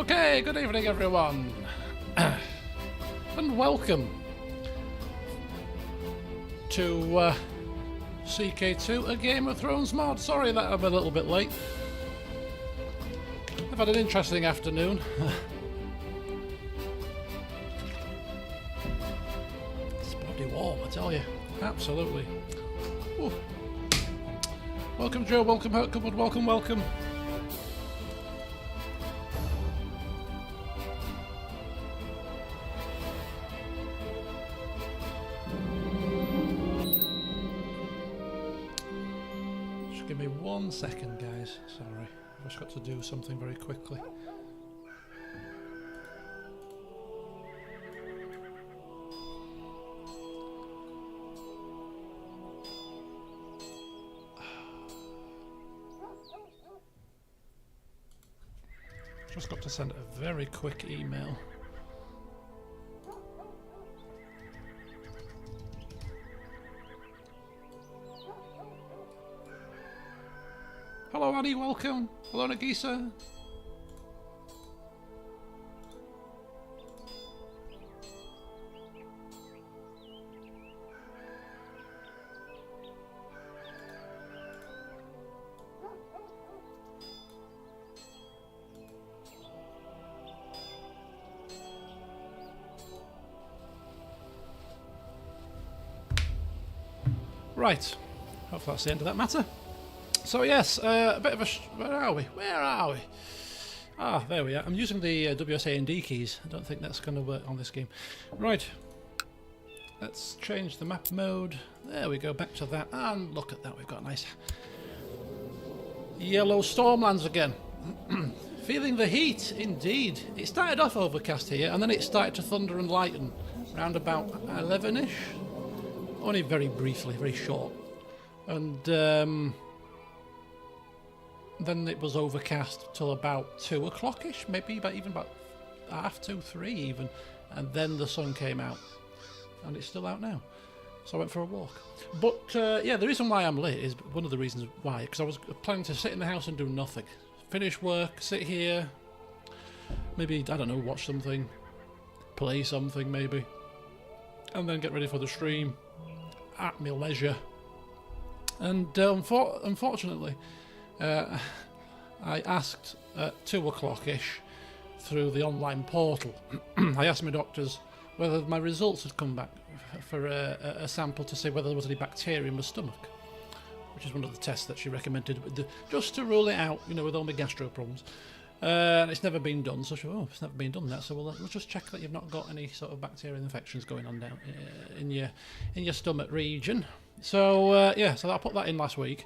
Okay, good evening everyone, and welcome to CK2, a Game of Thrones mod. Sorry that I'm a little bit late. I've had an interesting afternoon. It's bloody warm, I tell you. Absolutely. Ooh. Welcome Joe, welcome Hurtcupboard, welcome. Give me 1 second, guys. Sorry, I've just got to do something very quickly. Just got to send a very quick email. Hello Annie, welcome. Hello Nagisa. Right, hopefully that's the end of that matter. So yes, a bit of a... Where are we? Ah, there we are. I'm using the WSA and D keys. I don't think that's going to work on this game. Right. Let's change the map mode. There we go, back to that. And look at that, we've got a nice yellow Stormlands again. Feeling the heat, indeed. It started off overcast here, and then it started to thunder and lighten around about 11ish. Only very briefly, very short. And then it was overcast till about 2 o'clock-ish, maybe even about 2:30, 3 even, and then the sun came out, and it's still out now. So I went for a walk. But yeah, the reason why I'm late is one of the reasons why, because I was planning to sit in the house and do nothing, finish work, sit here, maybe I don't know, watch something, play something maybe, and then get ready for the stream at my leisure. And unfortunately. I asked at 2 o'clock-ish through the online portal. I asked my doctors whether my results had come back for a sample to see whether there was any bacteria in my stomach, which is one of the tests that she recommended, just to rule it out, you know, with all my gastro problems. And it's never been done, so she said, oh, it's never been done that, so we'll just check that you've not got any sort of bacterial infections going on down in your stomach region. So yeah, so I put that in last week.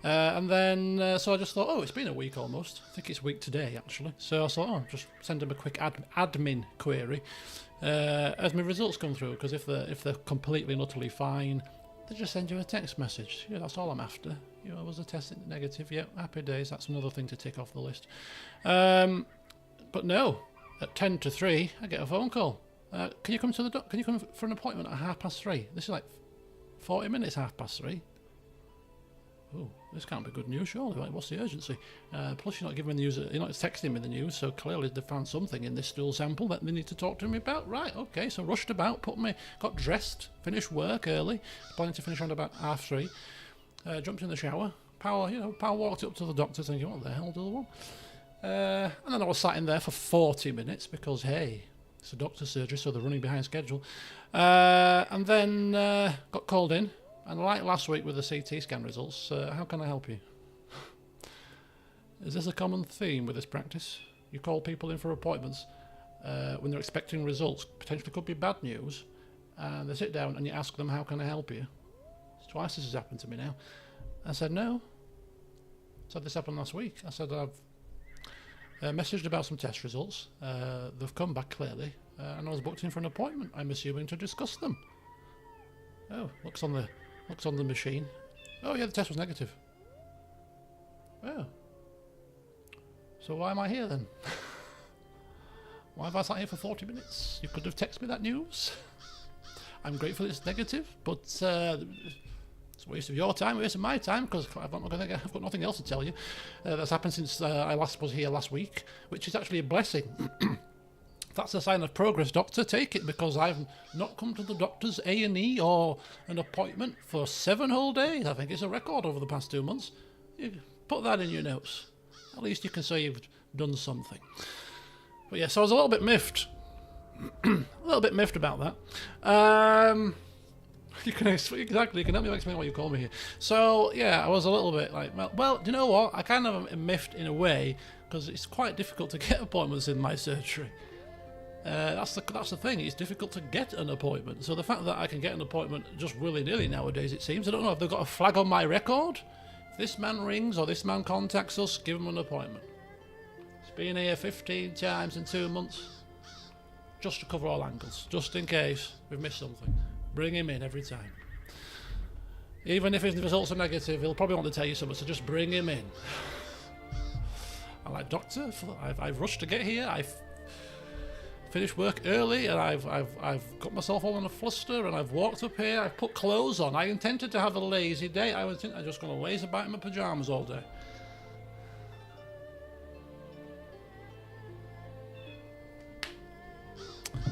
And then, so I just thought, oh, it's been a week almost. I think it's a week today, actually. So I thought, oh, just send them a quick admin query as my results come through. Because if they're completely and utterly fine, they just send you a text message. Yeah, that's all I'm after. You know, was a test negative? Yeah, happy days. That's another thing to tick off the list. But no, at 10 to 3, I get a phone call. Can you come to the Can you come for an appointment at 3:30? This is like 40 minutes 3:30. Oh, this can't be good news, surely. Like, what's the urgency? Plus, you're not giving me the news. You're not texting me the news, so clearly they found something in this stool sample that they need to talk to me about. Right, okay. So rushed about, got dressed, finished work early, planning to finish around about 3:30. Jumped in the shower. Power walked up to the doctor, thinking, what the hell do they want? And then I was sat in there for 40 minutes because, hey, it's a doctor's surgery, so they're running behind schedule. And then got called in. And like last week with the CT scan results, how can I help you? Is this a common theme with this practice? You call people in for appointments when they're expecting results, potentially could be bad news, and they sit down and you ask them, how can I help you? It's twice this has happened to me now. I said, no. I said, this happened last week. I said, I've messaged about some test results. They've come back clearly, and I was booked in for an appointment, I'm assuming, to discuss them. Oh, looks on the machine. Oh yeah, the test was negative. Oh. So why am I here then? Why have I sat here for 40 minutes? You could have texted me that news. I'm grateful it's negative, but It's a waste of your time, a waste of my time, because I've got nothing else to tell you. That's happened since I last was here last week, which is actually a blessing. If that's a sign of progress, doctor, take it, because I've not come to the doctor's A&E or an appointment for 7 whole days. I think it's a record over the past 2 months. You put that in your notes. At least you can say you've done something. But yeah, so I was a little bit miffed. A little bit miffed about that. You can help me explain why you call me here. So yeah, I was a little bit like, well, do you know what? I kind of am miffed in a way, because it's quite difficult to get appointments in my surgery. That's the thing. It's difficult to get an appointment. So the fact that I can get an appointment just willy-nilly nowadays, it seems. I don't know if they've got a flag on my record. If this man rings or this man contacts us, give him an appointment. He's been here 15 times in 2 months, just to cover all angles, just in case we've missed something. Bring him in every time. Even if his results are negative, he'll probably want to tell you something, so just bring him in. I'm like, doctor, I've rushed to get here. I've finished work early, and I've got myself all in a fluster, and I've walked up here. I've put clothes on. I intended to have a lazy day. I was just going to laze about in my pajamas all day.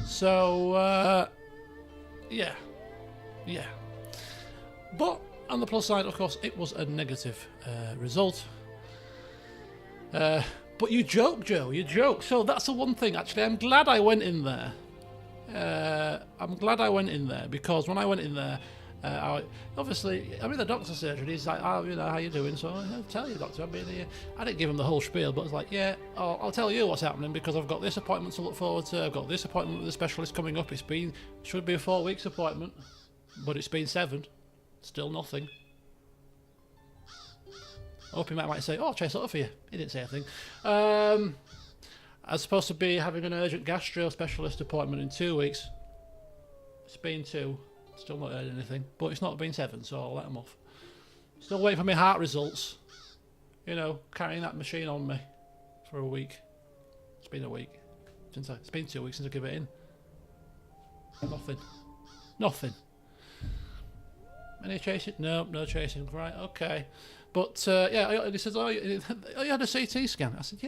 So yeah. But on the plus side, of course, it was a negative result. But you joke, Joe, you joke. So that's the one thing, actually. I'm glad I went in there. Because when I went in there, obviously, I'm in the doctor's surgery. He's like, oh, how you doing? So I'll tell you, doctor, I've been here. I didn't give him the whole spiel, but it's like, yeah, I'll tell you what's happening, because I've got this appointment to look forward to. I've got this appointment with the specialist coming up. Should be a 4 weeks appointment, but it's been 7. Still nothing. I hope he might say, I'll chase it up for you. He didn't say a thing. I was supposed to be having an urgent gastro specialist appointment in 2 weeks. It's been 2. Still not heard anything. But it's not been 7, so I'll let him off. Still waiting for my heart results. Carrying that machine on me for a week. It's been a week. It's been 2 weeks since I gave it in. Nothing. Any chasing? No chasing. Right, okay. But he says, you had a CT scan. I said,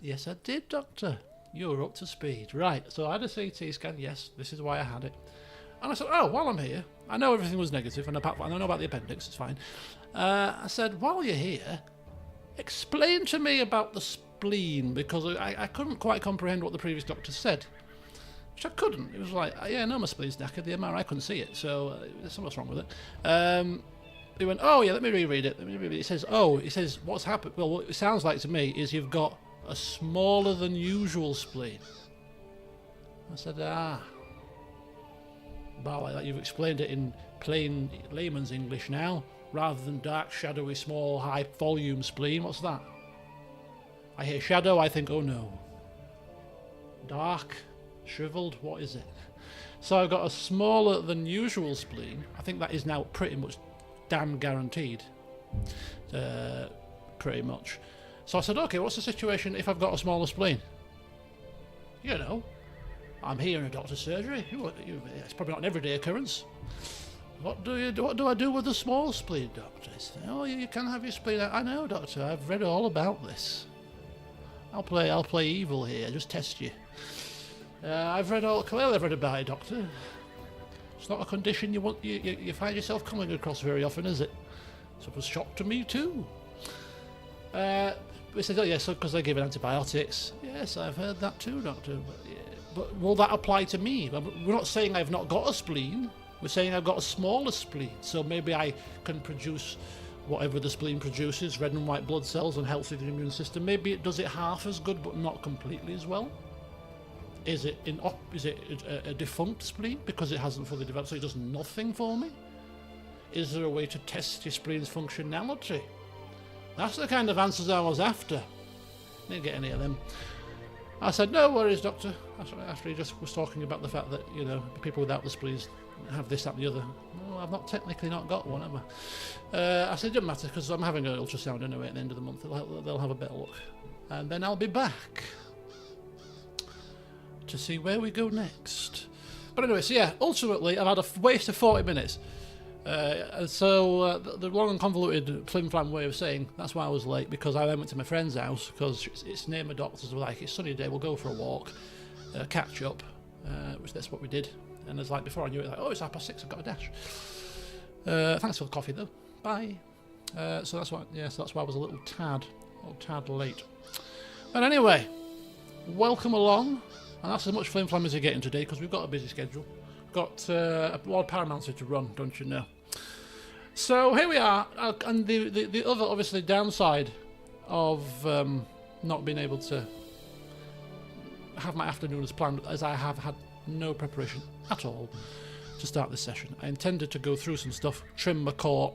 yes, I did, doctor. You're up to speed. Right, so I had a CT scan. Yes, this is why I had it. And I said, while I'm here, I know everything was negative, and I know about the appendix, it's fine. I said, while you're here, explain to me about the spleen, because I couldn't quite comprehend what the previous doctor said. Which I couldn't. It was like, no, my spleen's knackered. The MRI couldn't see it, so there's something wrong with it. He went, let me reread it. It says, what's happened? Well, what it sounds like to me is you've got a smaller than usual spleen. I said, About like that, you've explained it in plain layman's English now, rather than dark, shadowy, small, high volume spleen. What's that? I hear shadow, I think, oh no. Dark, shriveled, what is it? So I've got a smaller than usual spleen. I think that is now pretty much damn guaranteed. Pretty much. So I said, okay, what's the situation if I've got a smaller spleen? I'm here in a doctor's surgery. It's probably not an everyday occurrence. What do I do with a small spleen, doctor? You can have your spleen. I know, doctor. I've read all about this. I'll play evil here. Just test you. I've read about it, doctor. It's not a condition you find yourself coming across very often, is it? So it was a shock to me too. We said, yes, because they give antibiotics. Yes, I've heard that too, doctor. But will that apply to me? We're not saying I've not got a spleen. We're saying I've got a smaller spleen. So maybe I can produce whatever the spleen produces, red and white blood cells, and healthy the immune system. Maybe it does it half as good, but not completely as well. Is it a defunct spleen because it hasn't fully developed, so it does nothing for me? Is there a way to test your spleen's functionality? That's the kind of answers I was after. Didn't get any of them. I said, no worries, doctor. After he just was talking about the fact that, people without the spleens have this, that, and the other. Well, I've not technically not got one, have I? I said, it doesn't matter, because I'm having an ultrasound anyway at the end of the month. They'll have a better look. And then I'll be back to see where we go next. But anyway, so yeah, ultimately I've had a waste of 40 minutes. The long and convoluted flim-flam way of saying that's why I was late, because I then went to my friend's house because it's near my doctor's. We're like, it's sunny day, we'll go for a walk, catch up, which that's what we did. And it's like, before I knew it, like, oh, it's 6:30, I've got a dash. Thanks for the coffee though. Bye. So that's why I was a little tad late. But anyway, welcome along, and that's as much flim-flam as you're getting today because we've got a busy schedule. Got a Lord Paramount to run, don't you know? So here we are, and the other obviously downside of not being able to have my afternoon as planned, as I have had no preparation at all to start this session. I intended to go through some stuff, trim my court,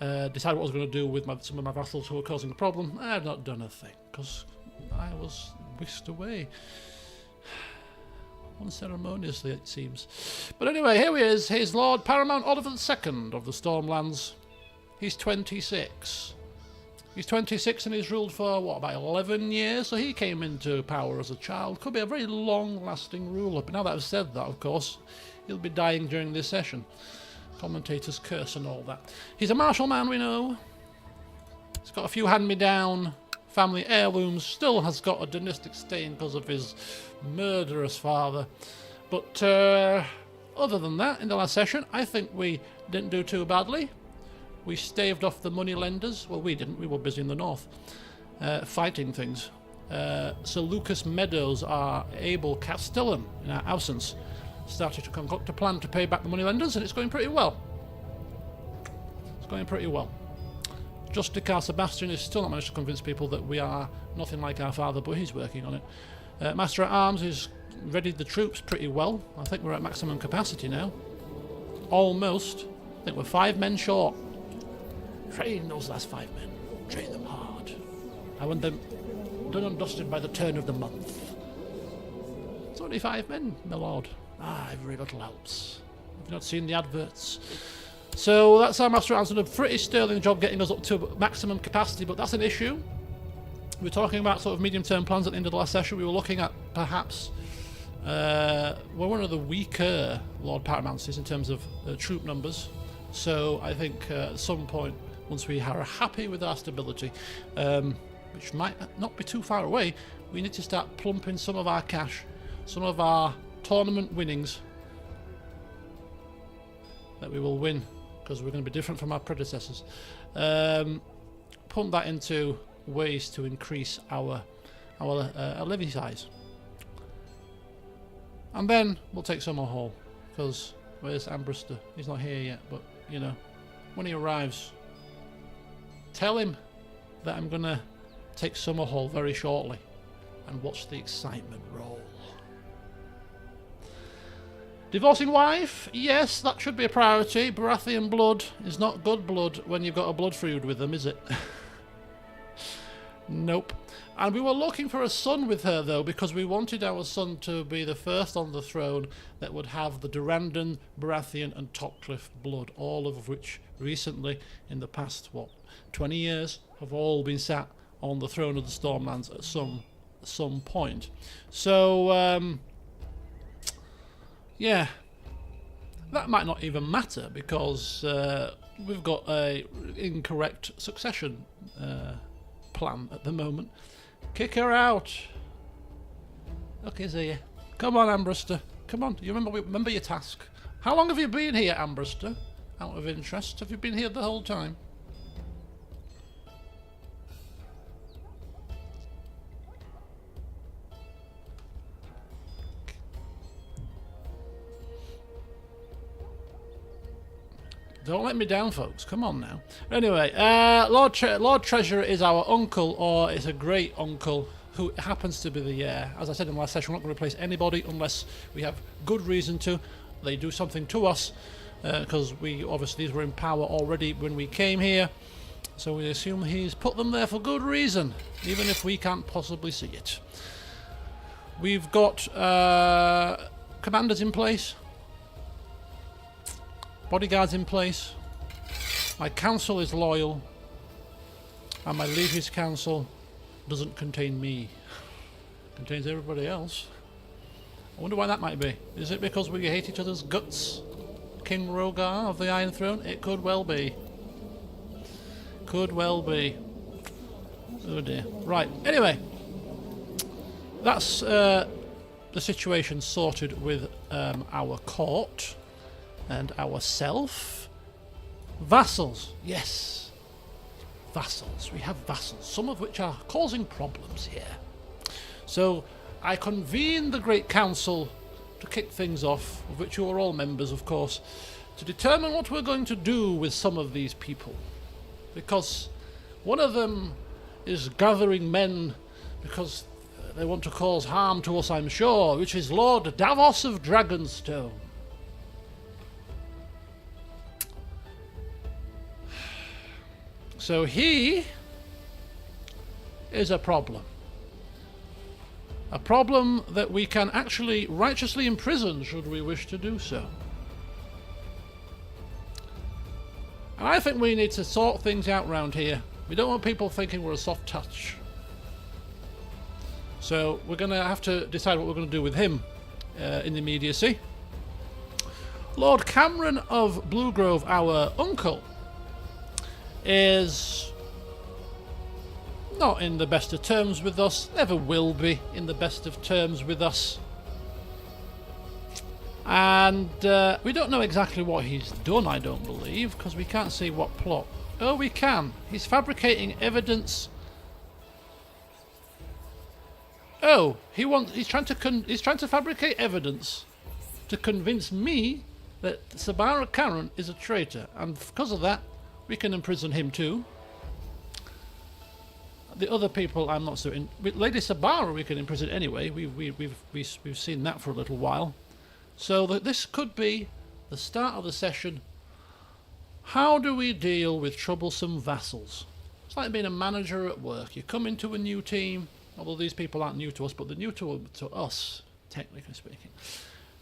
decide what I was going to do with some of my vassals who were causing a problem. I have not done a thing because I was whisked away. Unceremoniously, it seems. But anyway, here he is. He's Lord Paramount Oliver II of the Stormlands. He's 26. He's 26 and he's ruled for, what, about 11 years? So he came into power as a child. Could be a very long-lasting ruler. But now that I've said that, of course, he'll be dying during this session. Commentator's curse and all that. He's a martial man, we know. He's got a few hand-me-down family heirlooms. Still has got a dynastic stain because of his murderous father. But other than that, in the last session, I think we didn't do too badly. We staved off the money lenders. Well, we didn't. We were busy in the north fighting things. Sir Lucas Meadows, our able castellan in our absence, started to concoct a plan to pay back the money lenders, and it's going pretty well. It's going pretty well. Justicar Sebastian is still not managed to convince people that we are nothing like our father, but he's working on it. Master at Arms has readied the troops pretty well. I think we're at maximum capacity now. Almost. I think we're 5 men short. Train those last 5 men. Train them hard. I want them done and dusted by the turn of the month. It's only 5 men, my lord. Every little helps. Have you not seen the adverts? So that's our Master at Arms done a pretty sterling job getting us up to maximum capacity, but that's an issue. We're talking about sort of medium-term plans at the end of the last session. We were looking at perhaps we're one of the weaker Lord Paramounts in terms of troop numbers. So I think at some point, once we are happy with our stability, which might not be too far away, we need to start plumping some of our cash, some of our tournament winnings that we will win, because we're going to be different from our predecessors. Pump that into ways to increase our levy size, and then we'll take Summer Hall, because where's Ambrister? He's not here yet, but you know, when he arrives, tell him that I'm gonna take Summer Hall very shortly, and watch the excitement roll. Divorcing wife? Yes, that should be a priority. Baratheon blood is not good blood when you've got a blood feud with them, is it? Nope. And we were looking for a son with her, though, because we wanted our son to be the first on the throne that would have the Durrandon, Baratheon and Topcliffe blood, all of which recently, in the past, 20 years, have all been sat on the throne of the Stormlands at some point. So, yeah, that might not even matter, because we've got a incorrect succession plan at the moment. Kick her out. Look, he's here. Come on, Ambrister. Come on. You remember your task. How long have you been here, Ambrister? Out of interest, have you been here the whole time? Don't let me down, folks. Come on now. Anyway, Lord Treasurer is our uncle, or is a great uncle, who happens to be the heir. As I said in the last session, we're not going to replace anybody unless we have good reason to. They do something to us, because these were in power already when we came here. So we assume he's put them there for good reason, even if we can't possibly see it. We've got commanders in place. Bodyguards in place. My council is loyal, and my liege's council doesn't contain me. Contains everybody else. I wonder why that might be. Is it because we hate each other's guts? King Rogar of the Iron Throne? It could well be. Could well be. Oh dear. Right, anyway. That's the situation sorted with our court and ourself. Vassals, yes. Vassals. We have vassals, some of which are causing problems here. So I convene the Great Council to kick things off, of which you are all members, of course, to determine what we're going to do with some of these people. Because one of them is gathering men because they want to cause harm to us, I'm sure, which is Lord Davos of Dragonstone. So he is a problem. A problem that we can actually righteously imprison should we wish to do so. And I think we need to sort things out round here. We don't want people thinking we're a soft touch. So we're going to have to decide what we're going to do with him in the immediacy. Lord Cameron of Bluegrove, our uncle, is not in the best of terms with us, never will be in the best of terms with us. And we don't know exactly what he's done, I don't believe, because we can't see what plot. Oh, we can. He's fabricating evidence. Oh, he's trying to fabricate evidence to convince me that Sabara Karen is a traitor, and because of that, we can imprison him too. The other people, I'm not certain. With Lady Sabara, we can imprison anyway. We've seen that for a little while. So this could be the start of the session. How do we deal with troublesome vassals? It's like being a manager at work. You come into a new team, although these people aren't new to us, but they're new to us, technically speaking.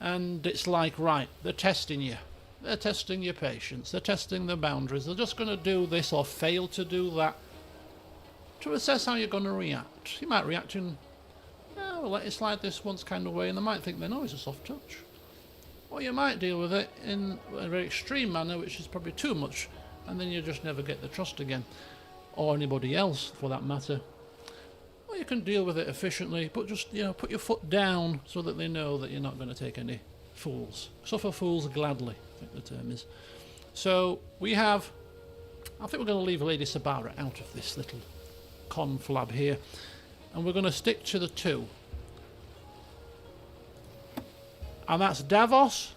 And it's like, right, they're testing you. They're testing your patience. They're testing the boundaries. They're just going to do this or fail to do that to assess how you're going to react. You might react in, oh, we'll let it slide this once kind of way, and they might think, no, it's a soft touch. Or you might deal with it in a very extreme manner, which is probably too much, and then you just never get the trust again, or anybody else for that matter. Or you can deal with it efficiently, but just, put your foot down so that they know that you're not going to take any fools. Suffer fools gladly, I think the term is. So we have, I think we're going to leave Lady Sabara out of this little conflab here, and we're going to stick to the two. And that's Davos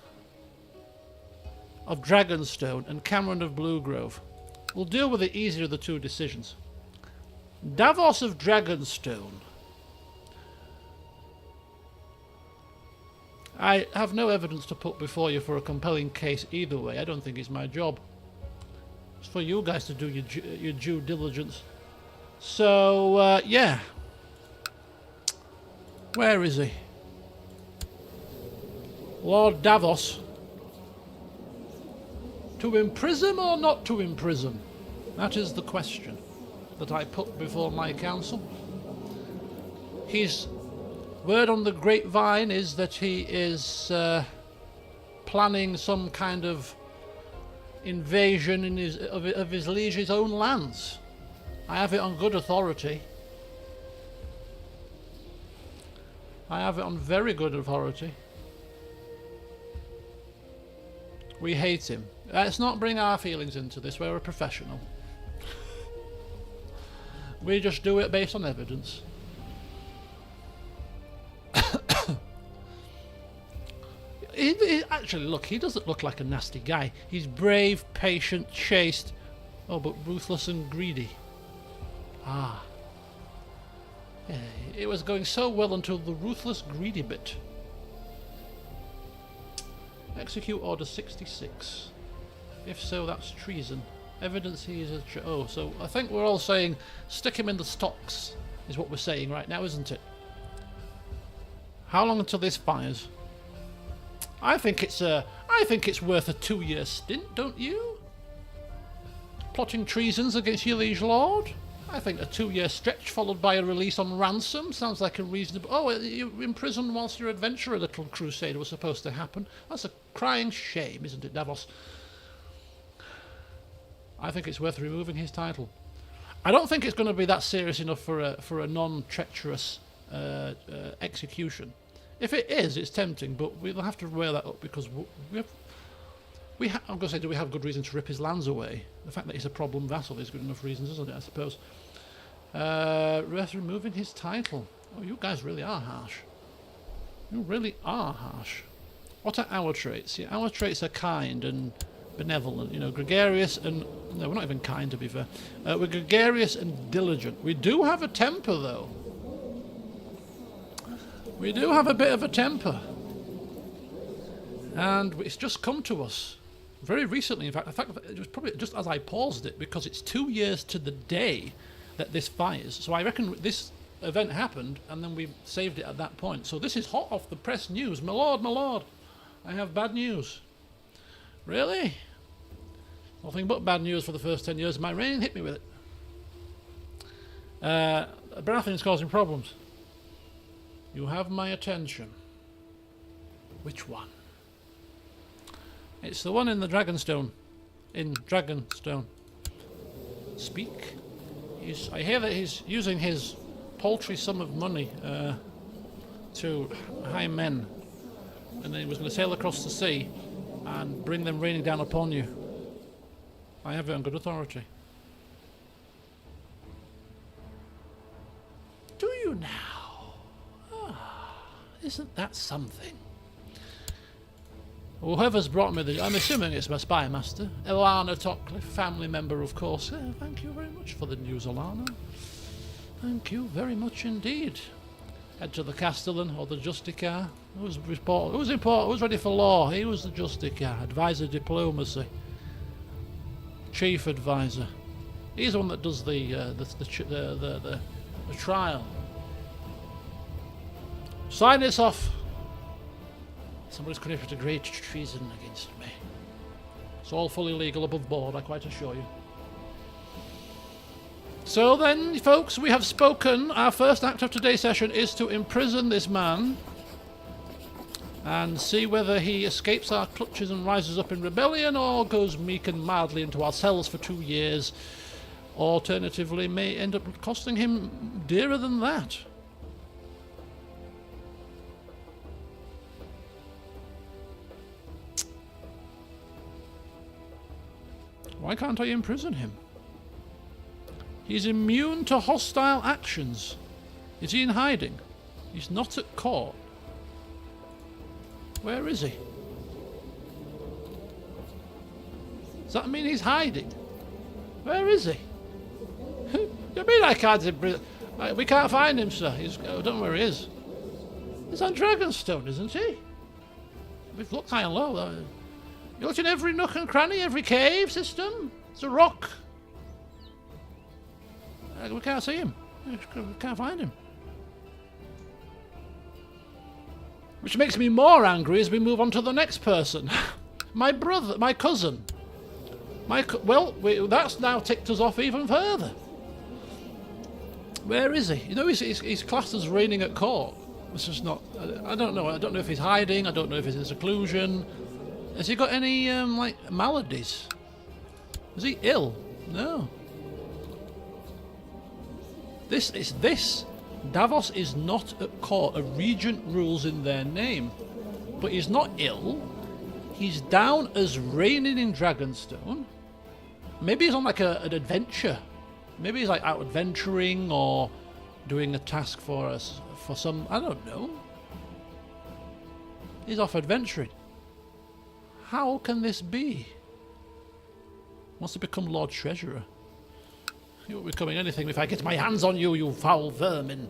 of Dragonstone and Cameron of Bluegrove. We'll deal with the easier of the two decisions. Davos of Dragonstone. I have no evidence to put before you for a compelling case either way. I don't think it's my job. It's for you guys to do your due diligence. So, yeah. Where is he? Lord Davos. To imprison or not to imprison? That is the question that I put before my council. His word on the grapevine is that he is planning some kind of invasion of his liege's own lands. I have it on good authority. I have it on very good authority. We hate him. Let's not bring our feelings into this. We're a professional. We just do it based on evidence. Actually, look, he doesn't look like a nasty guy. He's brave, patient, chaste, but ruthless and greedy. Ah. Yeah, it was going so well until the ruthless, greedy bit. Execute Order 66. If so, that's treason. Evidence he is a so I think we're all saying stick him in the stocks is what we're saying right now, isn't it? How long until this fires? I think it's worth a 2-year stint, don't you? Plotting treasons against your liege lord? I think a 2-year stretch followed by a release on ransom sounds like a reasonable... Oh, you imprisoned whilst your adventure, a little crusade, was supposed to happen. That's a crying shame, isn't it, Davos? I think it's worth removing his title. I don't think it's going to be that serious enough for a non-treacherous execution. If it is, it's tempting, but we'll have to weigh that up because I'm going to say, do we have good reason to rip his lands away? The fact that he's a problem vassal is good enough reasons, isn't it, I suppose? Removing his title. Oh, you guys really are harsh. You really are harsh. What are our traits? Yeah, our traits are kind and benevolent, you know, gregarious and... No, we're not even kind, to be fair. We're gregarious and diligent. We do have a temper, though. We do have a bit of a temper. And it's just come to us. Very recently, in fact, it was probably just as I paused it, because it's 2 years to the day that this fires. So I reckon this event happened, and then we saved it at that point. So this is hot off the press news. My lord, I have bad news. Really? Nothing but bad news for the first 10 years of my reign. Hit me with it. Baratheon's causing problems. You have my attention. Which one? It's the one in the Dragonstone. In Dragonstone. Speak. I hear that he's using his paltry sum of money to hire men. And then he was going to sail across the sea and bring them raining down upon you. I have it on good authority. Do you now? Ah, isn't that something? Whoever's brought me the... I'm assuming it's my spy master. Elana Tockliffe, family member, of course. Thank you very much for the news, Elana. Thank you very much indeed. Head to the Castellan or the Justicar. Who's important? Who's ready for law? He was the Justicar. Advisor diplomacy. Chief advisor. He's the one that does the trial. Sign this off. Somebody's committed great treason against me. It's all fully legal above board, I quite assure you. So then, folks, we have spoken. Our first act of today's session is to imprison this man and see whether he escapes our clutches and rises up in rebellion, or goes meek and mildly into our cells for 2 years. Alternatively, may end up costing him dearer than that. Why can't I imprison him? He's immune to hostile actions. Is he in hiding? He's not at court. Where is he? Does that mean he's hiding? Where is he? You mean I can't imprison? We can't find him, sir. I don't know where he is. He's on Dragonstone, isn't he? We've looked high and low. You looked in every nook and cranny, every cave system. It's a rock. We can't see him. We can't find him. Which makes me more angry as we move on to the next person. My brother, my cousin. That's now ticked us off even further. Where is he? You know, he's classed as reigning at court. This is not... I don't know. I don't know if he's hiding. I don't know if he's in seclusion. Has he got any, like, maladies? Is he ill? No. This. Davos is not at court. A regent rules in their name. But he's not ill. He's down as reigning in Dragonstone. Maybe he's on, like, an adventure. Maybe he's, like, out adventuring or doing a task for us. For some... I don't know. He's off adventuring. How can this be? Wants to become Lord Treasurer. You're becoming anything if I get my hands on you, you foul vermin.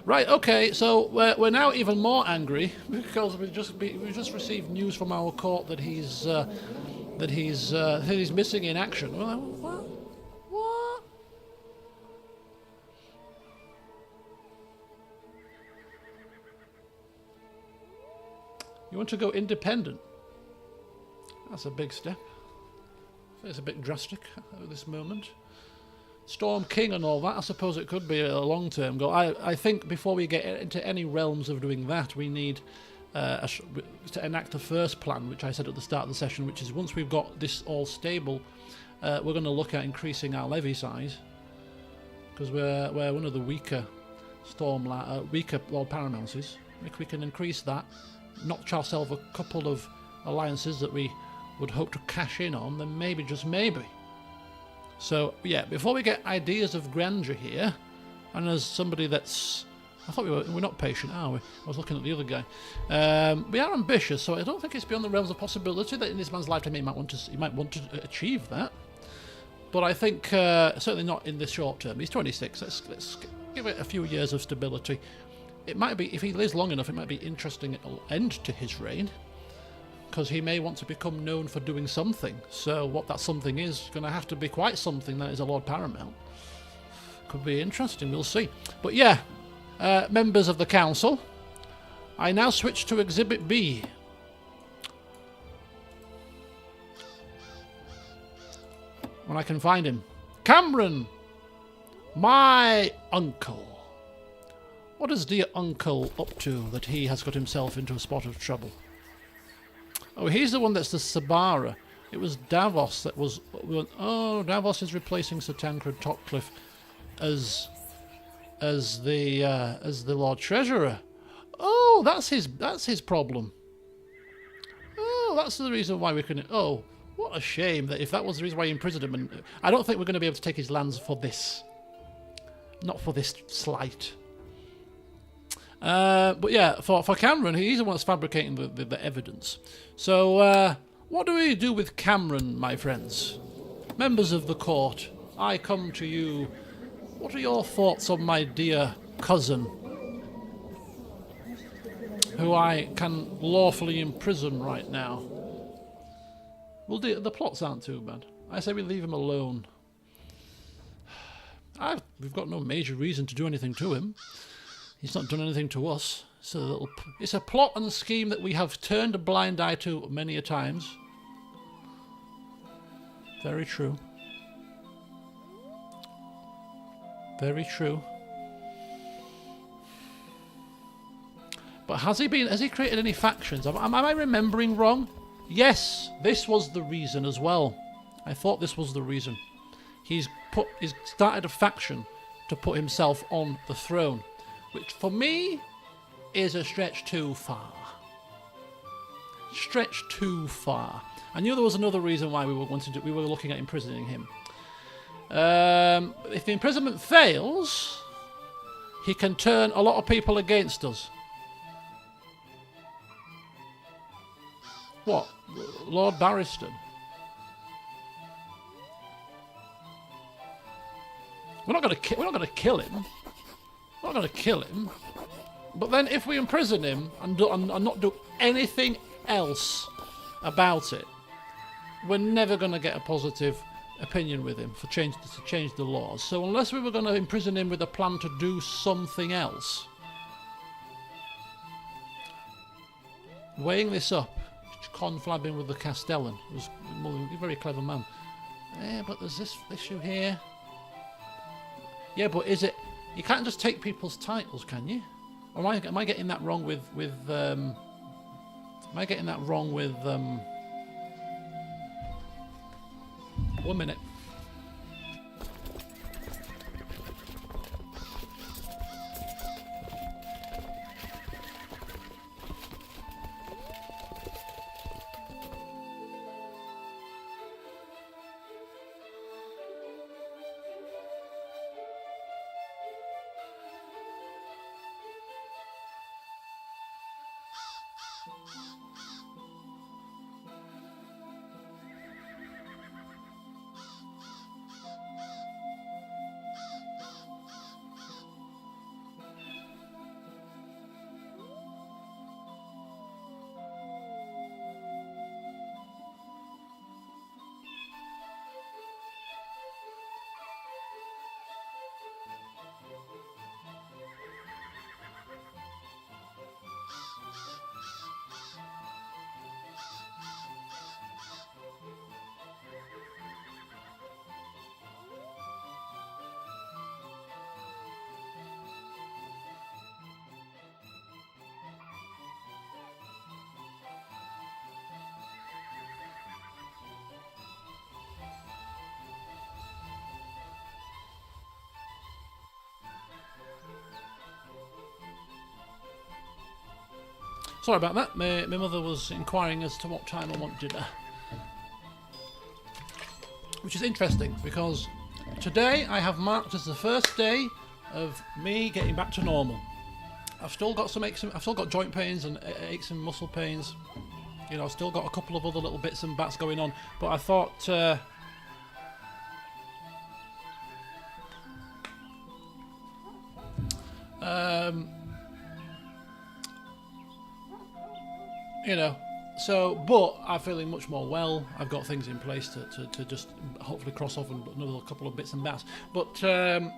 Right, okay, so we're now even more angry because we've just received news from our court that he's missing in action. We're like, what? You want to go independent? That's a big step. It's a bit drastic at this moment. Storm King and all that, I suppose it could be a long-term goal. I think before we get into any realms of doing that, we need to enact the first plan, which I said at the start of the session, which is once we've got this all stable, we're going to look at increasing our levy size, because we're one of the weaker weaker Lord Paramounces. If we can increase that, notch ourselves a couple of alliances that we would hope to cash in on, then maybe, just maybe. So yeah, before we get ideas of grandeur here, and as somebody that's, I thought we're not patient, are we? I was looking at the other guy. We are ambitious, so I don't think it's beyond the realms of possibility that in this man's lifetime he might want to achieve that. But I think certainly not in the short term. He's 26. Let's give it a few years of stability. It might be, if he lives long enough, it might be interesting end to his reign, because he may want to become known for doing something. So what that something is going to have to be quite something that is a Lord Paramount. Could be interesting, we'll see. But yeah, members of the council, I now switch to Exhibit B. When I can find him. Cameron! My uncle. What is dear uncle up to that he has got himself into a spot of trouble? Oh, he's the one that's the Sabara. It was Davos that was... Oh, Davos is replacing Sir Tancred Topcliffe as the Lord Treasurer. Oh, that's his problem. Oh, that's the reason why we couldn't... Oh, what a shame that if that was the reason why he imprisoned him. And I don't think we're going to be able to take his lands for this. Not for this slight. But yeah, for Cameron, he's the one that's fabricating the evidence. So, what do we do with Cameron, my friends? Members of the court, I come to you. What are your thoughts on my dear cousin, who I can lawfully imprison right now? Well, the plots aren't too bad. I say we leave him alone. We've got no major reason to do anything to him. He's not done anything to us. It's a plot and scheme that we have turned a blind eye to many a times. Very true. Very true. But has he created any factions? Am I remembering wrong? Yes, this was the reason as well. I thought this was the reason. He's started a faction to put himself on the throne, which for me is a stretch too far. Stretch too far. I knew there was another reason why we were looking at imprisoning him. If the imprisonment fails, he can turn a lot of people against us. What? Lord Barristan? We're not going to kill him. We're not going to kill him. But then if we imprison him and not do anything else about it, we're never going to get a positive opinion with him to change the laws. So unless we were going to imprison him with a plan to do something else, weighing this up, conflabbing with the Castellan, was a very clever man. Yeah, but there's this issue here. Yeah, but is it? You can't just take people's titles, can you? Or am I getting that wrong with Am I getting that wrong with 1 minute. Sorry about that. My mother was inquiring as to what time I want dinner. Which is interesting because today I have marked as the first day of me getting back to normal. I've still got I've still got joint pains and aches and muscle pains. You know, I've still got a couple of other little bits and bats going on. But I thought, you know, so, but I'm feeling much more well. I've got things in place to just hopefully cross off another couple of bits and bats. But I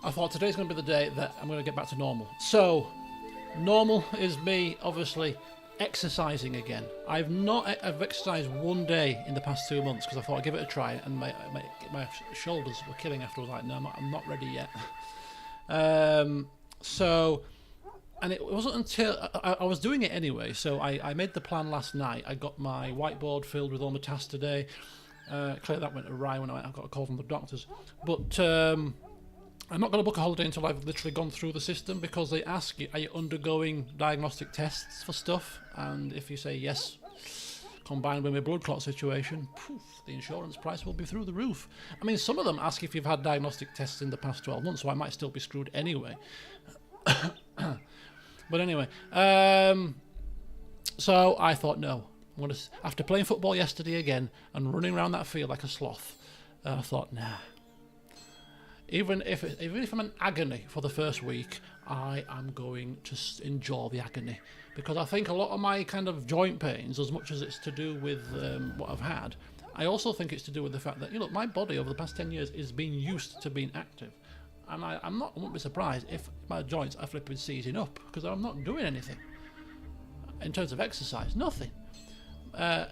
thought today's going to be the day that I'm going to get back to normal. So, normal is me, obviously, exercising again. I've exercised one day in the past 2 months because I thought I'd give it a try, and my shoulders were killing after. I was like, no, I'm not ready yet. So, and it wasn't until I was doing it anyway. So I made the plan last night. I got my whiteboard filled with all my tasks today. Clearly that went awry when I got a call from the doctors. But I'm not going to book a holiday until I've literally gone through the system, because they ask you, are you undergoing diagnostic tests for stuff? And if you say yes, combined with my blood clot situation, poof, the insurance price will be through the roof. I mean, some of them ask if you've had diagnostic tests in the past 12 months, so I might still be screwed anyway. But anyway, so I thought, no. After playing football yesterday again and running around that field like a sloth, I thought, nah. Even if I'm in agony for the first week, I am going to endure the agony, because I think a lot of my kind of joint pains, as much as it's to do with what I've had, I also think it's to do with the fact that, you know, my body over the past 10 years is being used to being active, and I won't be surprised if my joints are flipping seizing up, because I'm not doing anything in terms of exercise, nothing.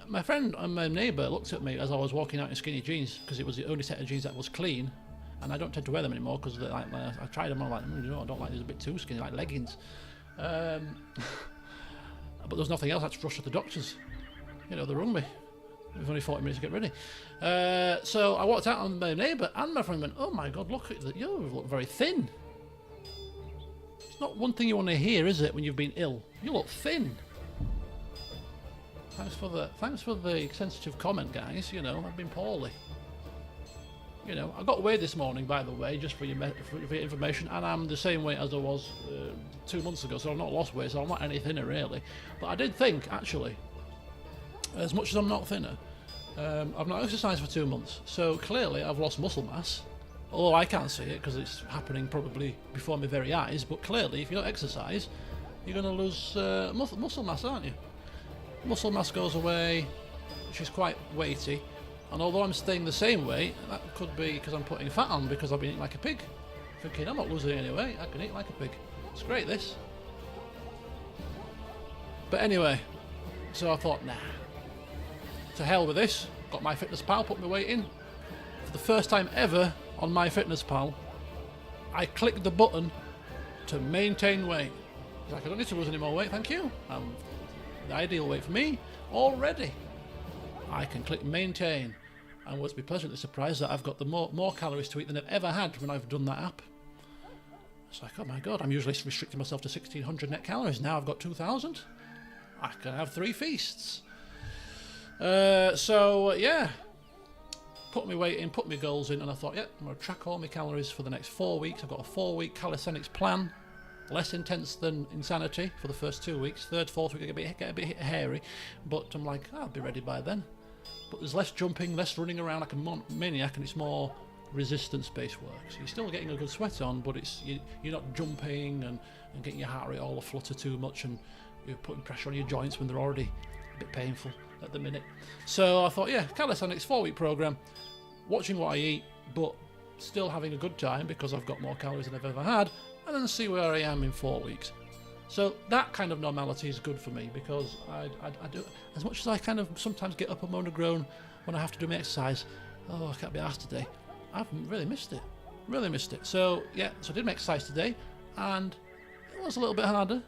My friend and my neighbour looked at me as I was walking out in skinny jeans, because it was the only set of jeans that was clean. And I don't tend to wear them anymore because like, I tried them and I'm like, you know, I don't like these, a bit too skinny, like leggings. But there's nothing else. I had to rush to the doctors. You know, they rung me. It was only 40 minutes to get ready. So I walked out and my neighbour and my friend went, oh my God, look at that, you look very thin. It's not one thing you want to hear, is it, when you've been ill? You look thin. Thanks for the sensitive comment, guys. You know, I've been poorly. You know, I got weighed this morning, by the way, just for your information, and I'm the same weight as I was 2 months ago, so I've not lost weight, so I'm not any thinner, really. But I did think, actually, as much as I'm not thinner, I've not exercised for 2 months, so clearly I've lost muscle mass, although I can't see it because it's happening probably before my very eyes, but clearly, if you don't exercise, you're going to lose muscle mass, aren't you? Muscle mass goes away, which is quite weighty. And although I'm staying the same weight, that could be because I'm putting fat on because I've been eating like a pig. Thinking, I'm not losing any weight, I can eat like a pig. It's great, this. But anyway, so I thought, nah. To hell with this. Got MyFitnessPal, put my weight in. For the first time ever on MyFitnessPal, I clicked the button to maintain weight. Like, I don't need to lose any more weight, thank you. The ideal weight for me, already. I can click maintain, and was be pleasantly surprised that I've got the more calories to eat than I've ever had when I've done that app. It's like, oh my God, I'm usually restricting myself to 1,600 net calories. Now I've got 2,000. I can have 3 feasts. So yeah, put my weight in, put my goals in, and I thought, yeah, I'm going to track all my calories for the next 4 weeks. I've got a 4-week calisthenics plan. Less intense than insanity for the first 2 weeks. 3rd, 4th week I get a bit hairy, but I'm like, I'll be ready by then. But there's less jumping, less running around like a maniac, and it's more resistance-based work. So you're still getting a good sweat on, but you're not jumping and getting your heart rate all aflutter too much, and you're putting pressure on your joints when they're already a bit painful at the minute. So I thought, yeah, calisthenics 4-week program, watching what I eat, but still having a good time because I've got more calories than I've ever had, and then see where I am in 4 weeks. So that kind of normality is good for me, because I do, as much as I kind of sometimes get up and moan and groan when I have to do my exercise, oh, I can't be arsed today, I've really missed it. So yeah, so I did my exercise today, and it was a little bit harder,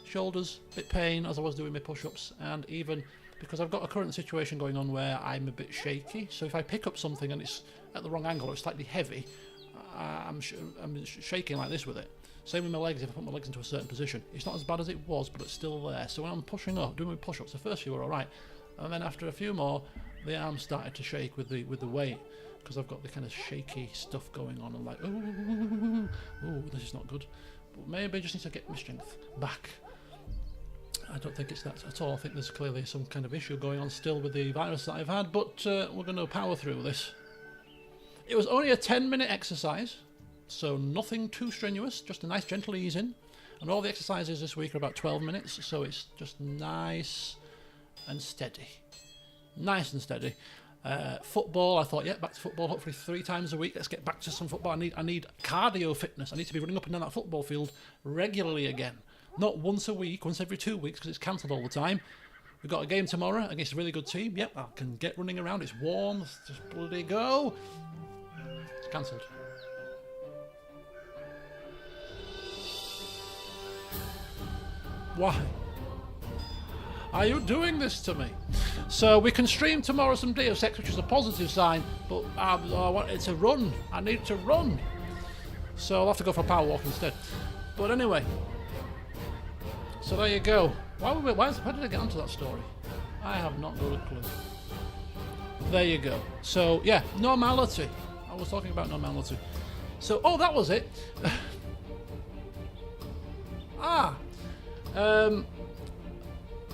shoulders, bit pain as I was doing my push-ups, and even because I've got a current situation going on where I'm a bit shaky, so if I pick up something and it's at the wrong angle or it's slightly heavy, I'm shaking like this with it. Same with my legs. If I put my legs into a certain position, it's not as bad as it was, but it's still there. So when I'm pushing up, doing my push-ups, the first few were all right, and then after a few more, the arms started to shake with the weight, because I've got the kind of shaky stuff going on. I'm like, oh, this is not good. But maybe I just need to get my strength back. I don't think it's that at all. I think there's clearly some kind of issue going on still with the virus that I've had, but we're going to power through this. It was only a 10-minute exercise, so nothing too strenuous, just a nice gentle ease in. And all the exercises this week are about 12 minutes, so it's just nice and steady. Nice and steady. Football, I thought, yeah, back to football, hopefully 3 times a week. Let's get back to some football. I need cardio fitness. I need to be running up and down that football field regularly again. Not once a week, once every 2 weeks, because it's cancelled all the time. We've got a game tomorrow against a really good team. Yep, I can get running around. It's warm. Let's just bloody go. It's cancelled. Why are you doing this to me? So we can stream tomorrow some Deus Ex, which is a positive sign, but I want it to run. I need to run. So I'll have to go for a power walk instead. But anyway, so there you go. Why did I get onto that story? I have not got a clue. There you go. So yeah, normality. I was talking about normality. So, oh, that was it.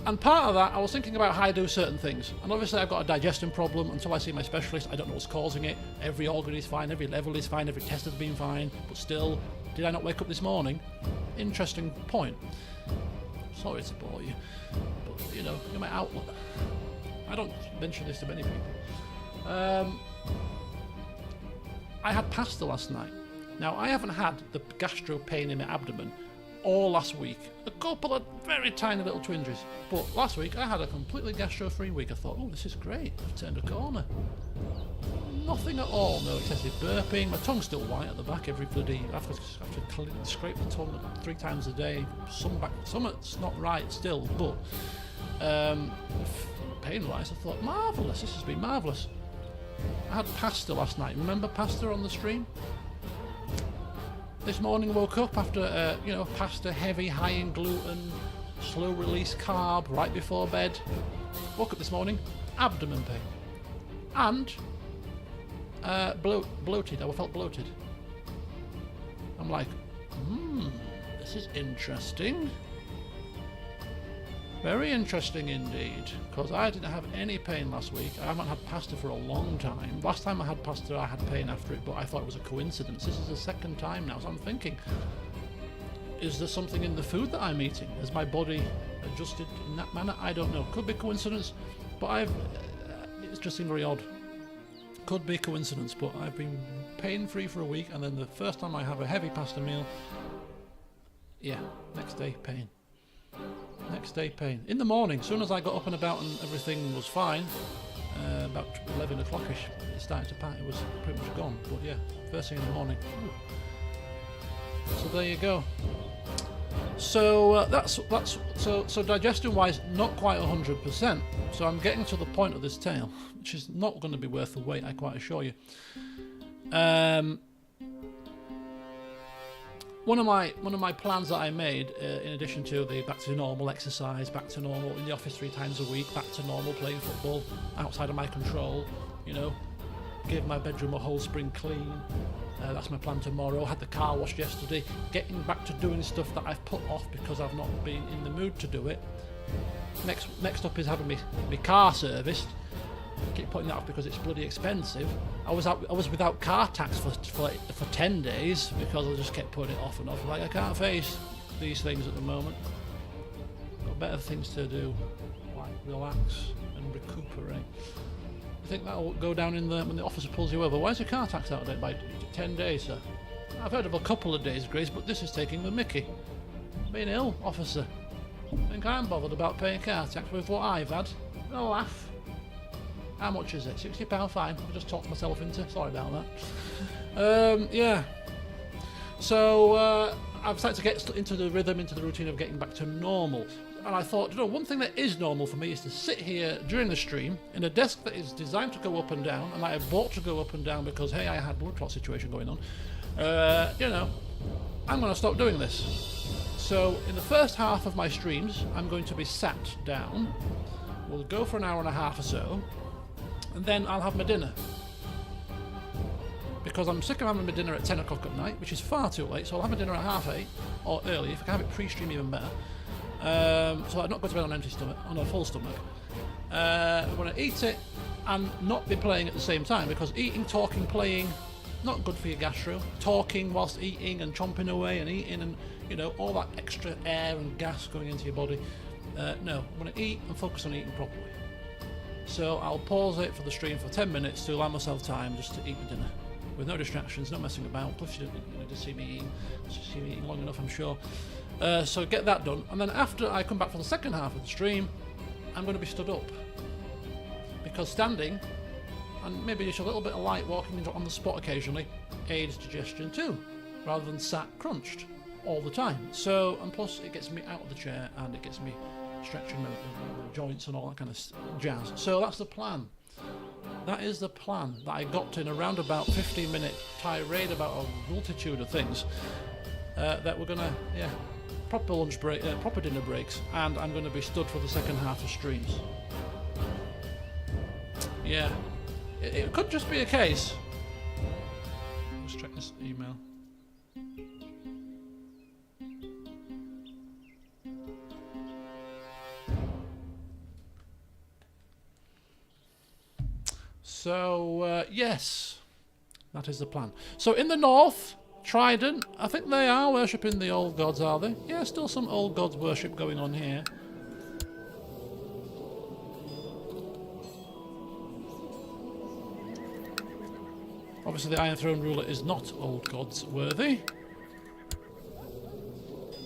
And part of that, I was thinking about how I do certain things. And obviously I've got a digestion problem. Until I see my specialist, I don't know what's causing it. Every organ is fine, every level is fine, every test has been fine. But still, did I not wake up this morning? Interesting point. Sorry to bore you, but you know, you're my outlet. I don't mention this to many people. I had pasta last night. Now, I haven't had the gastro pain in my abdomen all last week. A couple of very tiny little twinges. But last week, I had a completely gastro-free week. I thought, oh, this is great. I've turned a corner. Nothing at all. No excessive burping. My tongue's still white at the back every bloody... I have to scrape the tongue 3 times a day. Something's not right still, but... pain-wise, I thought, marvellous. This has been marvellous. I had pasta last night. Remember pasta on the stream? This morning woke up after, pasta heavy, high in gluten, slow release carb, right before bed. Woke up this morning, abdomen pain. And bloated. I felt bloated. I'm like, this is interesting. Very interesting indeed, because I didn't have any pain last week. I haven't had pasta for a long time. Last time I had pasta, I had pain after it, but I thought it was a coincidence. This is the second time now, so I'm thinking, is there something in the food that I'm eating? Has my body adjusted in that manner? I don't know. Could be coincidence, but it's just seemed very odd. Could be coincidence, but I've been pain-free for a week, and then the first time I have a heavy pasta meal, yeah, next day pain. Next day pain. In the morning, as soon as I got up and about and everything was fine, about 11 o'clock-ish, it started to pain. It was pretty much gone. But yeah, first thing in the morning. So there you go. So so digestion-wise, not quite 100%. So I'm getting to the point of this tale, which is not going to be worth the wait, I quite assure you. One of my plans that I made, in addition to the back to normal exercise, back to normal in the office 3 times a week, back to normal playing football outside of my control, give my bedroom a whole spring clean. That's my plan tomorrow. Had the car washed yesterday. Getting back to doing stuff that I've put off because I've not been in the mood to do it. Next up is having my car serviced. I keep putting that off because it's bloody expensive. I was without car tax for 10 days because I just kept putting it off and off. Like, I can't face these things at the moment. Got better things to do, like relax and recuperate. I think that'll go down when the officer pulls you over. Why is your car tax out of date by 10 days, sir? I've heard of a couple of days, Grace, but this is taking the mickey. Being ill, officer. Think I'm bothered about paying car tax with what I've had? No laugh. How much is it? £60 fine. I just talked myself into. Sorry about that. Yeah. So I've started to get into the rhythm, into the routine of getting back to normal. And I thought, one thing that is normal for me is to sit here during the stream in a desk that is designed to go up and down, and I have bought to go up and down because, hey, I had a blood clot situation going on. I'm going to stop doing this. So in the first half of my streams, I'm going to be sat down. We'll go for an hour and a half or so, and then I'll have my dinner. Because I'm sick of having my dinner at 10 o'clock at night, which is far too late, so I'll have my dinner at 8:30, or early. If I can have it pre-stream, even better. So I'm not going to bed on an empty stomach, on a full stomach. I'm going to eat it and not be playing at the same time, because eating, talking, playing, not good for your gastro. Talking whilst eating and chomping away and eating and, you know, all that extra air and gas going into your body. No, I'm going to eat and focus on eating properly. So I'll pause it for the stream for 10 minutes to allow myself time just to eat my dinner. With no distractions, no messing about. Plus you just see me eating long enough, I'm sure. So get that done. And then after I come back for the second half of the stream, I'm going to be stood up. Because standing, and maybe just a little bit of light walking on the spot occasionally, aids digestion too, rather than sat crunched all the time. So, and plus it gets me out of the chair and it gets me stretching my joints and all that kind of jazz. So that's the plan. That is the plan that I got in around about 15-minute tirade about a multitude of things that we're gonna, proper lunch break, proper dinner breaks, and I'm going to be stood for the second half of streams. Yeah. It could just be a case. Let's check this email. So, yes, that is the plan. So in the north, Trident, I think they are worshipping the old gods, are they? Yeah, still some old gods worship going on here. Obviously the Iron Throne ruler is not old gods worthy.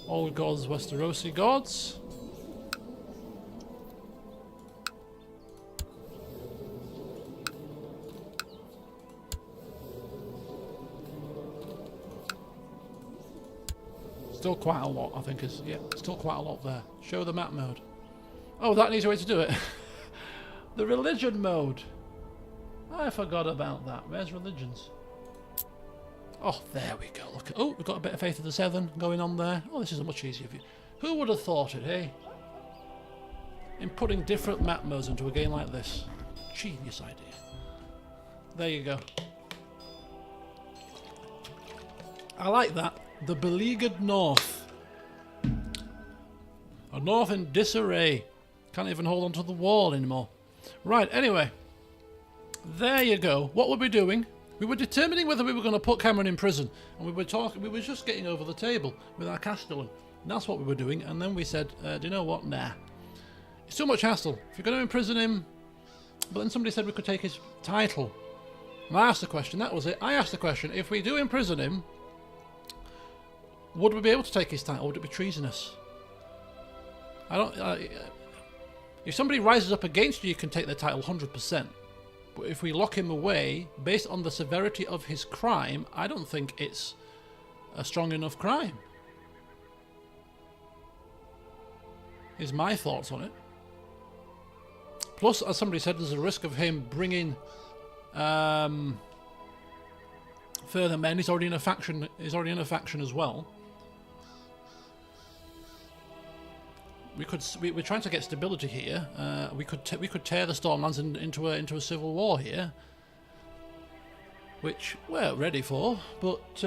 Old gods, Westerosi gods. Still quite a lot, I think is, yeah, still quite a lot there. Show the map mode. Oh, that needs a way to do it. The religion mode. I forgot about that. Where's religions? Oh, there we go. Look at, oh, we've got a bit of Faith of the Seven going on there. Oh, this is a much easier view. Who would have thought it, eh? In putting different map modes into a game like this. Genius idea. There you go. I like that. The beleaguered north. A north in disarray. Can't even hold onto the wall anymore. Right, anyway. There you go. What were we doing? We were determining whether we were going to put Cameron in prison. And we were just getting over the table with our Castellan. And that's what we were doing. And then we said, do you know what? Nah. It's too much hassle. If you're going to imprison him... But then somebody said we could take his title. And I asked the question. That was it. I asked the question. If we do imprison him... Would we be able to take his title? Would it be treasonous? I don't... if somebody rises up against you, you can take their title 100%. But if we lock him away, based on the severity of his crime, I don't think it's a strong enough crime. Is my thoughts on it. Plus, as somebody said, there's a risk of him bringing further men. He's already in a faction. He's already in a faction as well. We're trying to get stability here. We could tear the Stormlands into a civil war here, which we're ready for. But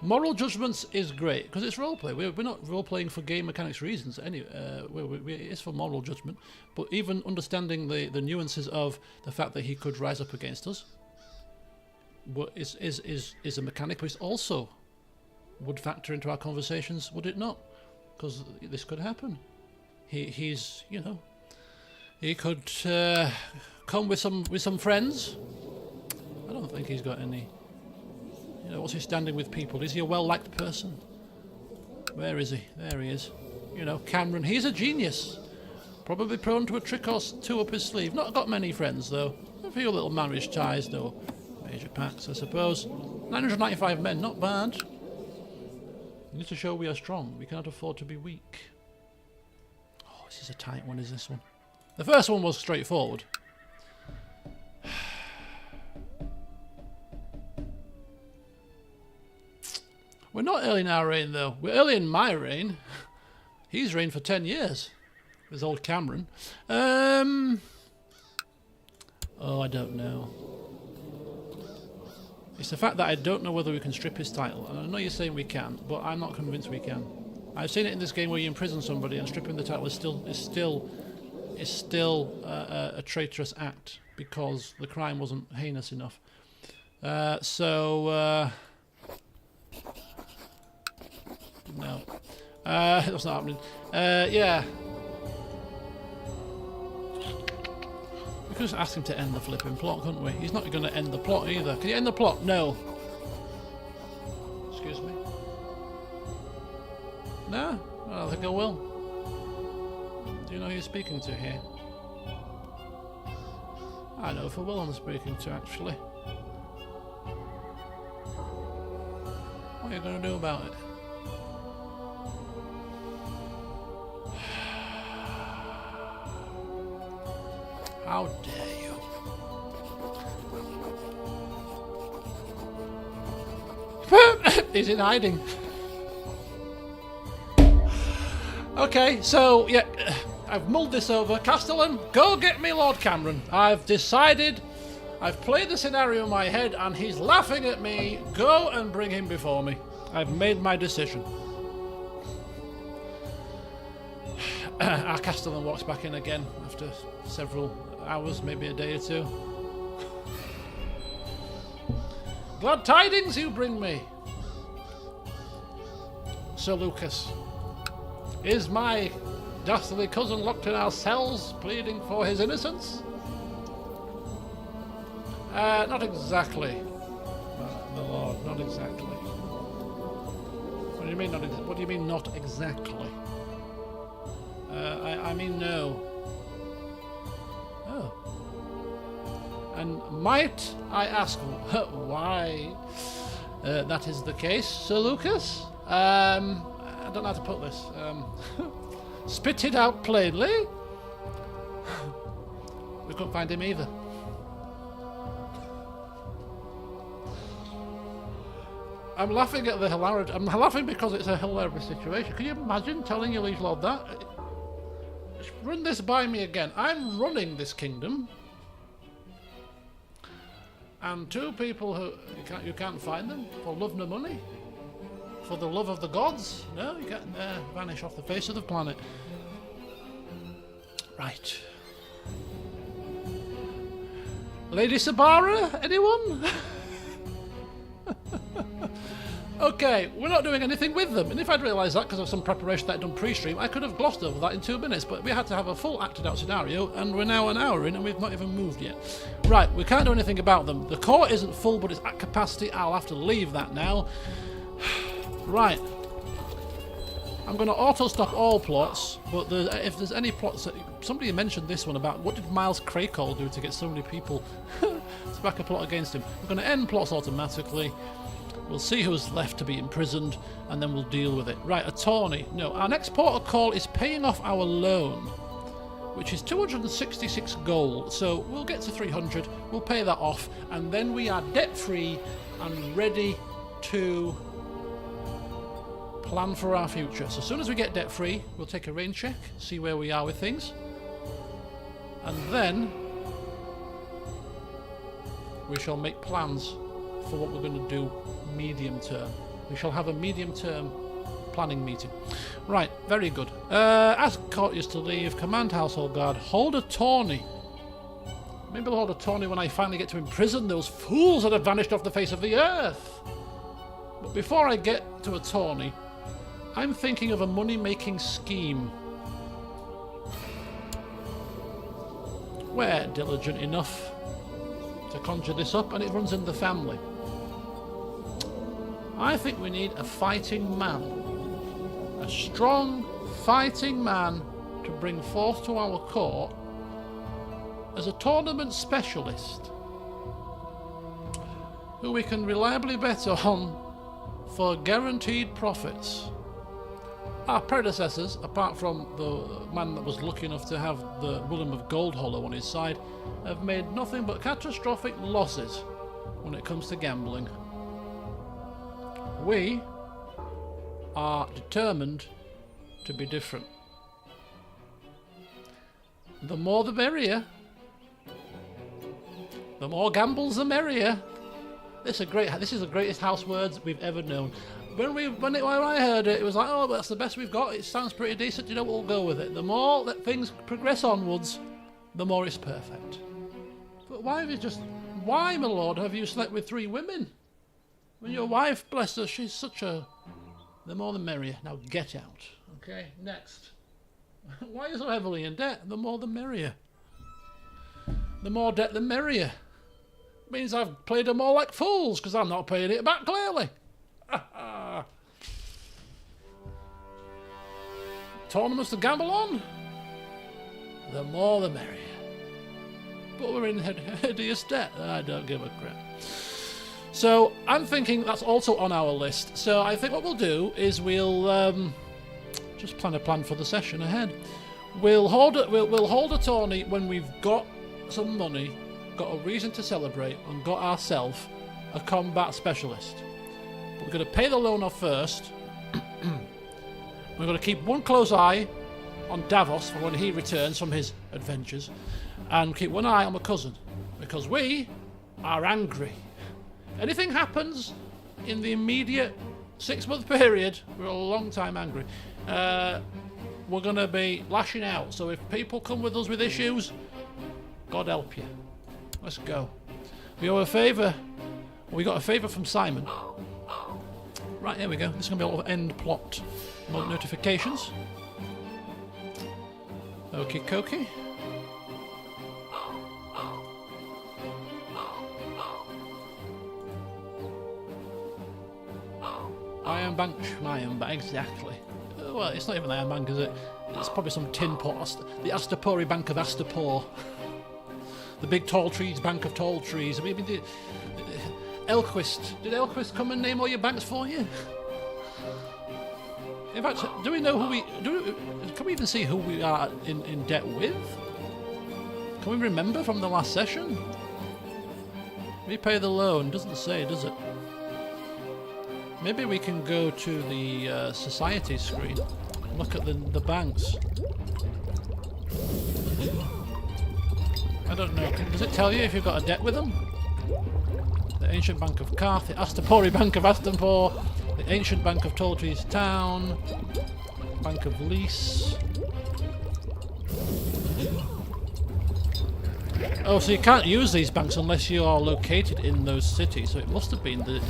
moral judgments is great because it's roleplay. We're not roleplaying for game mechanics reasons. It's for moral judgment. But even understanding the nuances of the fact that he could rise up against us, is a mechanic, but it's also would factor into our conversations, would it not? Because this could happen. He's you know, he could come with some friends. I don't think he's got any. You know, what's his standing with people? Is he a well-liked person? Where is he? There he is. You know, Cameron. He's a genius. Probably prone to a trick or two up his sleeve. Not got many friends though. A few little marriage ties though. Major packs, I suppose. 995 men, not bad. We need to show we are strong. We cannot afford to be weak. Oh, this is a tight one, is this one? The first one was straightforward. We're not early in our reign, though. We're early in my reign. He's reigned for 10 years. With old Cameron. Oh, I don't know. It's the fact that I don't know whether we can strip his title. And I know you're saying we can, but I'm not convinced we can. I've seen it in this game where you imprison somebody and stripping the title is still a traitorous act because the crime wasn't heinous enough. No. That's not happening. Yeah. We could just ask him to end the flipping plot, couldn't we? He's not going to end the plot either. Can you end the plot? No. Excuse me. No? I don't think I will. Do you know who you're speaking to here? I know for Will I'm speaking to, actually. What are you going to do about it? How dare you? He's in hiding. Okay, so, yeah, I've mulled this over. Castellan, go get me Lord Cameron. I've decided, I've played the scenario in my head and he's laughing at me. Go and bring him before me. I've made my decision. Our Castellan walks back in again after several hours, maybe a day or two. Glad tidings you bring me. Sir Lucas, is my dastardly cousin locked in our cells, pleading for his innocence? Not exactly, my lord, not exactly. What do you mean not? What do you mean not exactly? I mean no. Oh. And might I ask why that is the case, Sir Lucas? I don't know how to put this. Spit it out plainly. We couldn't find him either. I'm laughing at the hilarity. I'm laughing because it's a hilarious situation. Can you imagine telling your liege lord that? Run this by me again. I'm running this kingdom. And two people who you can't find them for love nor money. For the love of the gods? No, you can't vanish off the face of the planet. Right. Lady Sabara, anyone? Okay, we're not doing anything with them. And if I'd realised that because of some preparation that I'd done pre-stream, I could have glossed over that in 2 minutes. But we had to have a full acted out scenario, and we're now an hour in and we've not even moved yet. Right, we can't do anything about them. The court isn't full, but it's at capacity. I'll have to leave that now. Right. I'm going to auto-stop all plots, but if there's any plots... Somebody mentioned this one about what did Miles Craycall do to get so many people to back a plot against him. We're going to end plots automatically. We'll see who's left to be imprisoned, and then we'll deal with it. Right, attorney. No, our next port of call is paying off our loan, which is 266 gold. So we'll get to 300, we'll pay that off, and then we are debt-free and ready to plan for our future. So as soon as we get debt-free, we'll take a rain check, see where we are with things, and then we shall make plans for what we're going to do medium term. We shall have a medium term planning meeting. Right, very good. Ask courtiers to leave, command household guard, hold a tourney. Maybe we'll hold a tourney when I finally get to imprison those fools that have vanished off the face of the earth. But before I get to a tourney, I'm thinking of a money-making scheme. We're diligent enough to conjure this up, and it runs in the family. I think we need a fighting man. A strong fighting man to bring forth to our court as a tournament specialist who we can reliably bet on for guaranteed profits. Our predecessors, apart from the man that was lucky enough to have the William of Goldhollow on his side, have made nothing but catastrophic losses when it comes to gambling. We are determined to be different. The more the merrier. The more gambles the merrier. This is the greatest house words we've ever known. When I heard it, it was like, oh, that's the best we've got. It sounds pretty decent. You know, we'll go with it. The more that things progress onwards, the more it's perfect. But why, my lord, have you slept with 3 women? When your wife, bless her, she's such a... The more the merrier. Now get out. Okay, next. Why are you so heavily in debt? The more the merrier. The more debt, the merrier. Means I've played them all like fools, because I'm not paying it back, clearly. Tournaments to gamble on? The more the merrier. But we're in hideous debt. I don't give a crap. So I'm thinking that's also on our list. So I think what we'll do is we'll just plan a plan for the session ahead. We'll hold a tourney when we've got some money, got a reason to celebrate, and got ourselves a combat specialist. But we're going to pay the loan off first. We're going to keep one close eye on Davos for when he returns from his adventures, and keep one eye on my cousin, because we are angry. Anything happens in the immediate 6-month period, we're a long time angry. We're going to be lashing out. So if people come with us with issues, God help you. Let's go. We owe a favour. We got a favour from Simon. Right, here we go. This is going to be a little end plot notifications. Okie dokie. Iron Bank, exactly. Well, it's not even the Iron Bank, is it? It's probably some tin pot. The Astapori Bank of Astapor. The big tall trees bank of tall trees. I mean, Elquist. Did Elquist come and name all your banks for you? In fact, do we know can we even see who we are in debt with? Can we remember from the last session? Repay the loan. Doesn't say, does it? Maybe we can go to the society screen and look at the banks. I don't know. Does it tell you if you've got a debt with them? The Ancient Bank of Karth, the Astapori Bank of Astampor, the Ancient Bank of Talltrees Town, Bank of Lease. Oh, so you can't use these banks unless you are located in those cities. So it must have been the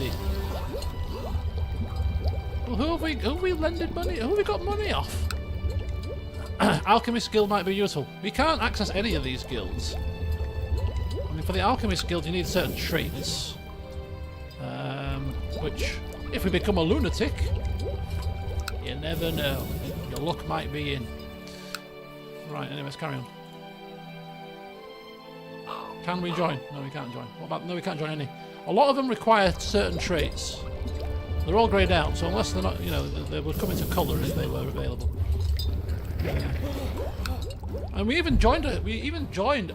Well, who have we lended money? Who have we got money off? Alchemist Guild might be useful. We can't access any of these guilds. I mean, for the Alchemist Guild, you need certain traits. Which, if we become a lunatic, you never know. Your luck might be in. Right, anyway, let's carry on. Can we join? No, we can't join. What about... No, we can't join any. A lot of them require certain traits. They're all greyed out, so unless they're not, you know, they would come into colour if they were available. And we even joined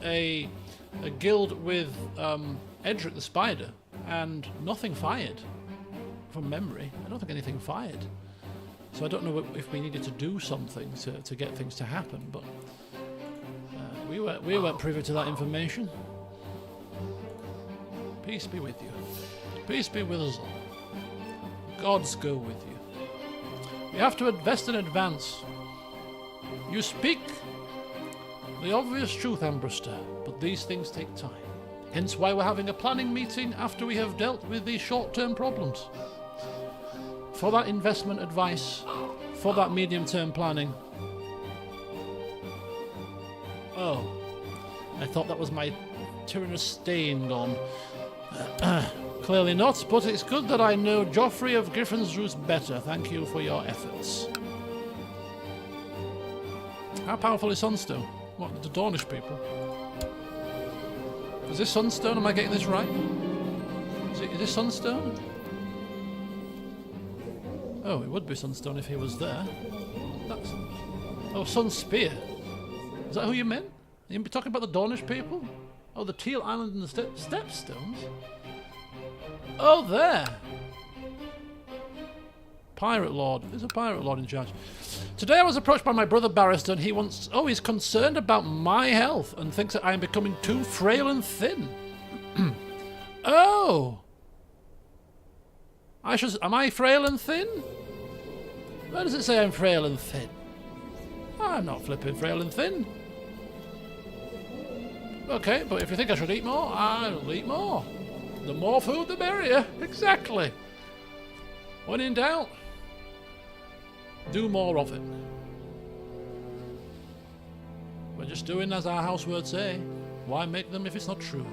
a guild with Edric the Spider, and nothing fired. From memory, I don't think anything fired. So I don't know if we needed to do something to get things to happen, but we weren't privy to that information. Peace be with you. Peace be with us all. Gods go with you. We have to invest in advance. You speak the obvious truth, Ambrister, but these things take time. Hence why we're having a planning meeting after we have dealt with these short-term problems. For that investment advice, for that medium-term planning. Oh, I thought that was my Tyrannus stain gone. Clearly not, but it's good that I know Joffrey of Griffin's Roost better. Thank you for your efforts. How powerful is Sunstone? What, the Dornish people? Is this Sunstone? Am I getting this right? Is this Sunstone? Oh, it would be Sunstone if he was there. That's... Oh, Sunspear. Is that who you meant? You talking about the Dornish people? Oh, the Teal Island and the Stepstones? Oh, there! pirate lord. There's a pirate lord in charge. Today I was approached by my brother barrister, and he wants... Oh, he's concerned about my health and thinks that I am becoming too frail and thin. Oh! Am I frail and thin? Where does it say I'm frail and thin? I'm not flipping frail and thin. Okay, but if you think I should eat more, I'll eat more. The more food, the merrier. Exactly. When in doubt, do more of it. We're just doing as our house words say. Why make them if it's not true?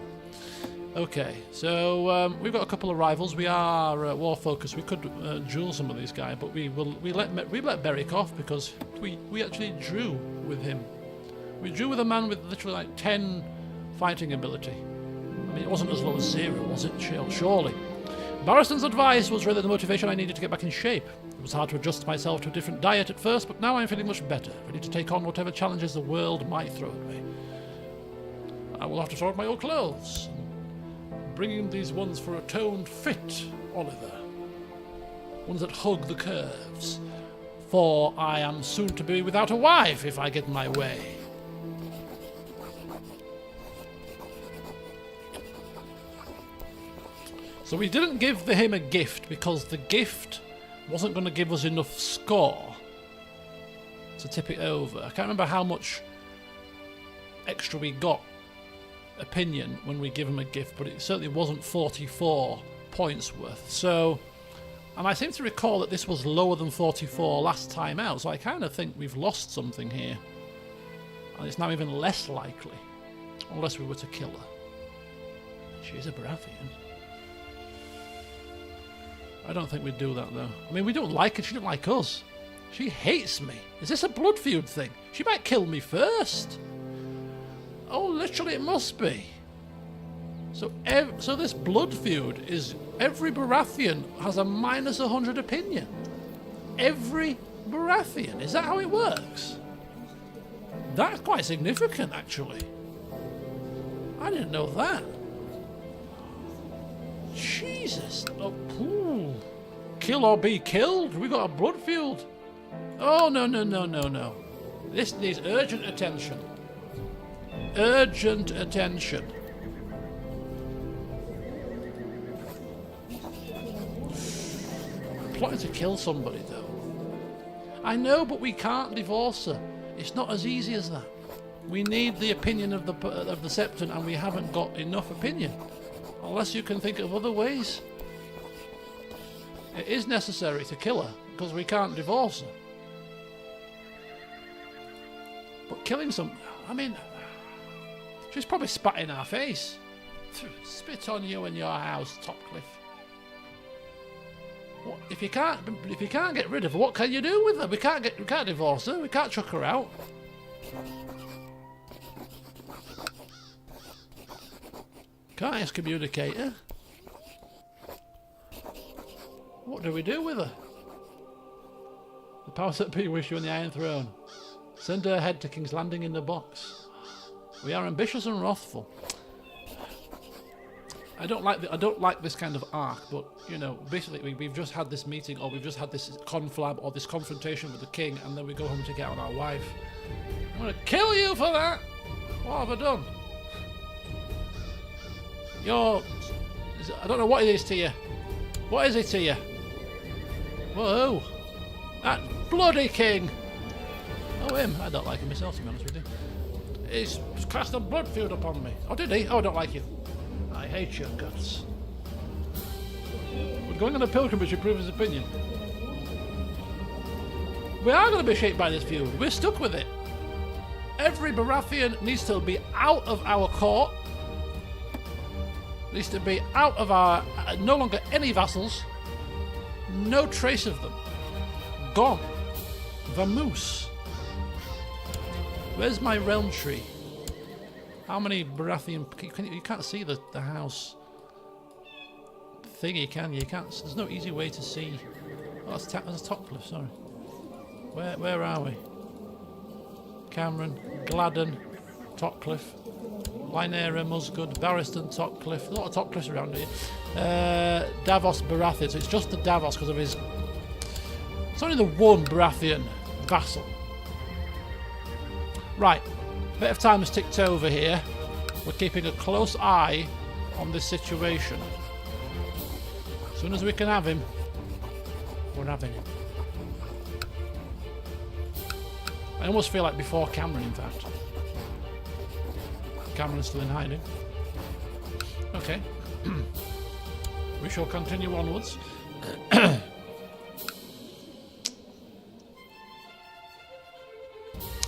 Okay, so we've got a couple of rivals. We are war focused. We could duel some of these guys, but we let Beric off because we actually drew with him. We drew with a man with literally like 10 fighting ability. I mean, it wasn't as low as 0, was it? Surely. Barristan's advice was really the motivation I needed to get back in shape. It was hard to adjust myself to a different diet at first, but now I'm feeling much better, ready to take on whatever challenges the world might throw at me. I will have to sort my old clothes. Bringing these ones for a toned fit, Oliver. Ones that hug the curves. For I am soon to be without a wife if I get my way. So we didn't give him a gift because the gift wasn't going to give us enough score to tip it over. I can't remember how much extra we got opinion when we give him a gift, but it certainly wasn't 44 points worth. So, and I seem to recall that this was lower than 44 last time out, so I kind of think we've lost something here. And it's now even less likely, unless we were to kill her. She's a Baratheon. I don't think we'd do that, though. I mean, we don't like her. She don't like us. She hates me. Is this a blood feud thing? She might kill me first. Oh, literally, it must be. So this blood feud is... Every Baratheon has a minus 100 opinion. Every Baratheon. Is that how it works? That's quite significant, actually. I didn't know that. Jesus. Oh, ooh. Kill or be killed? We got a blood feud. Oh, no, no, no, no, no. This needs urgent attention. Urgent attention. I'm plotting to kill somebody, though. I know, but we can't divorce her. It's not as easy as that. We need the opinion of the Septon, and we haven't got enough opinion. Unless you can think of other ways. It is necessary to kill her, because we can't divorce her. But killing some... I mean... She's probably spat in our face. Spit on you and your house, Topcliffe. What, if you can't get rid of her, what can you do with her? We can't divorce her. We can't chuck her out. Can't excommunicate her. What do we do with her? The powers that be wish you on the Iron Throne. Send her head to King's Landing in the box. We are ambitious and wrathful. I don't like this kind of arc, but you know, basically we've just had this meeting, or we've just had this conflab, or this confrontation with the king, and then we go home to get on our wife. I'm gonna kill you for that. What have I done? I don't know what it is to you. What is it to you? Whoa! That bloody king! Oh, him. I don't like him myself, to be honest with you. He's cast a blood feud upon me. Oh, did he? Oh, I don't like you. I hate your guts. We're going on a pilgrimage to prove his opinion. We are going to be shaped by this feud. We're stuck with it. Every Baratheon needs to be out of our court. Needs to be out of our... no longer any vassals. No trace of them. Gone. Vamoose. Where's my realm tree? How many Baratheon... You can't see the house thingy, can you? You can't... There's no easy way to see... Oh, that's Topcliffe, sorry. Where are we? Cameron, Gladden, Topcliffe, Lynera, Musgood, Barristan, Topcliffe. A lot of Topcliffes around here. Davos, Baratheon. So it's just the Davos because of his It's only the one Baratheon vassal. Right, a bit of time has ticked over here. We're keeping a close eye on this situation. As soon as we can have him, we're having him. I almost feel like before Cameron, in fact. Cameron's still in hiding. Okay. We shall continue onwards.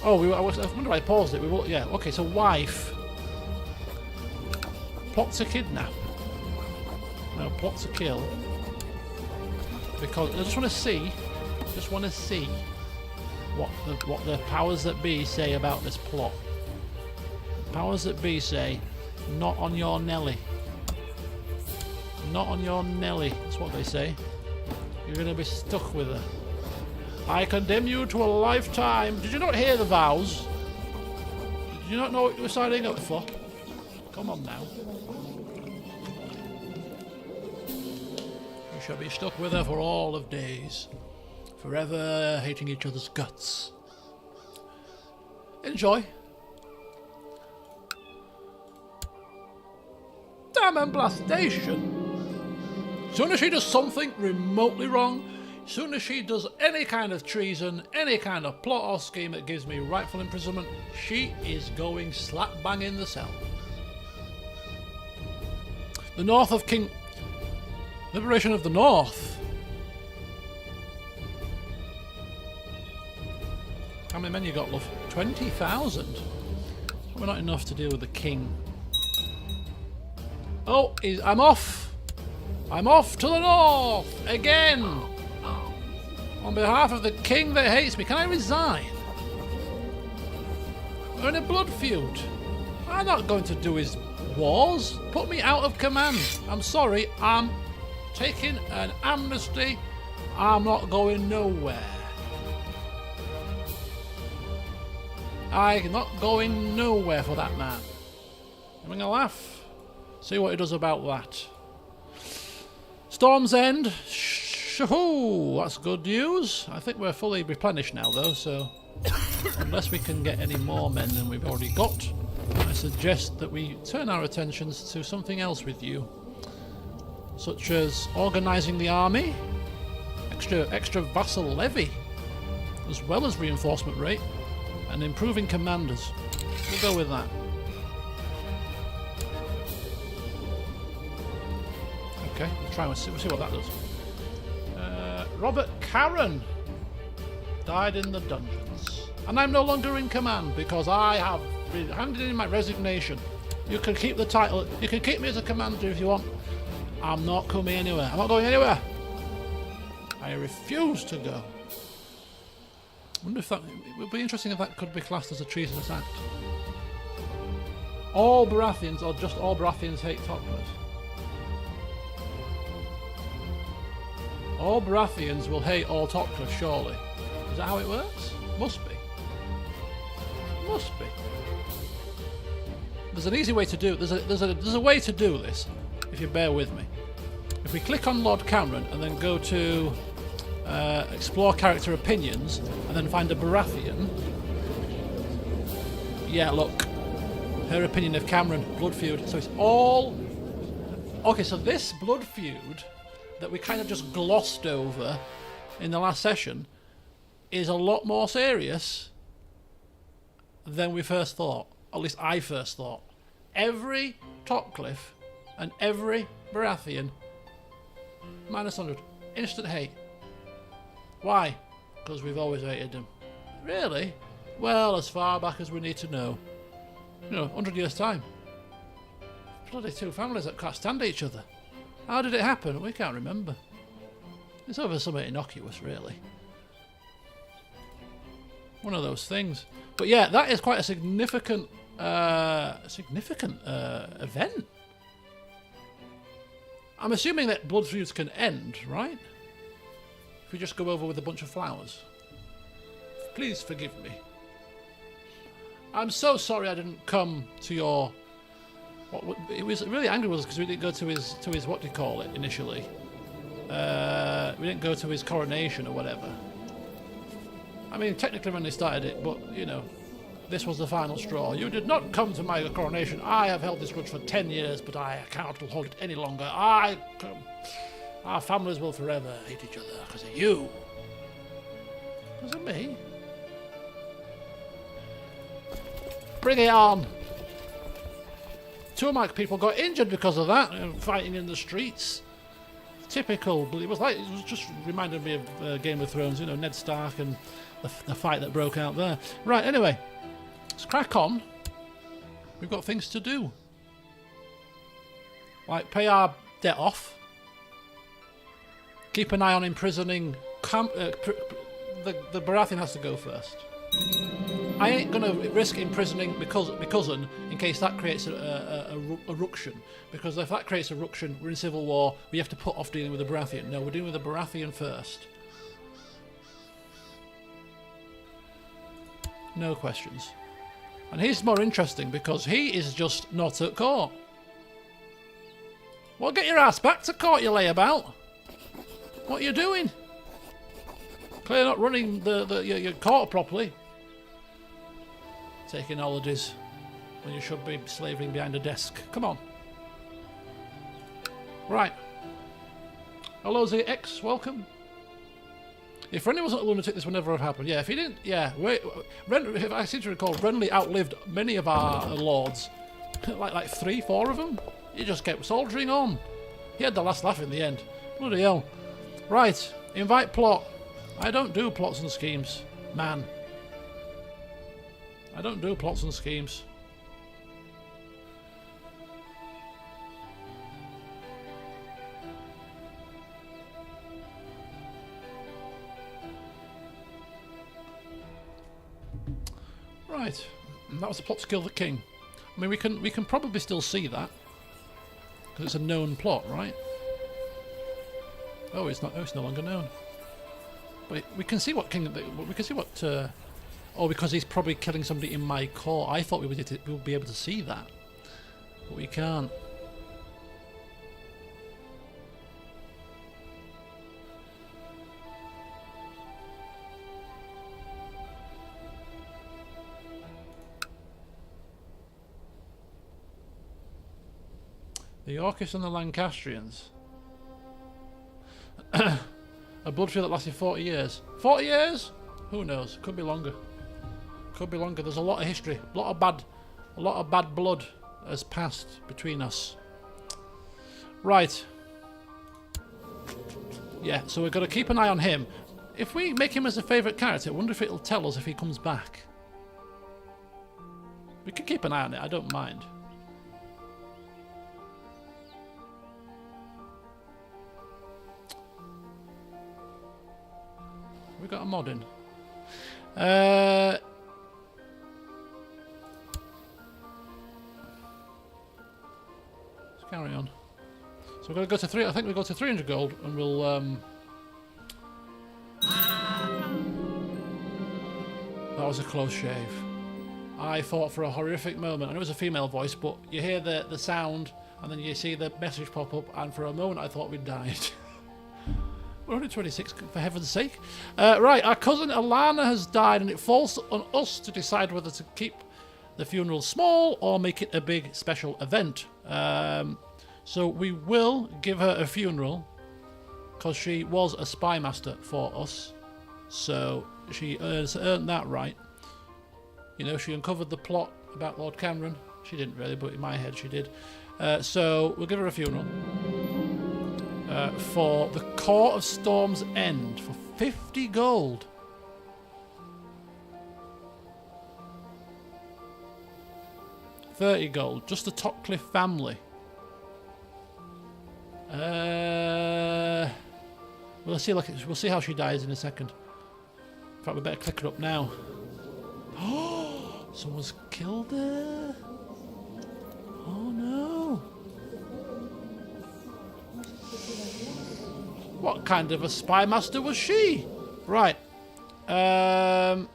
Oh, I wonder why I paused it. Yeah, okay, so wife. Plot to kidnap. No, plot to kill. Because I just want to see what the powers that be say about this plot. Powers that be say, not on your Nelly. Not on your Nelly, that's what they say. You're going to be stuck with her. I condemn you to a lifetime. Did you not hear the vows? Did you not know what you were signing up for? Come on now. You shall be stuck with her for all of days. Forever hating each other's guts. Enjoy. Damn emblastation! Soon as she does something remotely wrong, soon as she does any kind of treason, any kind of plot or scheme that gives me rightful imprisonment, she is going slap bang in the cell. The north of King... Liberation of the North. How many men you got, love? 20,000. We're not enough to deal with the king. Oh, I'm off. I'm off to the north again. On behalf of the king that hates me, can I resign? We're in a blood feud. I'm not going to do his wars. Put me out of command. I'm sorry, I'm taking an amnesty. I'm not going nowhere. I'm not going nowhere for that man. Having a laugh. See what he does about that. Storm's End. Shoo, that's good news. I think we're fully replenished now though, so unless we can get any more men than we've already got, I suggest that we turn our attentions to something else with you. Such as organising the army, extra vassal levy, as well as reinforcement rate, and improving commanders. We'll go with that. Okay, we'll try and see what that does. Robert Caron died in the dungeons. And I'm no longer in command because I have handed in my resignation. You can keep the title, you can keep me as a commander if you want. I'm not coming anywhere. I'm not going anywhere. I refuse to go. I wonder if that, it would be interesting if that could be classed as a treasonous act. All Baratheons, or just all Baratheons hate Topcliffe? All Baratheons will hate all Topcliffe, surely. Is that how it works? Must be. Must be. There's an easy way to do it. There's a way to do this, if you bear with me. If we click on Lord Cameron and then go to explore character opinions and then find a Baratheon. Yeah, look. Her opinion of Cameron, blood feud. So it's all... Okay, so this blood feud that we kind of just glossed over in the last session is a lot more serious than we first thought. At least I first thought. Every Topcliffe and every Baratheon -100. Instant hate. Why? Because we've always hated them. Really? Well, as far back as we need to know. 100 years' time. Bloody two families that can't stand each other. How did it happen? We can't remember. It's over something innocuous, really. One of those things. But yeah, that is quite a significant event. I'm assuming that blood feuds can end, right? If we just go over with a bunch of flowers. Please forgive me. I'm so sorry I didn't come to your... It was really angry with us because we didn't go to his what do you call it initially. We didn't go to his coronation or whatever. mean, technically when they started it, but, you know, this was the final straw. You did not come to my coronation. I have held this grudge for 10 years, but I cannot hold it any longer. Our families will forever hate each other because of you. Because of me? Bring it on! 2 of my people got injured because of that, fighting in the streets. Typical, but it was just reminded me of Game of Thrones, you know, Ned Stark and the fight that broke out there. Right, anyway, let's crack on. We've got things to do. Like, pay our debt off. Keep an eye on imprisoning... the Baratheon has to go first. I ain't going to risk imprisoning my cousin in case that creates a ruction. Because if that creates a ruction, we're in civil war, we have to put off dealing with the Baratheon. No, we're dealing with the Baratheon first. No questions. And he's more interesting because he is just not at court. Well, get your ass back to court, you layabout. What are you doing? Clearly not running your court properly. Taking holidays when you should be slaving behind a desk. Come on. Right. Hello, ZX. Welcome. If Renly wasn't a lunatic, this would never have happened. Yeah, if he didn't... Yeah, if I seem to recall, Renly outlived many of our lords. like 3, 4 of them. He just kept soldiering on. He had the last laugh in the end. Bloody hell. Right. Invite plot. I don't do plots and schemes. Man. I don't do plots and schemes. Right. That was the plot to kill the king. I mean, we can probably still see that. Because it's a known plot, right? Oh, it's not. Oh, it's no longer known. But we can see what king. We can see what. Oh, because he's probably killing somebody in my court. I thought we would be able to see that, but we can't. The Yorkists and the Lancastrians. A blood feud that lasted 40 years. 40 years? Who knows? Could be longer. Could be longer. There's a lot of history. A lot of bad blood has passed between us. Right. Yeah, so we've got to keep an eye on him. If we make him as a favourite character, I wonder if it'll tell us if he comes back. We can keep an eye on it, I don't mind. We got a mod in. Let's carry on. So we're going to go to 3. I think we go to 300 gold, and we'll. That was a close shave. I thought for a horrific moment, and it was a female voice, but you hear the sound, and then you see the message pop up, and for a moment I thought we'd died. We're only 26, for heaven's sake. Right, our cousin Alana has died, and it falls on us to decide whether to keep the funeral small or make it a big special event. So we will give her a funeral, because she was a spy master for us. So she has earned that right. You know, she uncovered the plot about Lord Cameron. She didn't really, but in my head she did. So we'll give her a funeral. For the Court of Storm's End for 50 gold. $30 gold, just the Topcliffe family. We'll see how she dies in a second. In fact, we better click her up now. Oh, someone's killed her. Oh no. What kind of a spy master was she? Right. So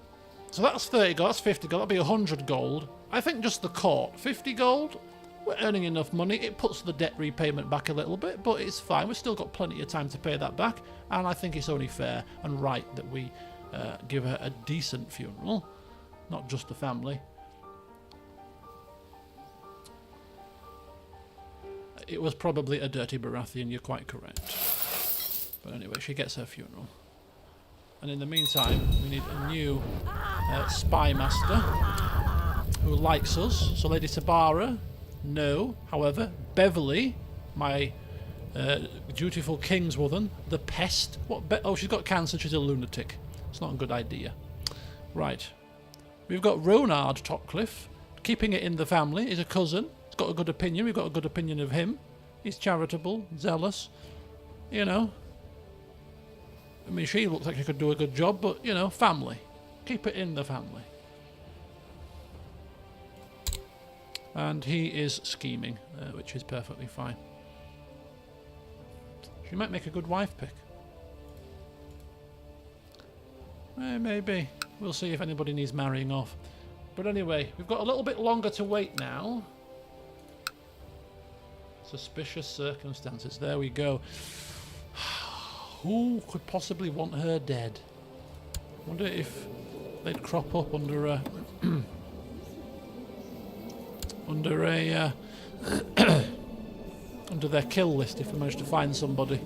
that's 30 gold, that's 50 gold, that'll be 100 gold. I think just the court, 50 gold. We're earning enough money. It puts the debt repayment back a little bit, but it's fine. We've still got plenty of time to pay that back, and I think it's only fair and right that we give her a decent funeral, not just the family. It was probably a dirty Baratheon, you're quite correct. But anyway, she gets her funeral. And in the meantime, we need a new spy master who likes us. So Lady Tabara, no. However, Beverly, my dutiful kingswoman, the pest. Oh, she's got cancer, she's a lunatic. It's not a good idea. Right. We've got Ronard Topcliffe, keeping it in the family, is a cousin. He's got a good opinion, we've got a good opinion of him. He's charitable, zealous, you know. I mean, she looks like she could do a good job, but, you know, family. Keep it in the family. And he is scheming, which is perfectly fine. She might make a good wife pick. Maybe. We'll see if anybody needs marrying off. But anyway, we've got a little bit longer to wait now. Suspicious circumstances. There we go. Who could possibly want her dead? I wonder if they'd crop up under a... under a... under their kill list if we manage to find somebody.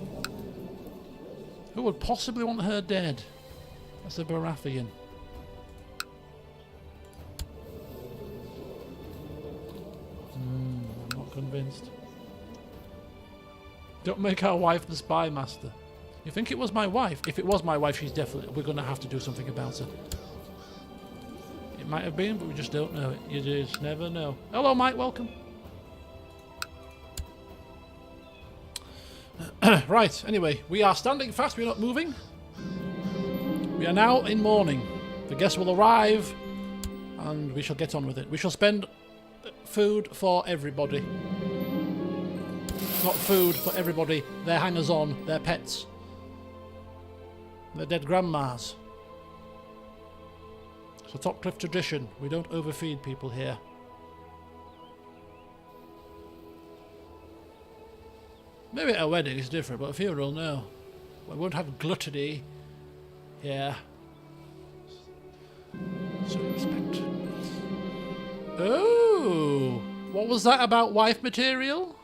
Who would possibly want her dead? That's a Baratheon. I'm not convinced. Don't make our wife the spy master. You think it was my wife? If it was my wife, she's definitely... We're going to have to do something about her. It might have been, but we just don't know it. You just never know. Hello, Mike. Welcome. Right. Anyway, we are standing fast. We're not moving. We are now in mourning. The guests will arrive, and we shall get on with it. We shall spend food for everybody. Not food for everybody. Their hangers-on, their pets. Their dead grandmas. It's a Topcliffe tradition. We don't overfeed people here. Maybe at a wedding it's different, but a funeral, no. We won't have gluttony here. So respect. Oh! What was that about wife material?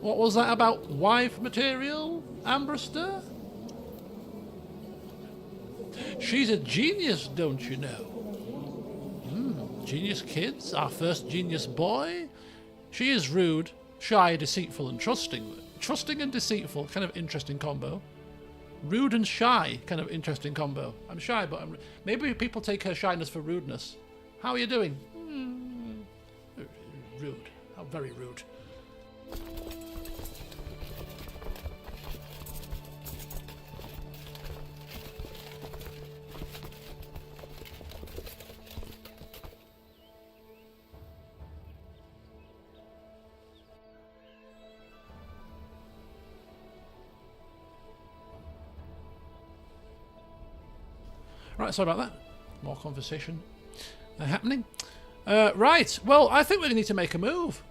What was that about wife material, Ambrister? She's a genius, don't you know? Genius kids, our first genius boy. She is rude, shy, deceitful, and trusting. Trusting and deceitful, kind of interesting combo. Rude and shy, kind of interesting combo. I'm shy, but maybe people take her shyness for rudeness. How are you doing? Rude. How very rude. Right, sorry about that. More conversation happening. Right, well, I think we need to make a move.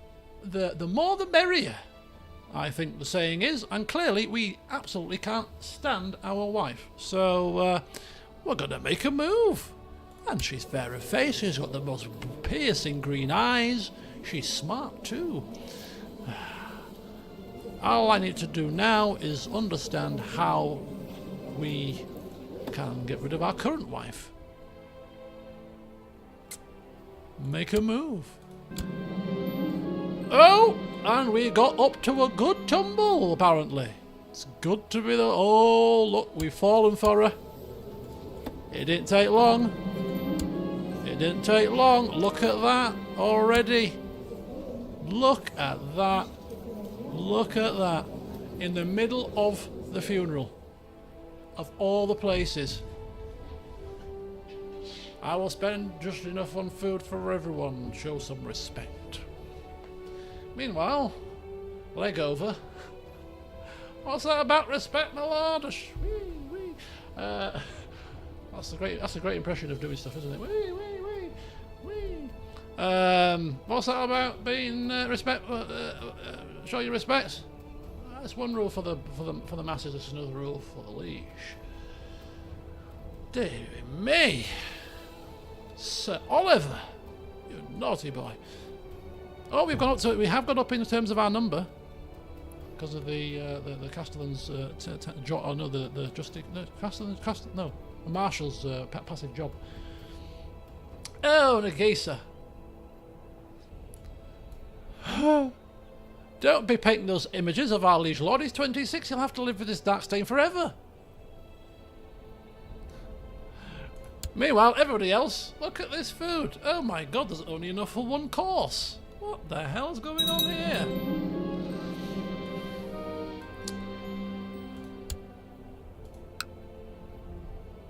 The more the merrier, I think the saying is, and clearly we absolutely can't stand our wife. So we're going to make a move. And she's fair of face, she's got the most piercing green eyes, she's smart too. All I need to do now is understand how we can get rid of our current wife. Make a move. Oh, and we got up to a good tumble, apparently. It's good to be the... Oh, look, we've fallen for her. It didn't take long. It didn't take long. Look at that already. Look at that. Look at that. In the middle of the funeral. Of all the places. I will spend just enough on food for everyone. Show some respect. Meanwhile, leg over. What's that about respect, my lord? That's a great impression of doing stuff, isn't it? Wee, wee, wee, wee. What's that about being respect? Show your respects. That's one rule for the masses. That's another rule for the liege. Dear me. Sir Oliver. You naughty boy. Oh, we have gone up in terms of our number. Because of the Castellan's the Marshal's passive job. Oh, Nagisa. Don't be painting those images of our liege lord. He's 26. He'll have to live with this dark stain forever. Meanwhile, everybody else, look at this food. Oh my god, there's only enough for one course. What the hell's going on here?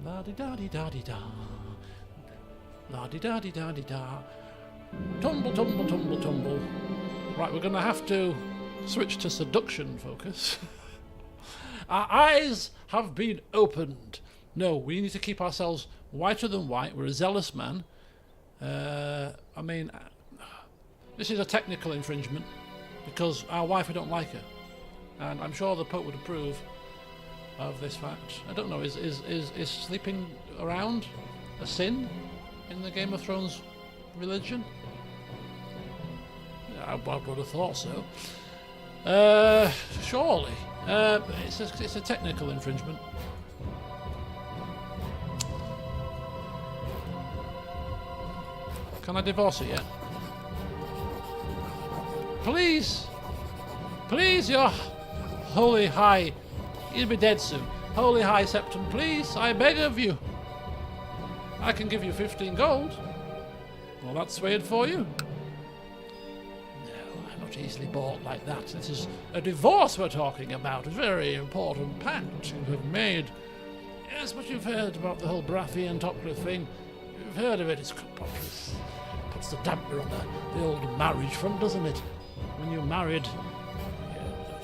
La-di-da-di-da-di-da. La-di-da-di-da-di-da. Tumble, tumble, tumble, tumble. Right, we're going to have to switch to seduction focus. Our eyes have been opened. No, we need to keep ourselves whiter than white. We're a zealous man. I mean, this is a technical infringement because our wife, we don't like her. And I'm sure the Pope would approve of this fact. I don't know, is sleeping around a sin in the Game of Thrones religion? I would have thought so. Surely. It's a technical infringement. Can I divorce her yet? Please! Please, your holy high... You'll be dead soon. Holy high septum, please, I beg of you. I can give you 15 gold. Well, that's swayed for you. No, I'm not easily bought like that. This is a divorce we're talking about. A very important pact you have made. Yes, but you've heard about the whole Brathy and Topcliffe thing. You've heard of it. It puts the damper on the old marriage front, doesn't it? When you're married,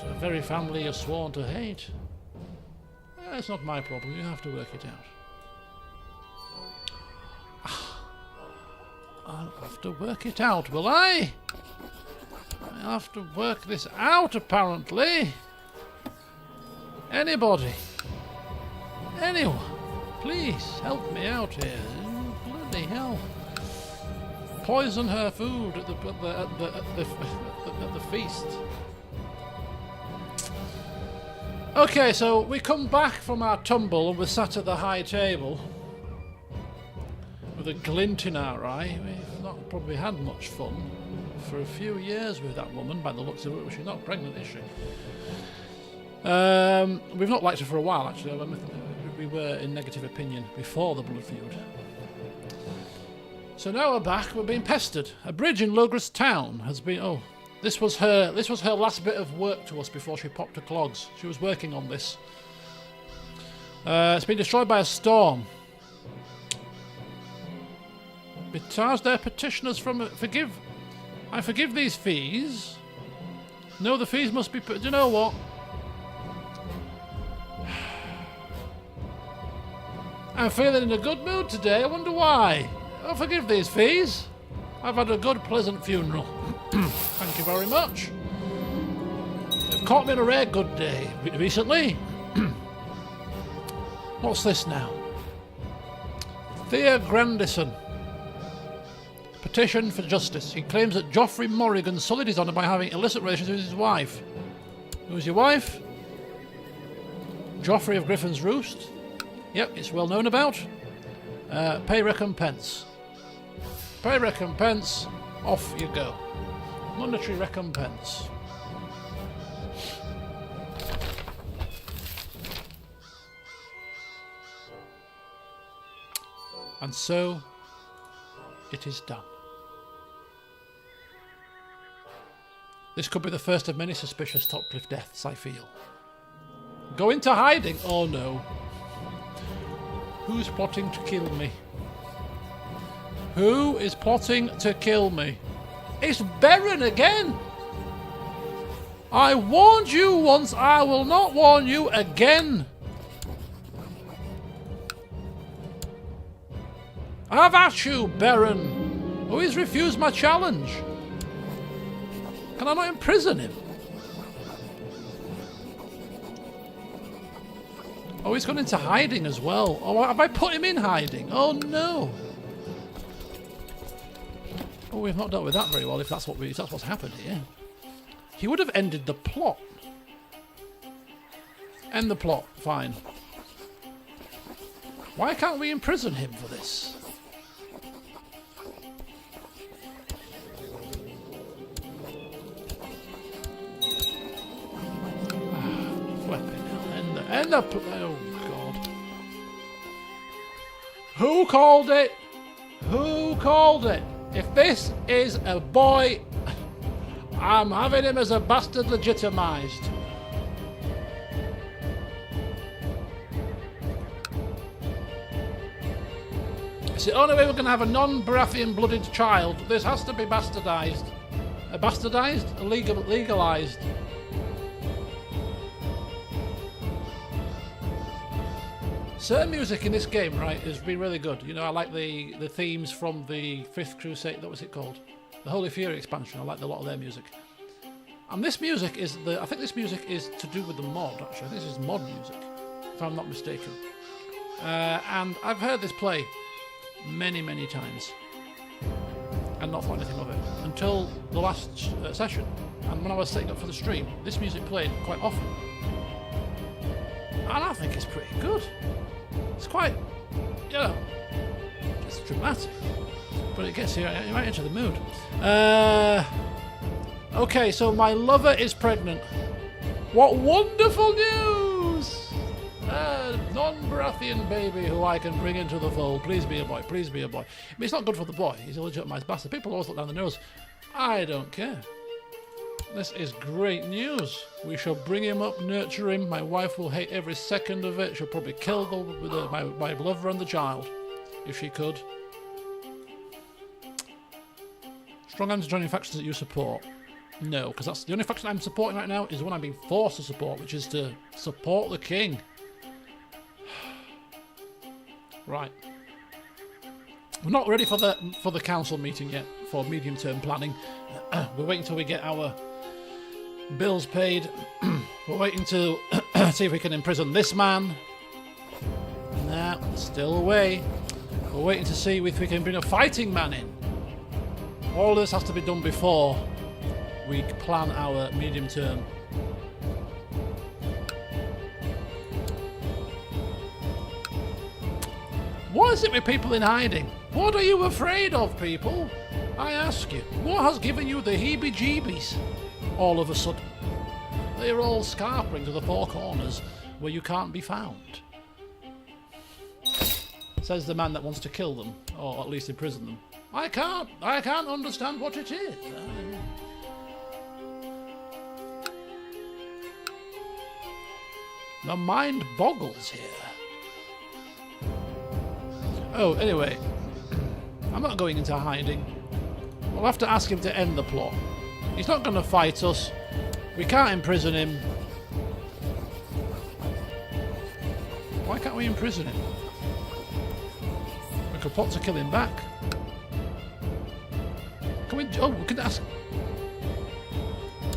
the very family you're sworn to hate. It's not my problem. You have to work it out. I'll have to work it out, will I? I'll have to work this out, apparently. Anybody? Anyone? Please, help me out here. Bloody hell. Poison her food at the feast. Okay, so we come back from our tumble and we're sat at the high table with a glint in our eye. We've not probably had much fun for a few years with that woman, by the looks of it. She's not pregnant, is she? We've not liked her for a while, actually. We were in negative opinion before the blood feud. So now we're back. We're being pestered. A bridge in Logres town has been... Oh, this was her last bit of work to us before she popped her clogs. She was working on this. It's been destroyed by a storm. Betars their petitioners from... I forgive these fees. No, the fees must be... Do you know what? I'm feeling in a good mood today. I wonder why. I'll forgive these fees. I've had a good, pleasant funeral. Thank you very much. You've caught me on a rare good day recently. What's this now? Thea Grandison. Petition for justice. He claims that Joffrey Morrigan sullied his honour by having illicit relations with his wife. Who's your wife? Joffrey of Griffin's Roost. Yep, it's well known about. Pay recompense. Pay recompense. Off you go. Monetary recompense. And so it is done. This could be the first of many suspicious Topcliffe deaths, I feel. Go into hiding? Oh no. Who's plotting to kill me? Who is plotting to kill me? It's Beren again! I warned you once, I will not warn you again! Have at you, Beren! Who has refused my challenge? Can I not imprison him? Oh, he's gone into hiding as well. Oh, have I put him in hiding? Oh, no. Oh, we've not dealt with that very well, if that's what's happened here. He would have ended the plot. End the plot. Fine. Why can't we imprison him for this? End the oh God. Who called it? Who called it? If this is a boy, I'm having him as a bastard legitimised. It's the only way we're going to have a non-Baratheon blooded child. This has to be bastardised. Bastardised? Legalised. Certain music in this game, right, has been really good. You know, I like the themes from the 5th Crusade, what was it called? The Holy Fury expansion. I like a lot of their music. And this music is I think this music is to do with the mod, actually. I think this is mod music, if I'm not mistaken. And I've heard this play many, many times. And not thought anything of it. Until the last session. And when I was setting up for the stream, this music played quite often. And I think it's pretty good. It's quite, you know, it's dramatic, but it gets you right into the mood. Okay, so my lover is pregnant. What wonderful news! Non-Baratheon baby who I can bring into the fold. Please be a boy, please be a boy. I mean, it's not good for the boy. He's a legitimised bastard. People always look down the nose. I don't care. This is great news. We shall bring him up, nurture him. My wife will hate every second of it. She'll probably kill my lover and the child, if she could. Strong hands joining factions that you support. No, because that's the only faction I'm supporting right now is the one I'm being forced to support, which is to support the king. Right. We're not ready for the council meeting yet for medium-term planning. We're waiting until we get our bills paid. We're waiting to see if we can imprison this man. Nah, still away. We're waiting to see if we can bring a fighting man in. All this has to be done before we plan our medium term. What is it with people in hiding? What are you afraid of, people? I ask you, what has given you the heebie-jeebies all of a sudden? They're all scarpering to the four corners where you can't be found. Says the man that wants to kill them, or at least imprison them. I can't understand what it is. The mind boggles here. Oh, anyway, I'm not going into hiding. We'll have to ask him to end the plot. He's not going to fight us. We can't imprison him. Why can't we imprison him? We could plot to kill him back. Can we? Oh, we can ask.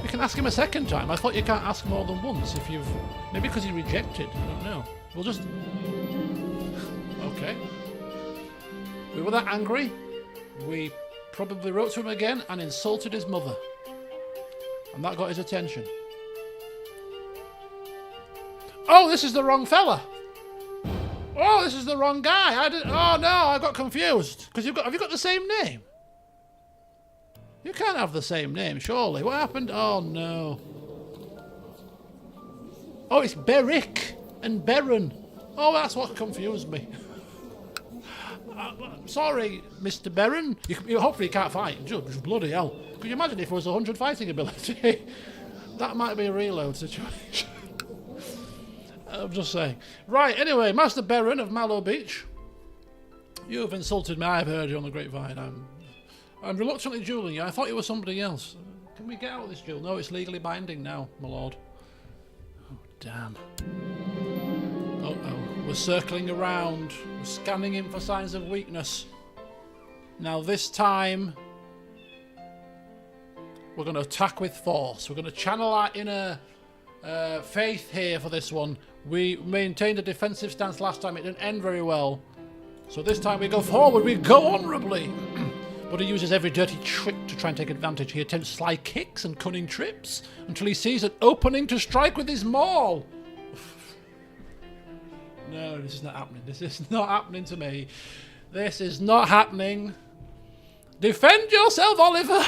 We can ask him a second time. I thought you can't ask more than once if you've. Maybe because he rejected. I don't know. We'll just. Okay. We were that angry. We probably wrote to him again and insulted his mother. And that got his attention. Oh, this is the wrong fella. Oh, this is the wrong guy. Oh no, I got confused. Because have you got the same name? You can't have the same name, surely. What happened? Oh no. Oh, it's Beric and Baron. Oh, that's what confused me. Sorry, Mr. Baron. You hopefully can't fight. Just bloody hell. Could you imagine if it was 100 fighting ability? That might be a reload situation. I'm just saying. Right, anyway, Master Baron of Mallow Beach. You have insulted me. I've heard you on the grapevine. I'm reluctantly dueling you. I thought you were somebody else. Can we get out of this duel? No, it's legally binding now, my lord. Oh, damn. Uh-oh. We're circling around. We're scanning him for signs of weakness. Now this time, we're going to attack with force. We're going to channel our inner faith here for this one. We maintained a defensive stance last time. It didn't end very well. So this time we go forward. We go honourably. But he uses every dirty trick to try and take advantage. He attempts sly kicks and cunning trips until he sees an opening to strike with his maul. No, this is not happening. This is not happening to me. This is not happening. Defend yourself, Oliver.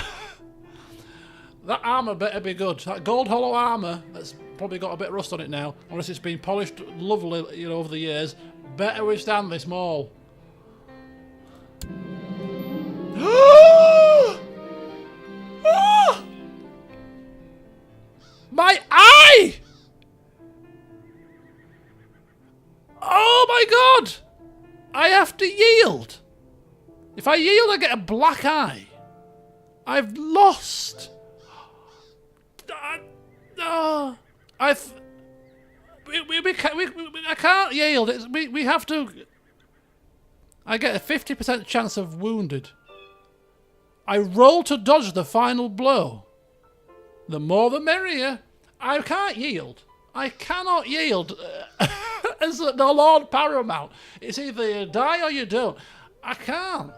That armour better be good. That gold hollow armour that's probably got a bit of rust on it now, unless it's been polished lovely, you know, over the years, better withstand this maul. My eye! Oh my god! I have to yield. If I yield, I get a black eye. I've lost. I can't yield. We have to. I get a 50% chance of wounded. I roll to dodge the final blow. The more the merrier. I can't yield. I cannot yield. As the Lord Paramount. It's either you die or you don't. I can't.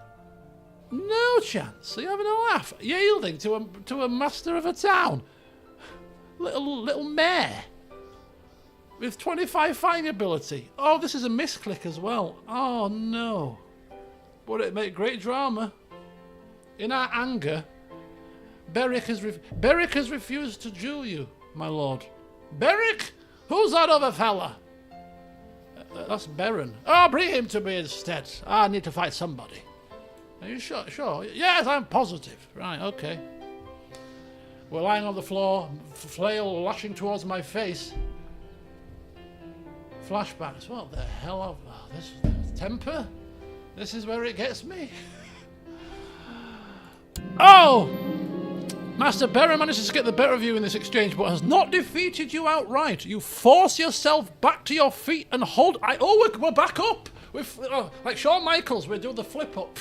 No chance. Are you having a laugh? Yielding to a master of a town. Little mare. With 25 fighting ability. Oh, this is a misclick as well. Oh no. Would it make great drama? In our anger, Beric has refused to duel you, my lord. Beric? Who's that other fella? That's Baron. Oh, bring him to me instead. I need to fight somebody. Are you sure? Sure. Yes, I'm positive. Right, okay. We're lying on the floor, flail lashing towards my face. Flashbacks. What the hell? This temper? This is where it gets me. Oh! Master Baron manages to get the better of you in this exchange, but has not defeated you outright. You force yourself back to your feet and hold. We're back up. Like Shawn Michaels, we're doing the flip up.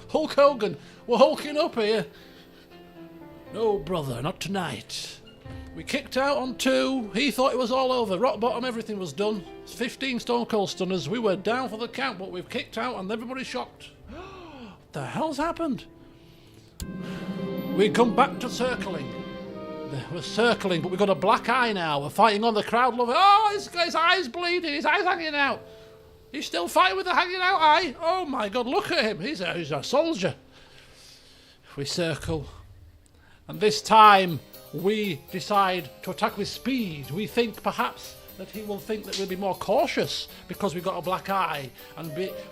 Hulk Hogan, we're hulking up here. No, brother, not tonight. We kicked out on 2. He thought it was all over. Rock bottom, everything was done. 15 Stone Cold Stunners. We were down for the count, but we've kicked out and everybody's shocked. What the hell's happened? We come back to circling. We're circling, but we've got a black eye now. We're fighting on the crowd. Oh, his eye's bleeding. His eye's hanging out. He's still fighting with the hanging out eye. Oh my God, look at him. He's a soldier. We circle. And this time, we decide to attack with speed. We think perhaps that he will think that we'll be more cautious because we've got a black eye.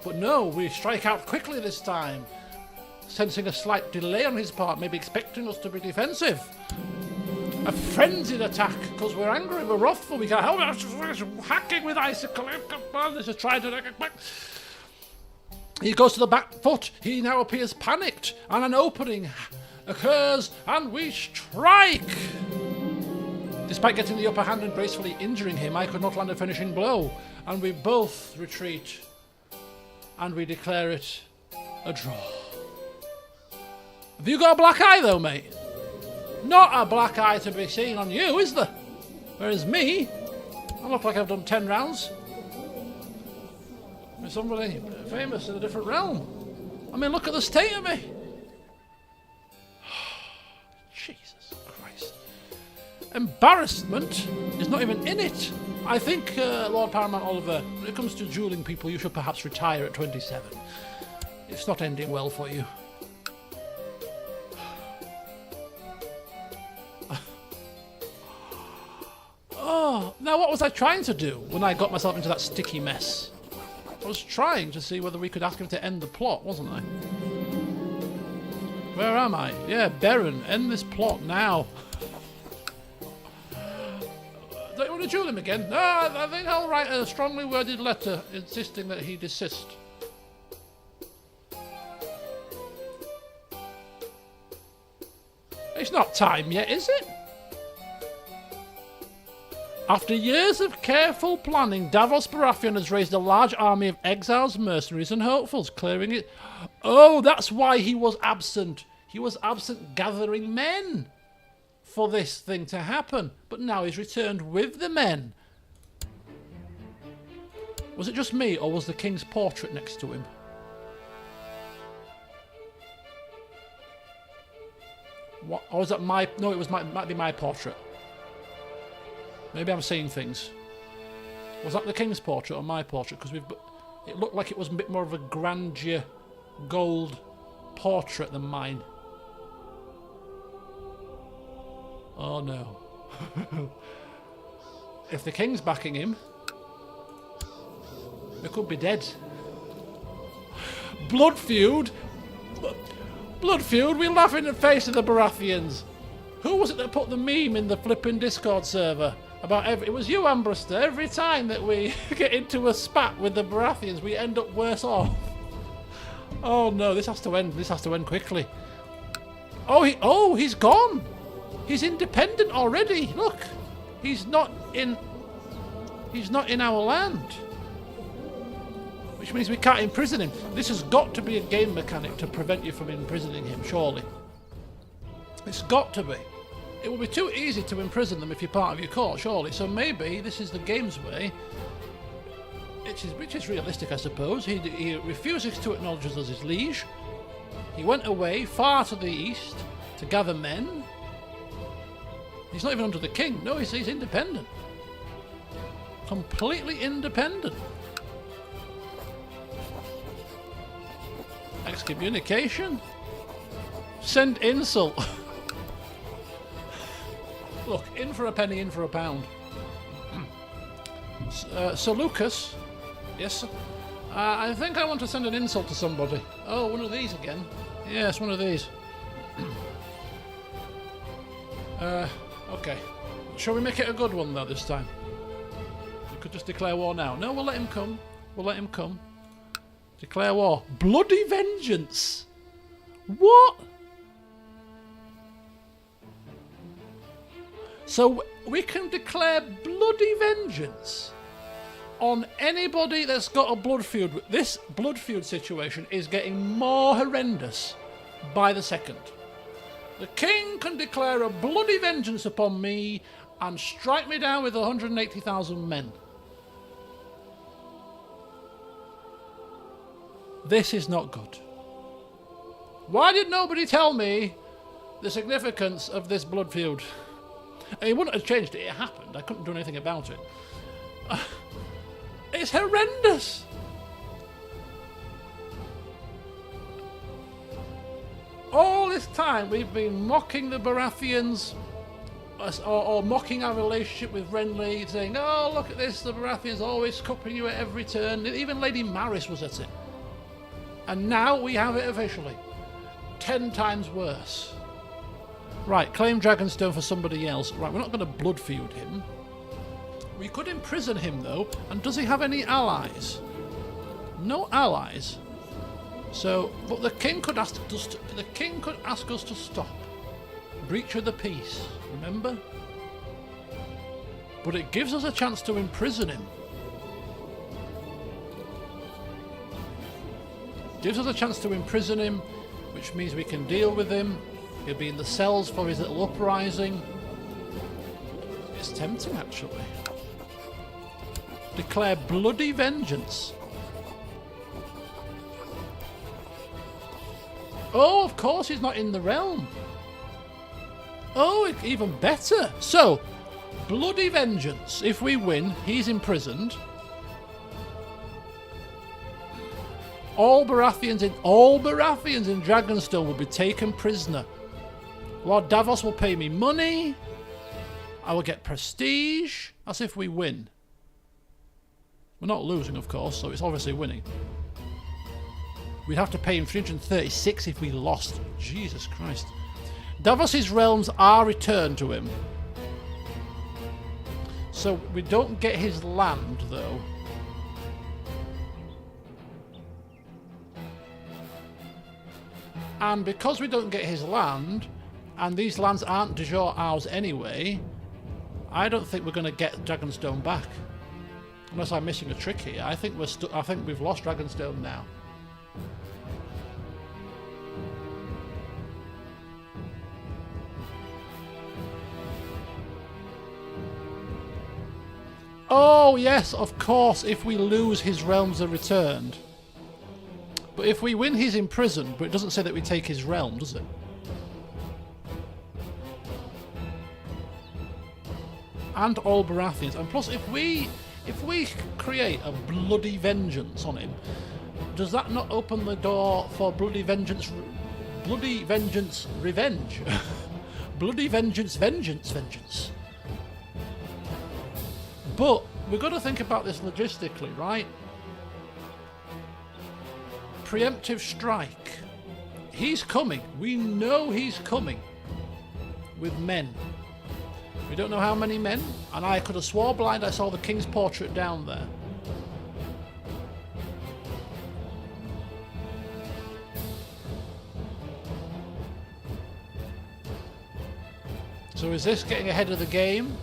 But no, we strike out quickly this time. Sensing a slight delay on his part, maybe expecting us to be defensive. A frenzied attack, because we're angry, we're wrathful, we can't help it. Hacking with icicle. This is trying to... He goes to the back foot. He now appears panicked, and an opening occurs, and we strike. Despite getting the upper hand and gracefully injuring him, I could not land a finishing blow, and we both retreat, and we declare it a draw. Have you got a black eye though, mate? Not a black eye to be seen on you, is there? Whereas me, I look like I've done 10 rounds with somebody famous in a different realm. I mean, look at the state of me. Jesus Christ. Embarrassment is not even in it. I think, Lord Paramount Oliver, when it comes to dueling people, you should perhaps retire at 27. It's not ending well for you. Oh, now what was I trying to do when I got myself into that sticky mess? I was trying to see whether we could ask him to end the plot, wasn't I? Where am I? Yeah, Baron, end this plot now. Don't you want to duel him again? No, I think I'll write a strongly worded letter insisting that he desist. It's not time yet, is it? After years of careful planning, Davos Baratheon has raised a large army of exiles, mercenaries and hopefuls, clearing it. Oh, that's why he was absent. He was absent gathering men. for this thing to happen. But now he's returned with the men. Was it just me, or was the king's portrait next to him? What? Or was that my... No, it was might be my portrait. Maybe I'm seeing things. Was that the king's portrait or my portrait? Because it looked like it was a bit more of a grandeur gold portrait than mine. Oh no. If the king's backing him, we could be dead. Blood feud? Blood feud? We laugh in the face of the Baratheons. Who was it that put the meme in the flipping Discord server? About it was you, Ambrister. Every time that we get into a spat with the Baratheons, we end up worse off. Oh no, this has to end. This has to end quickly. Oh, he's gone. He's independent already. Look, he's not in our land, which means we can't imprison him. This has got to be a game mechanic to prevent you from imprisoning him. Surely, it's got to be. It will be too easy to imprison them if you're part of your court, surely. So maybe this is the game's way, which is realistic, I suppose. He refuses to acknowledge us as his liege. He went away far to the east to gather men. He's not even under the king. No, he's independent. Completely independent. Excommunication? Send insult. Look, in for a penny, in for a pound. Sir Lucas. Yes, sir. I think I want to send an insult to somebody. Oh, one of these again. Yes, one of these. Okay. Shall we make it a good one, though, this time? We could just declare war now. No, we'll let him come. We'll let him come. Declare war. Bloody vengeance! What? So we can declare bloody vengeance on anybody that's got a blood feud. This blood feud situation is getting more horrendous by the second. The king can declare a bloody vengeance upon me and strike me down with 180,000 men. This is not good. Why did nobody tell me the significance of this blood feud? He wouldn't have changed it. It happened. I couldn't do anything about it. It's horrendous. All this time we've been mocking the Baratheons, or mocking our relationship with Renly, saying, "Oh, look at this! The Baratheons always cupping you at every turn." Even Lady Maris was at it. And now we have it officially. 10 times worse. Right, claim Dragonstone for somebody else. Right, we're not going to blood feud him. We could imprison him, though. And does he have any allies? No allies. So, but the king could ask us to stop. Breach of the peace, remember? But it gives us a chance to imprison him. Gives us a chance to imprison him, which means we can deal with him. He'll be in the cells for his little uprising. It's tempting, actually. Declare bloody vengeance. Oh, of course he's not in the realm. Oh, even better. So, bloody vengeance. If we win, he's imprisoned. All Baratheons in Dragonstone will be taken prisoner. Lord Davos will pay me money. I will get prestige. That's if we win. We're not losing, of course, so it's obviously winning. We'd have to pay him 336 if we lost. Jesus Christ. Davos's realms are returned to him. So we don't get his land, though. And because we don't get his land, and these lands aren't de jure ours anyway, I don't think we're going to get Dragonstone back. Unless I'm missing a trick here. I think we've lost Dragonstone now. Oh, yes, of course, if we lose, his realms are returned. But if we win, he's imprisoned, but it doesn't say that we take his realm, does it? And all Baratheons. And plus, if we create a bloody vengeance on him, does that not open the door for bloody vengeance revenge? Bloody vengeance. But we've got to think about this logistically, right? Preemptive strike. He's coming. We know he's coming. With men. We don't know how many men, and I could have swore blind I saw the king's portrait down there. So is this getting ahead of the game?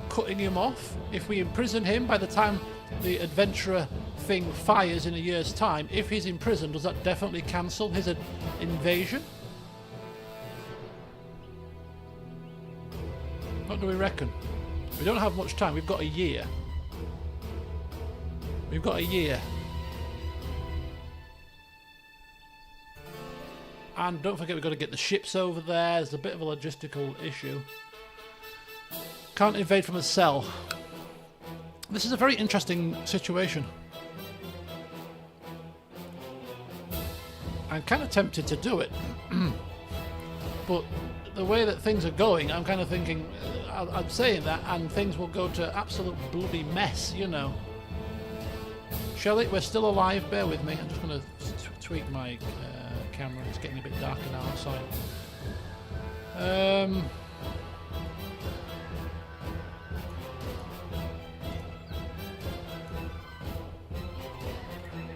Cutting him off? If we imprison him, by the time the adventurer thing fires in a year's time, if he's imprisoned, does that definitely cancel his invasion? What do we reckon? We don't have much time. We've got a year. We've got a year. And don't forget we've got to get the ships over there. There's a bit of a logistical issue. Can't invade from a cell. This is a very interesting situation. I'm kind of tempted to do it. But the way that things are going, I'm kind of thinking, I'm saying that, and things will go to absolute bloody mess, you know. Shelley, we're still alive, bear with me. I'm just going to tweak my camera. It's getting a bit darker now outside.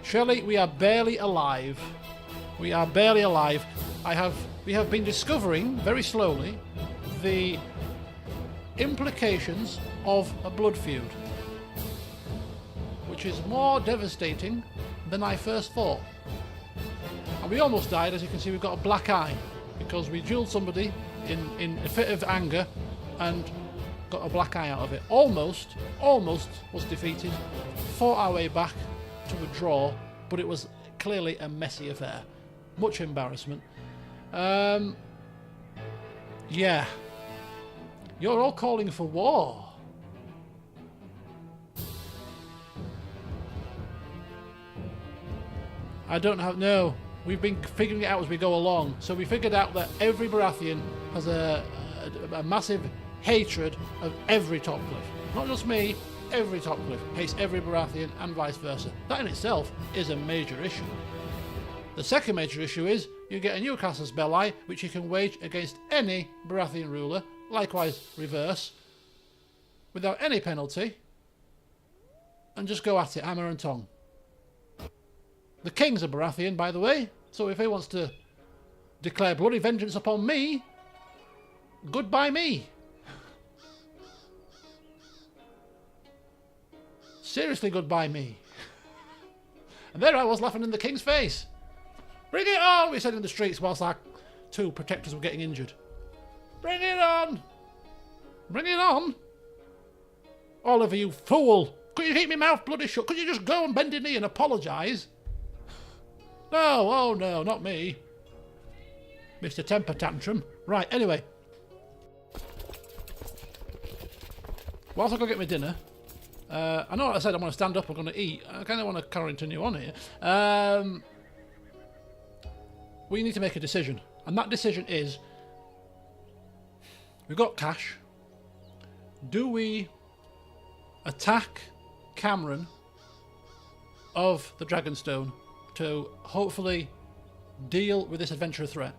Shelley, we are barely alive. We are barely alive. We have been discovering, very slowly, the implications of a blood feud, which is more devastating than I first thought. And we almost died. As you can see, we've got a black eye because we duelled somebody in a fit of anger and got a black eye out of it. Almost was defeated, fought our way back to a draw, but it was clearly a messy affair. Much embarrassment. Yeah. You're all calling for war. I don't have... No. We've been figuring it out as we go along. So we figured out that every Baratheon has a massive hatred of every Topcliffe. Not just me, every Topcliffe hates every Baratheon and vice versa. That in itself is a major issue. The second major issue is you get a new Casus Belli, which you can wage against any Baratheon ruler, likewise reverse, without any penalty, and just go at it, hammer and tong. The king's a Baratheon, by the way, so if he wants to declare bloody vengeance upon me, goodbye me. Seriously, goodbye me. And there I was laughing in the king's face. Bring it on, we said in the streets whilst our two protectors were getting injured. Bring it on! Bring it on! Oliver, you fool! Could you keep your mouth bloody shut? Could you just go and bend your knee and apologise? No, oh no, not me. Mr. Temper Tantrum. Right, anyway. Whilst I go get my dinner, I know I said I'm going to stand up, I'm going to eat. I kind of want to continue on here. We need to make a decision. And that decision is, we've got cash. Do we attack Cameron of the Dragonstone to hopefully deal with this adventurer threat?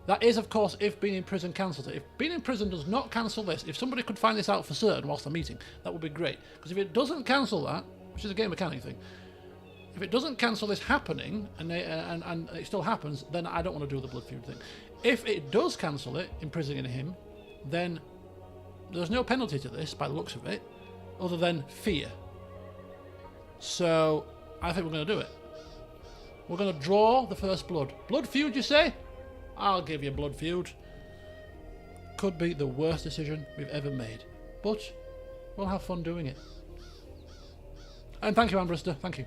That is, of course, if being in prison cancels it. If being in prison does not cancel this, if somebody could find this out for certain whilst I'm eating, that would be great. Because if it doesn't cancel that, which is a game mechanic thing, if it doesn't cancel this happening, and it still happens, then I don't want to do the blood feud thing. If it does cancel it, imprisoning him, then there's no penalty to this, by the looks of it, other than fear. So, I think we're going to do it. We're going to draw the first blood. Blood feud, you say? I'll give you blood feud. Could be the worst decision we've ever made. But, we'll have fun doing it. And thank you, Ambrister. Thank you.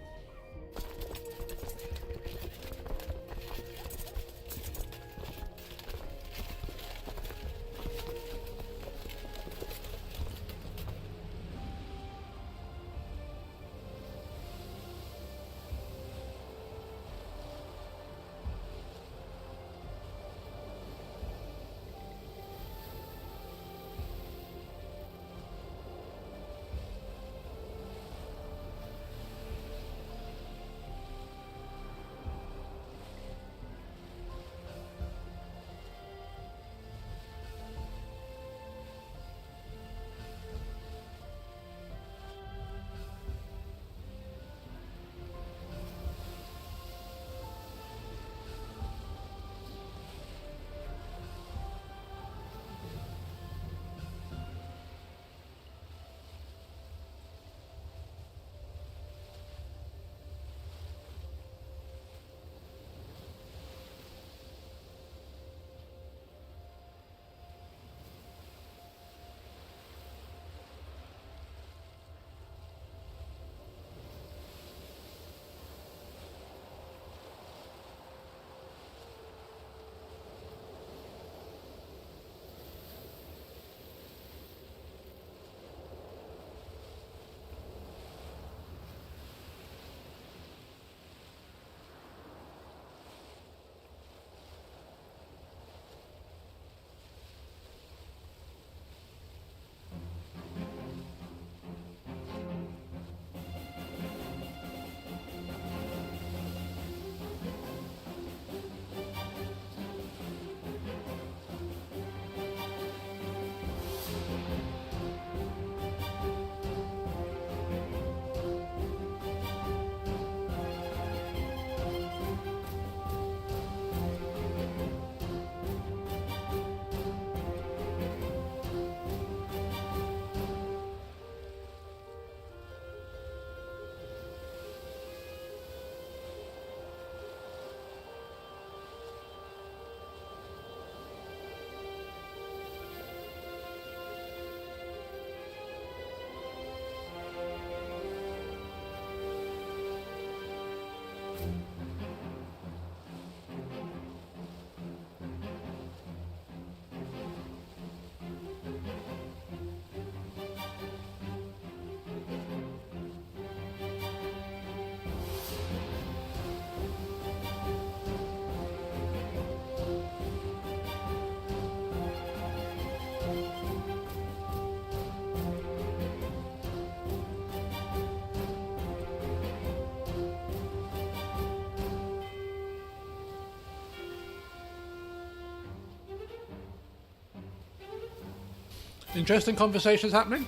Interesting conversations happening.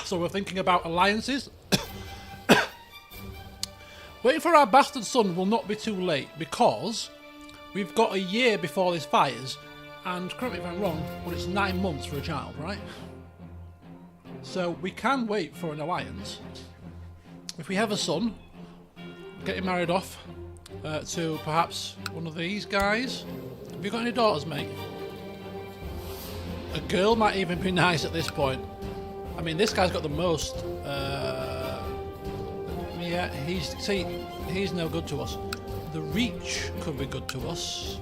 So we're thinking about alliances. Waiting for our bastard son will not be too late because we've got a year before this fires, and correct me if I'm wrong, but it's 9 months for a child, right? So we can wait for an alliance. If we have a son, get him married off to perhaps one of these guys. Have you got any daughters, mate? A girl might even be nice at this point. I mean, this guy's got the most. Yeah, he's no good to us. The Reach could be good to us.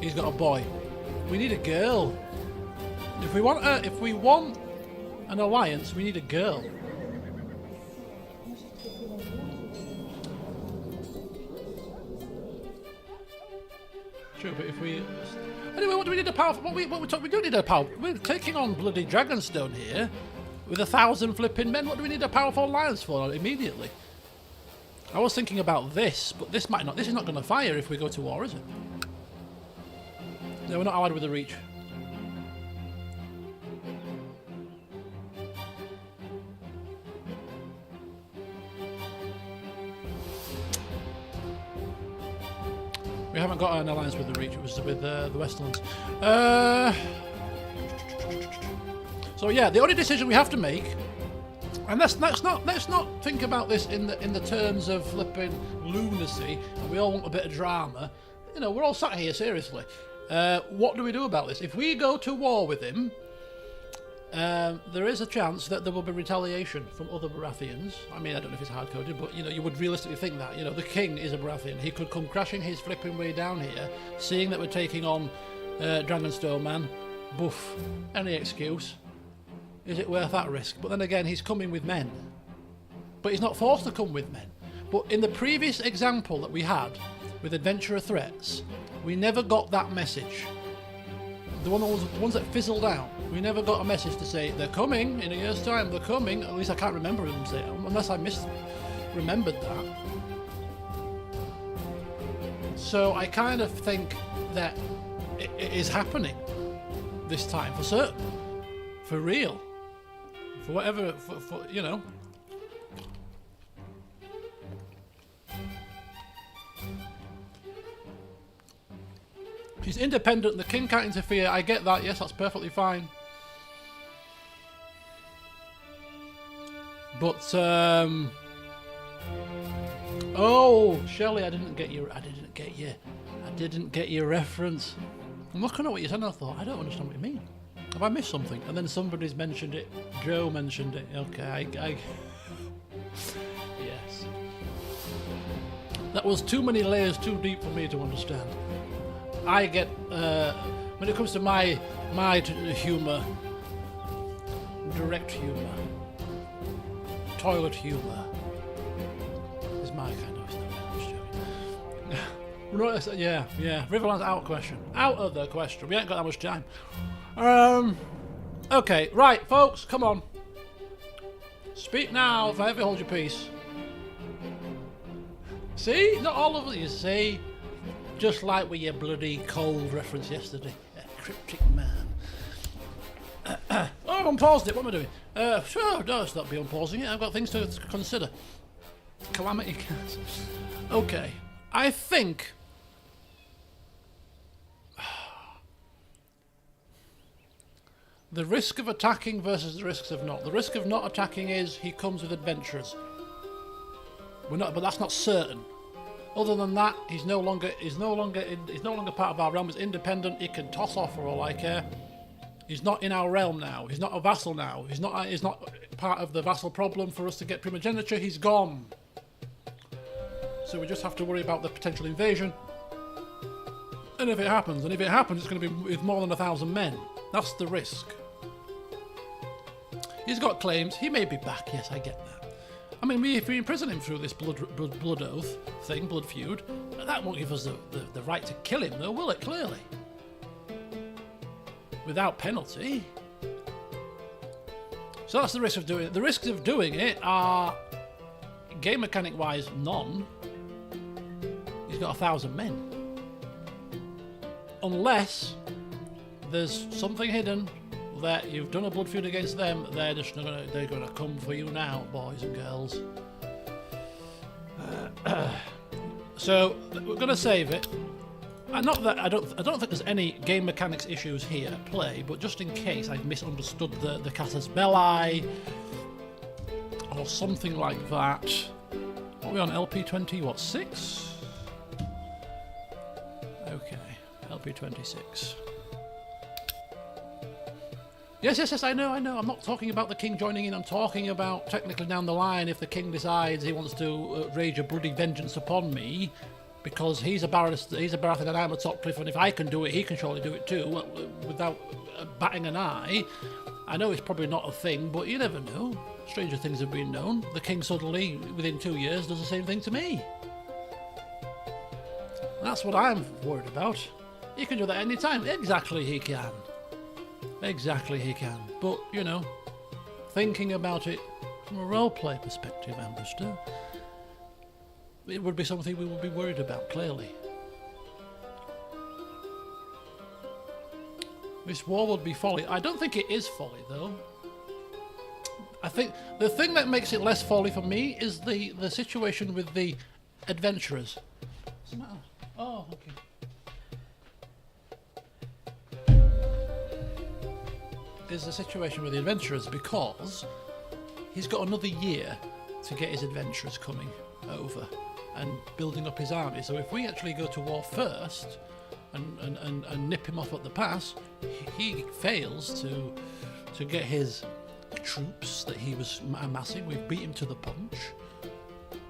He's got a boy. We need a girl. If we want an alliance, we need a girl. True, but if we anyway, what do we need a power? We don't need a power. We're taking on bloody Dragonstone here with 1,000 flipping men. What do we need a powerful alliance for immediately? I was thinking about this, but this might not. This is not going to fire if we go to war, is it? No, we're not allied with the Reach. We haven't got an alliance with the Reach. It was with the Westlands. So yeah, the only decision we have to make, and let's not think about this in the terms of flipping lunacy. And we all want a bit of drama. You know, we're all sat here seriously. What do we do about this? If we go to war with him, there is a chance that there will be retaliation from other Baratheons. I mean, I don't know if it's hard-coded, but, you would realistically think that. The king is a Baratheon. He could come crashing his flipping way down here, seeing that we're taking on Dragonstone Man. Boof. Any excuse. Is it worth that risk? But then again, he's coming with men. But he's not forced to come with men. But in the previous example that we had with adventurer threats, we never got that message. The ones that fizzled out, we never got a message to say, they're coming in a year's time, they're coming. At least I can't remember them saying, unless I remembered that. So I kind of think that it is happening this time, for certain. For real. For whatever, for She's independent, the king can't interfere, I get that, yes, that's perfectly fine. But, oh, Shelley, I didn't get your reference. I'm looking at what you said and I thought, I don't understand what you mean. Have I missed something? And then somebody's mentioned it, Joe mentioned it, okay, yes. That was too many layers too deep for me to understand. I get, when it comes to my humour, direct humour, toilet humour, is my kind of stuff. Yeah, Riverland's out question. Out of the question. We ain't got that much time. Okay, right, folks, come on. Speak now, if I ever hold your peace. See? Not all of it, you see? Just like with your bloody cold reference yesterday. Cryptic man. Oh, I've unpaused it. What am I doing? Sure, no, it's not be unpausing it. I've got things to consider. Calamity cats. Okay. I think... the risk of attacking versus the risks of not. The risk of not attacking is he comes with adventurers. But that's not certain. Other than that, he's no longer part of our realm. He's independent. He can toss off for all I care. He's not in our realm now. He's not a vassal now. He's not part of the vassal problem for us to get primogeniture. He's gone. So we just have to worry about the potential invasion. And if it happens, it's going to be with more than 1,000 men. That's the risk. He's got claims. He may be back. Yes, I get that. I mean, if we imprison him through this blood oath thing, blood feud, that won't give us the right to kill him, though, will it? Clearly. Without penalty. So that's the risk of doing it. The risks of doing it are, game mechanic-wise, none. He's got 1,000 men. Unless there's something hidden that you've done a blood feud against them, they're gonna come for you now, boys and girls. So we're gonna save it. Not that I don't think there's any game mechanics issues here at play, but just in case I've misunderstood the casus belli or something like that. What are we on, LP20? What, 6? Okay, LP26. Yes, I know. I'm not talking about the king joining in. I'm talking about technically down the line if the king decides he wants to rage a bloody vengeance upon me, because he's a Baratheon and I'm a top cliff, and if I can do it, he can surely do it too, without batting an eye. I know it's probably not a thing, but you never know. Stranger things have been known. The king suddenly, within 2 years, does the same thing to me. That's what I'm worried about. He can do that any time. Exactly, he can. Exactly, he can. But, thinking about it from a roleplay perspective, Ambrister, it would be something we would be worried about, clearly. This war would be folly. I don't think it is folly, though. I think the thing that makes it less folly for me is the situation with the adventurers. What's the matter? Oh, okay. Is the situation with the adventurers, because he's got another year to get his adventurers coming over and building up his army. So if we actually go to war first and nip him off at the pass, he fails to to get his troops that he was amassing. We've beat him to the punch.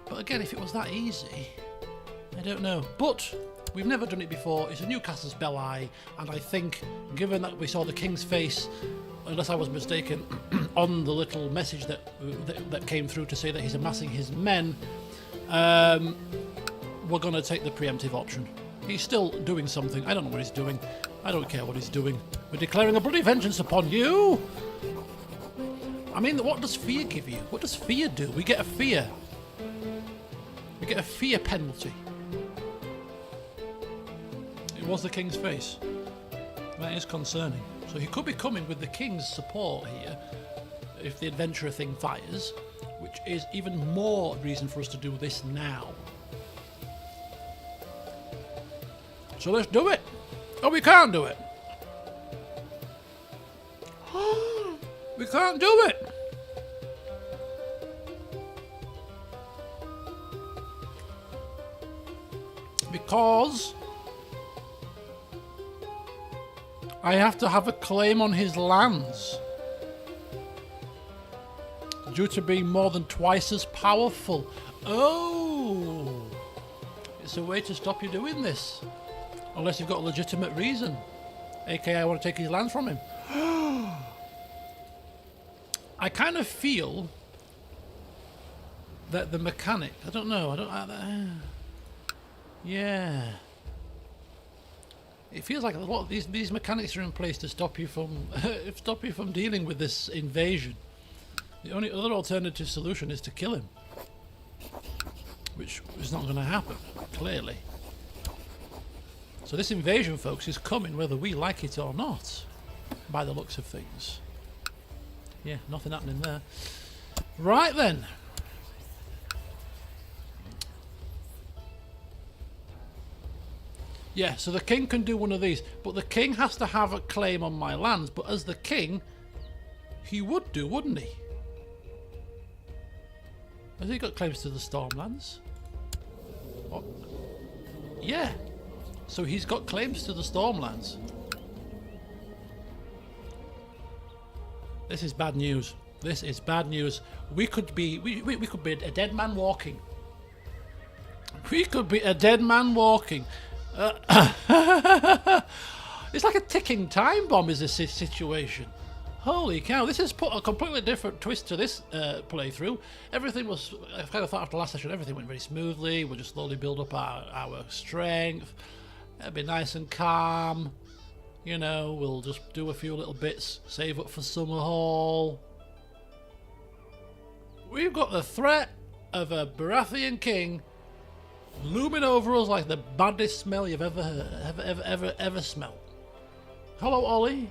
But again, if it was that easy, I don't know. But we've never done it before. It's a new casus belli, and I think, given that we saw the king's face, unless I was mistaken, on the little message that came through to say that he's amassing his men, we're going to take the preemptive option. He's still doing something. I don't know what he's doing. I don't care what he's doing. We're declaring a bloody vengeance upon you! I mean, what does fear give you? What does fear do? We get a fear. We get a fear penalty. It was the king's face. That is concerning. So he could be coming with the king's support here if the adventurer thing fires, which is even more reason for us to do this now. So let's do it. Oh, we can't do it. We can't do it. Because I have to have a claim on his lands due to being more than twice as powerful. Oh, it's a way to stop you doing this. Unless you've got a legitimate reason. AKA I want to take his lands from him. I kind of feel that the mechanic, I don't know, yeah. It feels like a lot of these mechanics are in place to stop you from dealing with this invasion. The only other alternative solution is to kill him, which is not going to happen, clearly. So this invasion, folks, is coming whether we like it or not, by the looks of things. Yeah, nothing happening there. Right then. Yeah, so the king can do one of these, but the king has to have a claim on my lands. But as the king, he would do, wouldn't he? Has he got claims to the Stormlands? Oh. Yeah. So he's got claims to the Stormlands. This is bad news. This is bad news. We could be a dead man walking. We could be a dead man walking. It's like a ticking time bomb is this situation. Holy cow, this has put a completely different twist to this playthrough. Everything was, I kind of thought after last session everything went very smoothly. We'll just slowly build up our strength. It'll be nice and calm. You know, we'll just do a few little bits, save up for summer haul. We've got the threat of a Baratheon king looming over us like the baddest smell you've ever smelled. Hello, Ollie.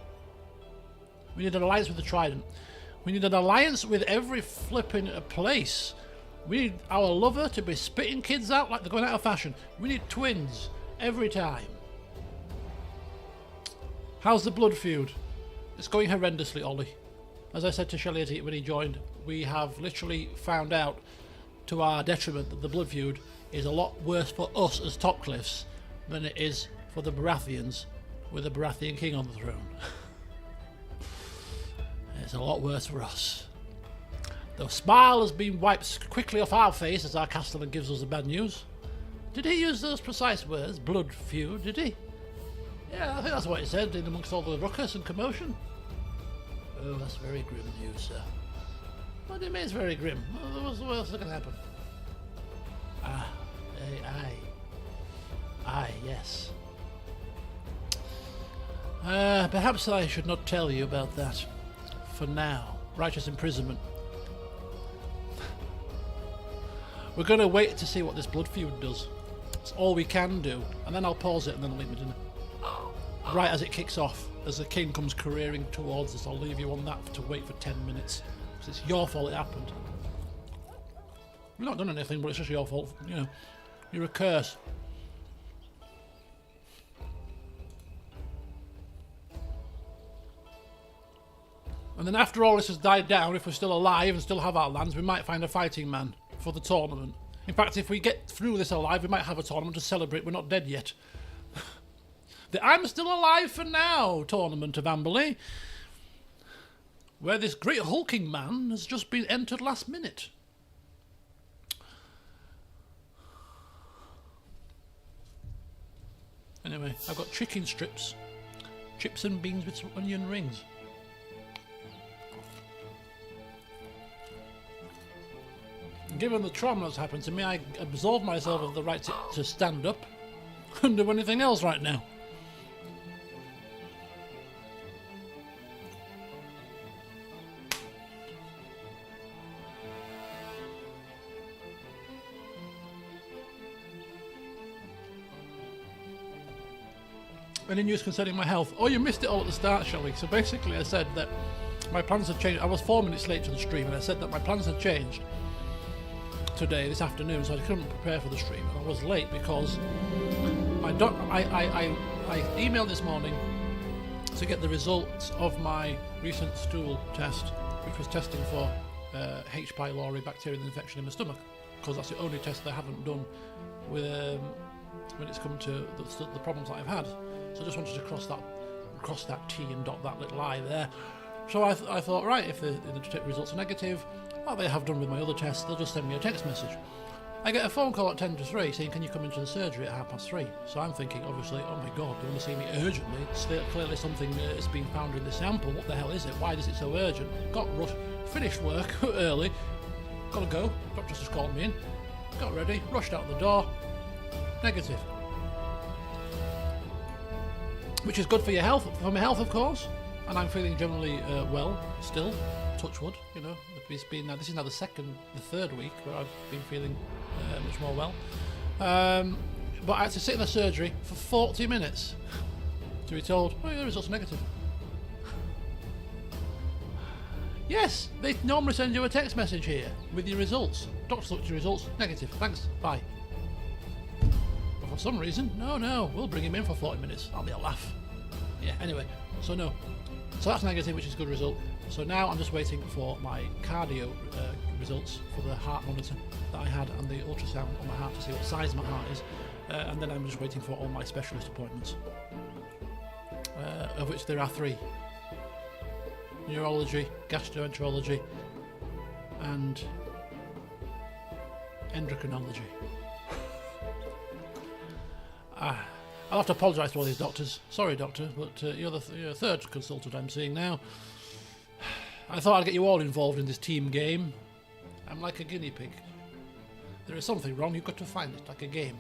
We need an alliance with the Trident. We need an alliance with every flipping place. We need our lover to be spitting kids out like they're going out of fashion. We need twins every time. How's the blood feud? It's going horrendously, Ollie. As I said to Shelley when he joined, we have literally found out to our detriment that the blood feud is a lot worse for us as Topcliffs than it is for the Baratheons with a Baratheon king on the throne. It's a lot worse for us. The smile has been wiped quickly off our face as our castellan gives us the bad news. Did he use those precise words? Blood feud, did he? Yeah, I think that's what he said in amongst all the ruckus and commotion. Oh, that's very grim news, sir. What do you mean it's very grim? What else is going to happen? Aye, yes. Perhaps I should not tell you about that. For now. Righteous imprisonment. We're going to wait to see what this blood feud does. It's all we can do. And then I'll pause it and then I'll leave my dinner. Right as it kicks off, as the king comes careering towards us, I'll leave you on that to wait for 10 minutes. Because it's your fault it happened. We've not done anything, but it's just your fault. You know, you're a curse. And then after all this has died down, if we're still alive and still have our lands, we might find a fighting man for the tournament. In fact, if we get through this alive, we might have a tournament to celebrate we're not dead yet. The I'm still alive for now tournament of Amberley. where this great hulking man has just been entered last minute. Anyway, I've got chicken strips, chips and beans with some onion rings. Given the trauma that's happened to me, I absolve myself of the right to stand up and do anything else right now. Any news concerning my health? Oh, you missed it all at the start, Shelley. So basically I said that my plans had changed. I was 4 minutes late to the stream, and I said that my plans had changed today, this afternoon, so I couldn't prepare for the stream. And I was late because I emailed this morning to get the results of my recent stool test, which was testing for H. pylori bacterial infection in my stomach, because that's the only test they haven't done with when it's come to the problems that I've had. So I just wanted to cross that T and dot that little I there. So I thought, right, if the results are negative, like they have done with my other tests, they'll just send me a text message. I get a phone call at 10 to 3 saying, can you come into the surgery at 3:30? So I'm thinking, obviously, oh my god, they want to see me urgently. It's clearly something has been found in the sample. What the hell is it? Why is it so urgent? Got rushed, finished work early, gotta go. Doctor's just called me in, got ready, rushed out the door. Negative. Which is good for your health, for my health, of course. And I'm feeling generally well still. Touch wood, you know. This is now the third week where I've been feeling much more well. But I had to sit in the surgery for 40 minutes to be told, oh, your results are negative. Yes, they normally send you a text message here with your results. Doctor's looked at your results, negative. Thanks, bye. But for some reason, no, we'll bring him in for 40 minutes. That'll be a laugh. Yeah, anyway, so no. So that's negative, which is a good result. So now I'm just waiting for my cardio results for the heart monitor that I had and the ultrasound on my heart to see what size my heart is. And then I'm just waiting for all my specialist appointments, of which there are 3. Neurology, gastroenterology, and endocrinology. I'll have to apologise to all these doctors. Sorry, doctor, but you're the third consultant I'm seeing now. I thought I'd get you all involved in this team game. I'm like a guinea pig. There is something wrong, you've got to find it, like a game.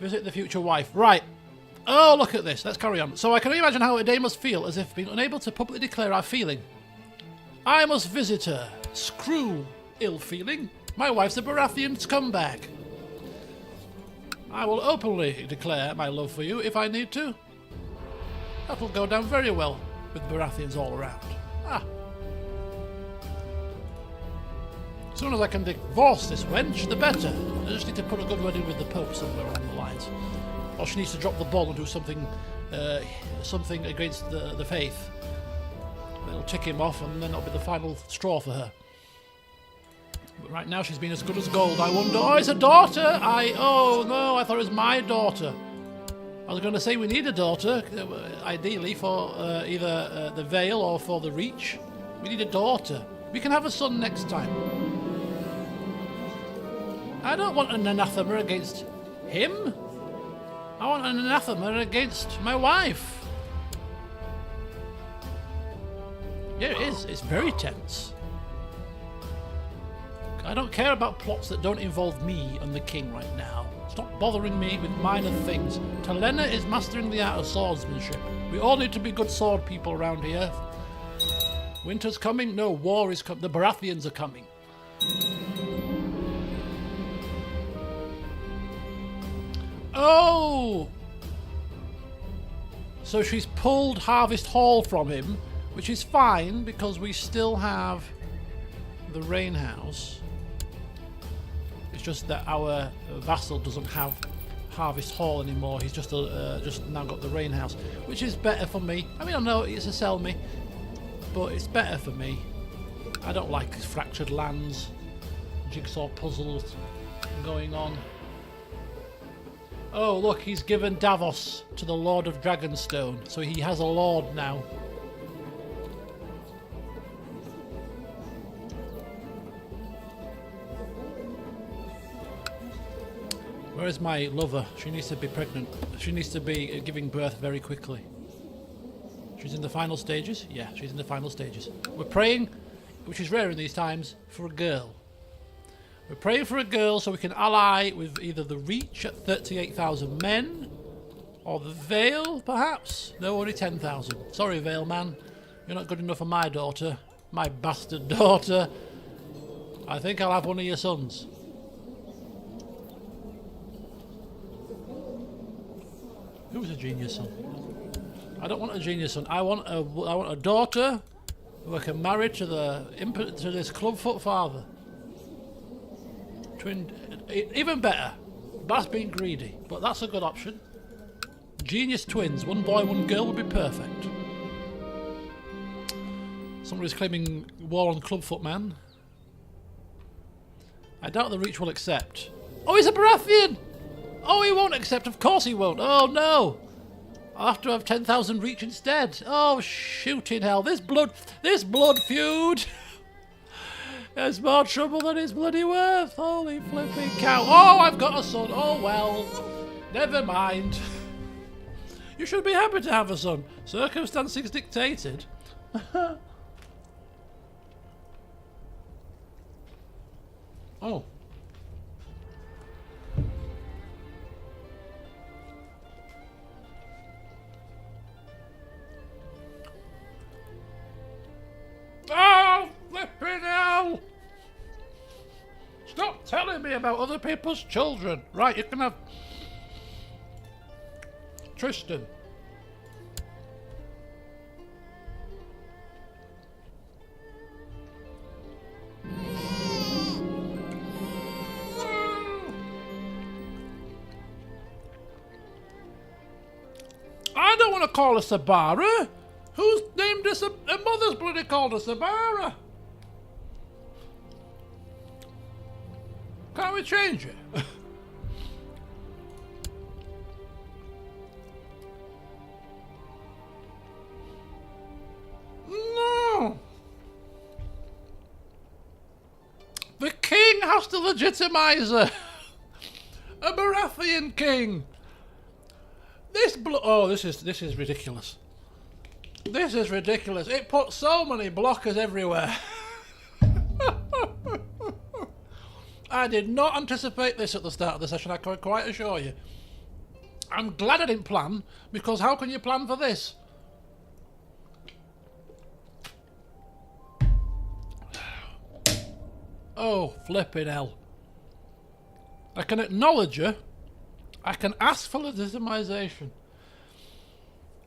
Visit the future wife. Right. Oh, look at this. Let's carry on. So I can imagine how a day must feel as if being unable to publicly declare our feeling. I must visit her. Screw ill feeling. My wife's a Baratheon scumbag. I will openly declare my love for you if I need to. That will go down very well with Baratheons all around. As soon as I can divorce this wench, the better. I just need to put a good word in with the Pope somewhere along the lines. Or she needs to drop the ball and do something against the faith. It'll tick him off and then it'll be the final straw for her. But right now she's been as good as gold. I wonder... Oh, it's a daughter! Oh, no, I thought it was my daughter. I was going to say we need a daughter, ideally for either the Vale or for the Reach. We need a daughter. We can have a son next time. I don't want an anathema against him. I want an anathema against my wife. Yeah, it is. It's very tense. I don't care about plots that don't involve me and the king right now. Stop bothering me with minor things. Talena is mastering the art of swordsmanship. We all need to be good sword people around here. Winter's coming? No, war is coming. The Baratheons are coming. Oh! So she's pulled Harvest Hall from him, which is fine because we still have the Rain House. It's just that our vassal doesn't have Harvest Hall anymore. He's just now got the Rain House, which is better for me. I mean, I know it's a sell me, but it's better for me. I don't like fractured lands, jigsaw puzzles going on. Oh, look, he's given Davos to the Lord of Dragonstone, so he has a lord now. Where is my lover? She needs to be pregnant. She needs to be giving birth very quickly. She's in the final stages? Yeah, she's in the final stages. We're praying, which is rare in these times, for a girl. We're praying for a girl so we can ally with either the Reach at 38,000 men, or the Vale, perhaps? No, only 10,000. Sorry, Vale man. You're not good enough for my daughter. My bastard daughter. I think I'll have one of your sons. Who's a genius son? I don't want a genius son. I want a daughter who I can marry to this clubfoot father. Even better. That's being greedy, but that's a good option. Genius twins, one boy, one girl would be perfect. Somebody's claiming war on Clubfoot Man. I doubt the Reach will accept. Oh, he's a Baratheon! Oh, he won't accept. Of course he won't. Oh, no. I'll have to have 10,000 Reach instead. Oh, shooting hell. This blood feud has more trouble than it's bloody worth. Holy flipping cow. Oh, I've got a son. Oh, well. Never mind. You should be happy to have a son. Circumstances dictated. Oh. Oh, flipping hell! Stop telling me about other people's children. Right, you can have Tristan. I don't want to call her Sabara. Who's named her? Her mother's bloody called her Sabara. Can't we change it? No. The king has to legitimize her. A Baratheon king. This is ridiculous. This is ridiculous. It puts so many blockers everywhere. I did not anticipate this at the start of the session, I can quite assure you. I'm glad I didn't plan, because how can you plan for this? Oh, flipping hell. I can acknowledge her. I can ask for legitimization.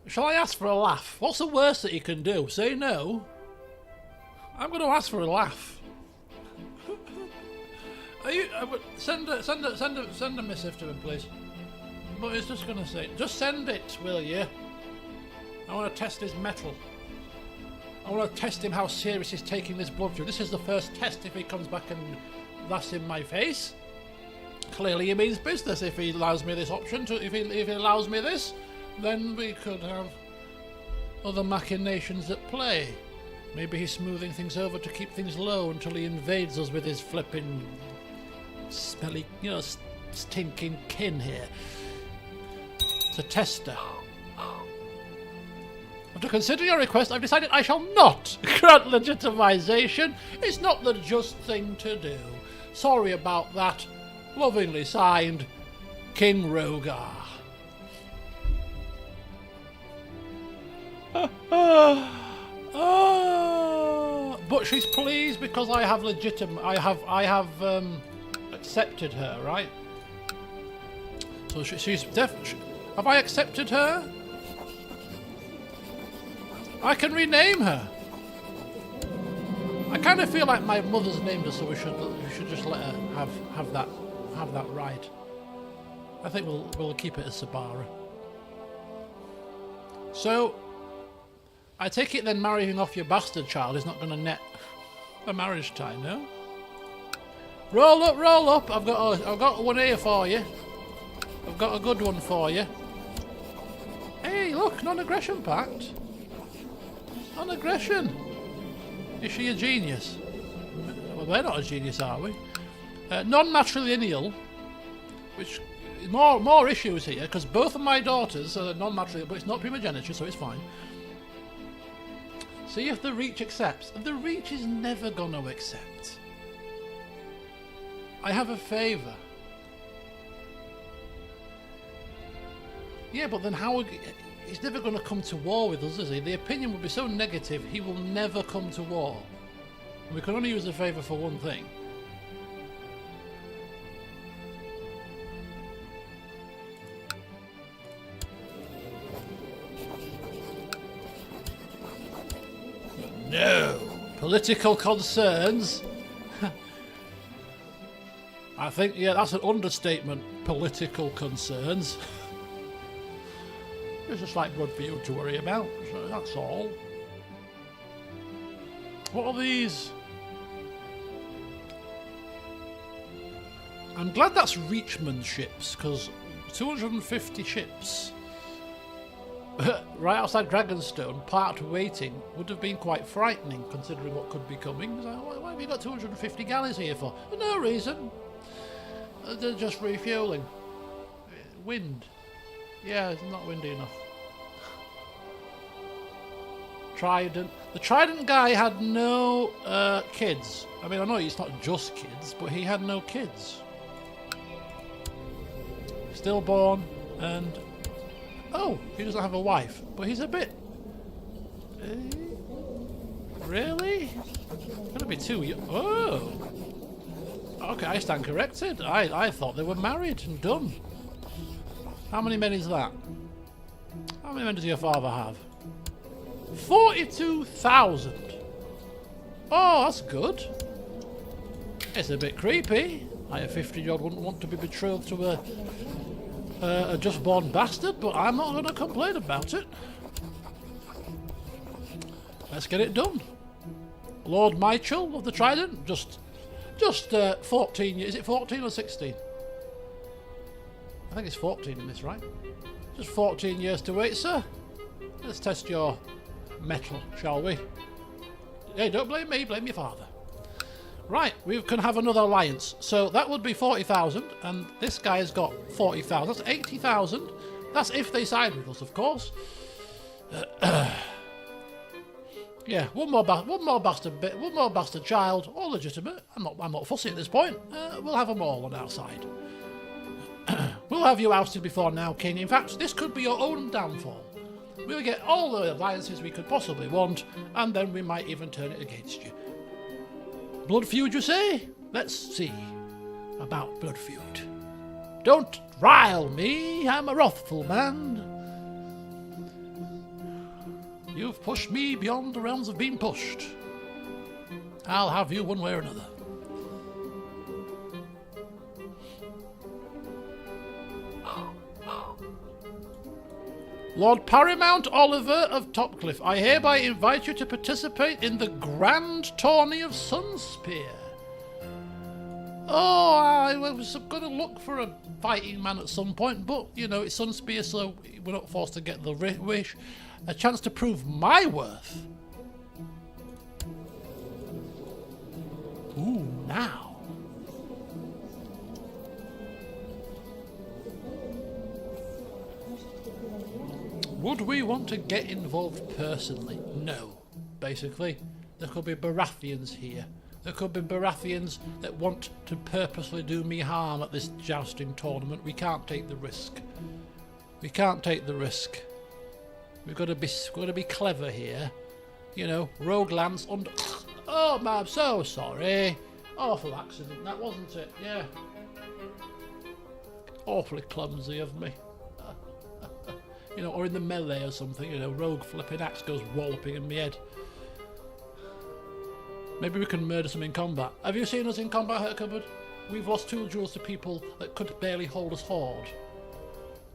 Shall I ask for a laugh? What's the worst that you can do? Say no? I'm going to ask for a laugh. Are you? Send a missive to him, please. But he's just going to say, just send it, will you? I want to test his mettle. I want to test him how serious he's taking this blood through. This is the first test if he comes back and that's in my face. Clearly he means business if he allows me this option. If he allows me this, then we could have other machinations at play. Maybe he's smoothing things over to keep things low until he invades us with his flipping smelly, stinking kin here. It's a tester. After considering your request, I've decided I shall not grant legitimization. It's not the just thing to do. Sorry about that. Lovingly signed, King Rogar. But she's pleased because I have accepted her, right? So she's definitely. Have I accepted her? I can rename her. I kind of feel like my mother's named her, so we should just let her have that right. I think we'll keep it as Sabara. So I take it then marrying off your bastard child is not going to net a marriage tie, no? Roll up! I've got one here for you. I've got a good one for you. Hey, look, non-aggression pact. Non-aggression. Is she a genius? Well, we're not a genius, are we? Non-matrilineal, which more issues here, because both of my daughters are non-matrilineal, but it's not primogeniture, so it's fine. See if the Reach accepts. The Reach is never going to accept. I have a favour. Yeah, but then how... He's never going to come to war with us, is he? The opinion would be so negative, he will never come to war. And we can only use a favour for one thing. No! Political concerns? I think, yeah, that's an understatement. Political concerns. It's just like blood for you to worry about, so that's all. What are these? I'm glad that's Reachman ships, because 250 ships right outside Dragonstone, parked waiting, would have been quite frightening, considering what could be coming. So why have you got 250 galleys here for? For no reason. They're just refueling. Wind. Yeah, it's not windy enough. Trident. The Trident guy had no kids. I mean, I know it's not just kids, but he had no kids. Stillborn, and... Oh, he doesn't have a wife, but he's a bit... Really? Gonna be too young. Oh! Okay, I stand corrected. I thought they were married and done. How many men is that? How many men does your father have? 42,000! Oh, that's good. It's a bit creepy. I, a 50-year-old, wouldn't want to be betrothed to a just-born bastard, but I'm not going to complain about it. Let's get it done. Lord Michael of the Trident, just 14 years. Is it 14 or 16? I think it's 14 in this, right? Just 14 years to wait, sir. Let's test your metal, shall we? Hey, don't blame me, blame your father. Right, we can have another alliance. So that would be 40,000, and this guy's got 40,000. That's 80,000. That's if they side with us, of course. Yeah, one more bastard child, all legitimate. I'm not fussy at this point. We'll have them all on our side. We'll have you ousted before now, King. In fact, this could be your own downfall. We'll get all the alliances we could possibly want, and then we might even turn it against you. Blood feud, you say? Let's see about blood feud. Don't rile me, I'm a wrathful man. You've pushed me beyond the realms of being pushed. I'll have you one way or another. Lord Paramount Oliver of Topcliffe, I hereby invite you to participate in the Grand Tourney of Sunspear. Oh, I was going to look for a fighting man at some point, but, you know, it's Sunspear, so we're not forced to get the wish. A chance to prove my worth. Ooh, now. Would we want to get involved personally? No. Basically, there could be Baratheons here. There could be Baratheons that want to purposely do me harm at this jousting tournament. We can't take the risk. We can't take the risk. We've got to be clever here. You know, rogue lance under... Oh, man, I'm so sorry. Awful accident, that wasn't it? Yeah. Awfully clumsy of me. You know, or in the melee or something, you know, rogue flipping axe goes walloping in my head. Maybe we can murder some in combat. Have you seen us in combat, Hercupboard? We've lost 2 duels to people that could barely hold us horde.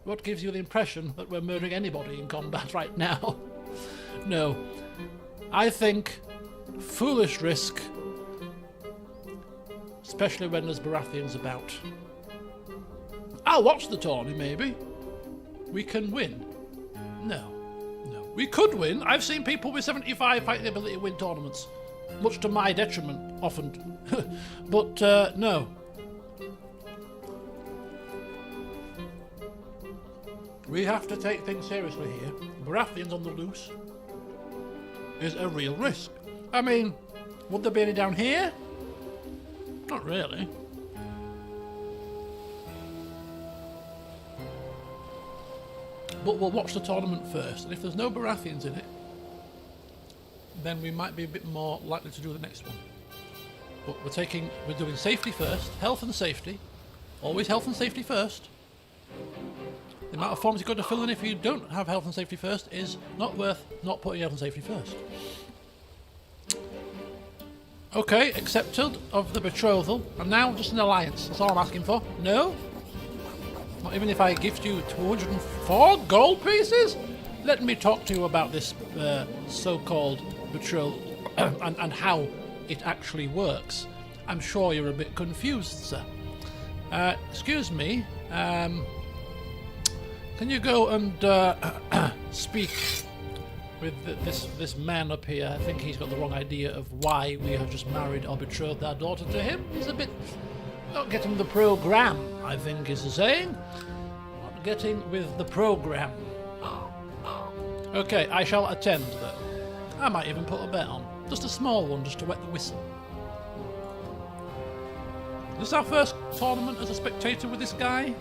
What gives you the impression that we're murdering anybody in combat right now? No. I think foolish risk, especially when there's Baratheons about. I'll watch the tourney, maybe. We can win. No. We could win. I've seen people with 75 fight the ability to win tournaments. Much to my detriment, often. But, no. We have to take things seriously here. Baratheons on the loose is a real risk. I mean, would there be any down here? Not really. But we'll watch the tournament first, and if there's no Baratheons in it, then we might be a bit more likely to do the next one. But we're doing safety first, health and safety. Always health and safety first. The amount of forms you've got to fill in if you don't have health and safety first is not worth not putting health and safety first. Okay, accepted of the betrothal, and now just an alliance. That's all I'm asking for. No? Not even if I gift you 204 gold pieces? Let me talk to you about this so-called betrothal and how it actually works. I'm sure you're a bit confused, sir. Excuse me, can you go and speak with this man up here? I think he's got the wrong idea of why we have just married or betrothed our daughter to him. He's a bit not getting the program, I think is the saying. Not getting with the program. Okay, I shall attend then. I might even put a bet on. Just a small one, just to wet the whistle. This is our first tournament as a spectator with this guy.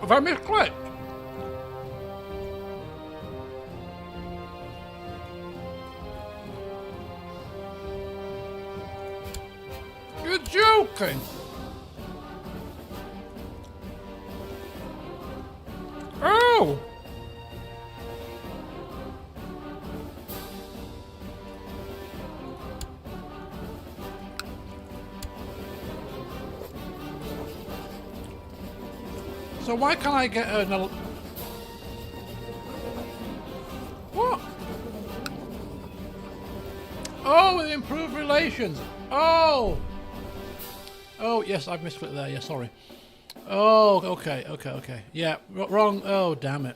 Have I misclicked? You're joking! Oh! So why can't I get an... What? Oh, with improved relations. Oh! Oh, yes, I've misclicked there. Yeah, sorry. Oh, okay. Yeah, wrong. Oh, damn it.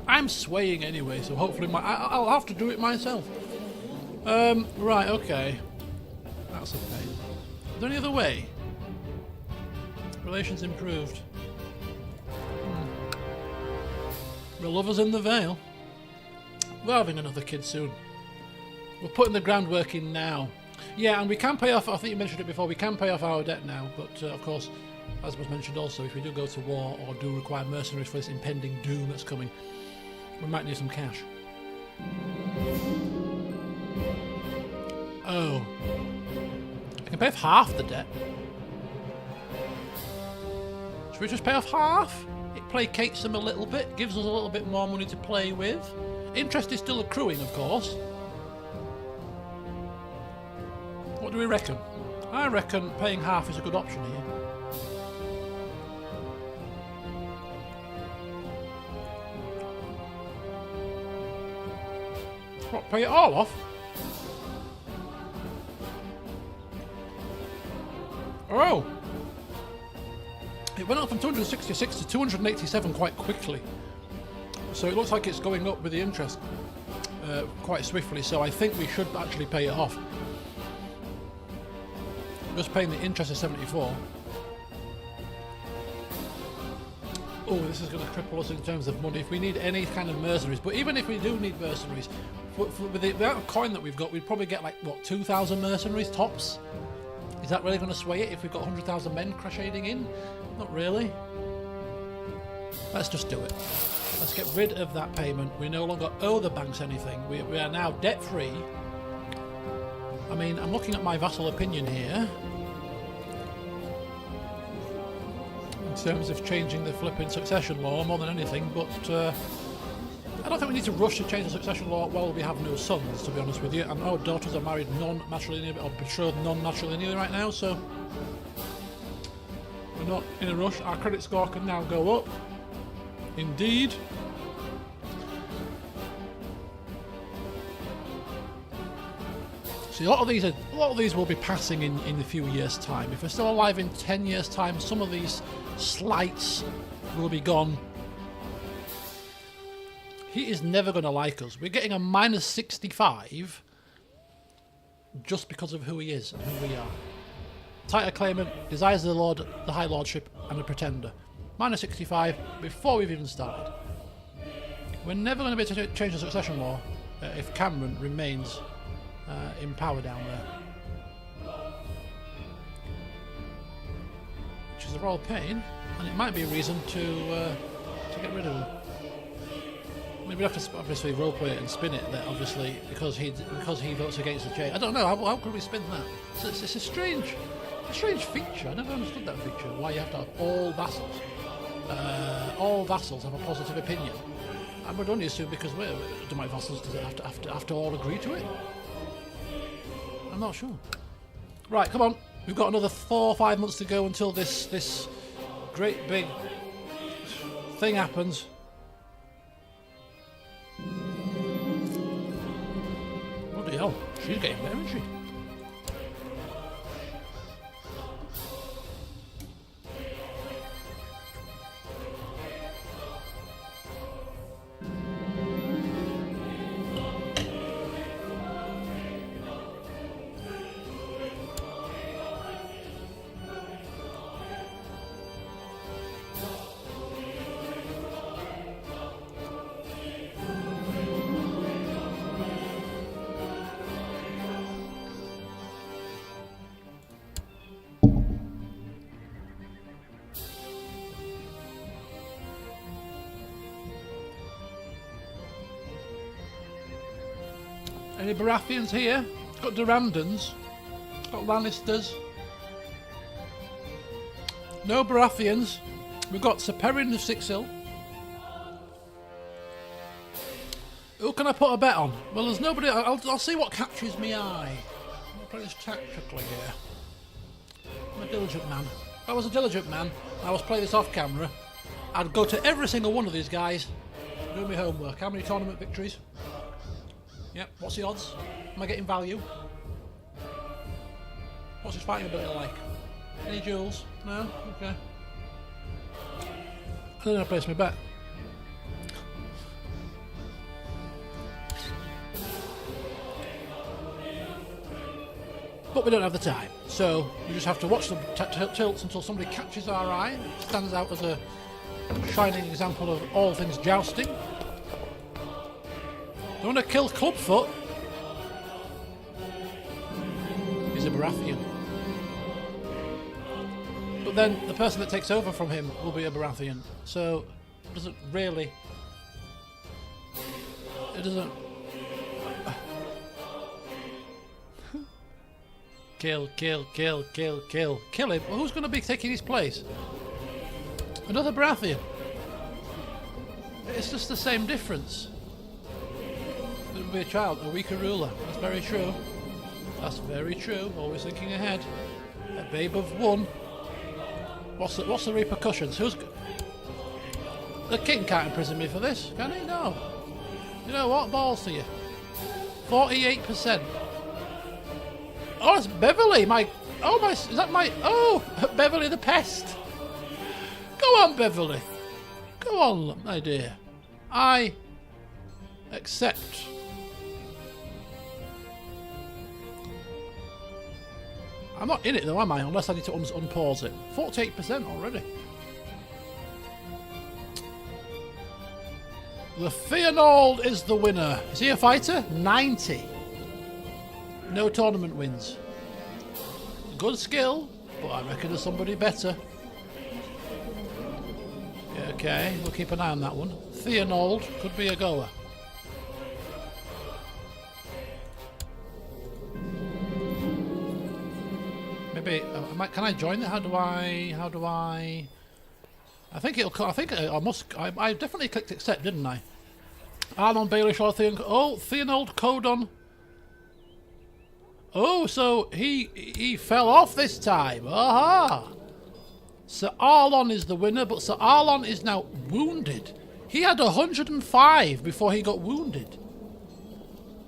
I'm swaying anyway, so hopefully I'll have to do it myself. Right, okay. That's a pain. Is there any other way? Relations improved. We're lovers in the Vale. We're having another kid soon. We're putting the groundwork in now. Yeah, and we can pay off, I think you mentioned it before, we can pay off our debt now, but of course, as was mentioned also, if we do go to war or do require mercenaries for this impending doom that's coming, we might need some cash. Oh. I can pay off half the debt. Should we just pay off half? It placates them a little bit, gives us a little bit more money to play with. Interest is still accruing, of course. What do we reckon? I reckon paying half is a good option here. What, pay it all off? Oh! It went up from 266 to 287 quite quickly. So it looks like it's going up with the interest quite swiftly, so I think we should actually pay it off. Just paying the interest of 74. Oh, this is going to cripple us in terms of money if we need any kind of mercenaries. But even if we do need mercenaries, with the amount of coin that we've got, we'd probably get like, what, 2,000 mercenaries tops? Is that really going to sway it if we've got 100,000 men crocheting in? Not really. Let's just do it. Let's get rid of that payment. We no longer owe the banks anything. We are now debt-free. I mean, I'm looking at my vassal opinion here. In terms of changing the flipping succession law more than anything, but I don't think we need to rush to change the succession law while we have no sons, to be honest with you. And our daughters are married non-matrilineally or betrothed non-matrilineally right now, so we're not in a rush. Our credit score can now go up. Indeed. See, a lot of these will be passing in a few years' time. If we're still alive in 10 years' time, some of these slights will be gone. He is never going to like us. We're getting a minus 65 just because of who he is and who we are. Title claimant, desires the Lord, the High Lordship, and a pretender. Minus 65 before we've even started. We're never going to be able to change the succession law if Cameron remains in power down there. Which is a royal pain, and it might be a reason to get rid of him. I mean, we'd have to obviously roleplay it and spin it that obviously because he votes against the change. I don't know how could we spin that? It's a strange feature. I never understood that feature. Why you have to have all vassals. All vassals have a positive opinion, and we're only assumed because do my vassals have to all agree to it? I'm not sure. Right, come on. We've got another 4 or 5 months to go until this great big thing happens. Bloody hell, she's getting there, isn't she? Any Baratheons here? Got Durandons. Got Lannisters. No Baratheons. We've got Sir Perrin of Sixhill. Who can I put a bet on? Well, there's nobody. I'll see what catches me eye. I'll play this tactically here. I'm a diligent man. If I was a diligent man, I was playing this off camera, I'd go to every single one of these guys, do my homework. How many tournament victories? Yep, what's the odds? Am I getting value? What's his fighting ability like? Any duels? No? Okay. I don't know how to place my bet. But we don't have the time, so we just have to watch the tilts until somebody catches our eye, stands out as a shining example of all things jousting. Don't want to kill Clubfoot. He's a Baratheon. But then the person that takes over from him will be a Baratheon. So it doesn't really... It doesn't... Kill. Kill him. Well, who's going to be taking his place? Another Baratheon. It's just the same difference. It would be a child, a weaker ruler. That's very true. That's very true. Always thinking ahead. A babe of one. What's the repercussions? The king can't imprison me for this, can he? No. You know what? Balls to you. 48%. Oh, it's Beverly. Is that my... Oh, Beverly the Pest. Go on, Beverly. Go on, my dear. I accept. I'm not in it though, am I? Unless I need to unpause it. 48% already. The Fëanor is the winner. Is he a fighter? 90. No tournament wins. Good skill, but I reckon there's somebody better. Yeah, Okay, we'll keep an eye on that one. Theonold could be a goer. Maybe can I join it? How do I? I think it'll. I think I must. I definitely clicked accept, didn't I? Arnon Baelish or Theonold Codon. Oh, so he fell off this time. Aha! Sir Arlon is the winner, but Sir Arlon is now wounded. He had 105 before he got wounded.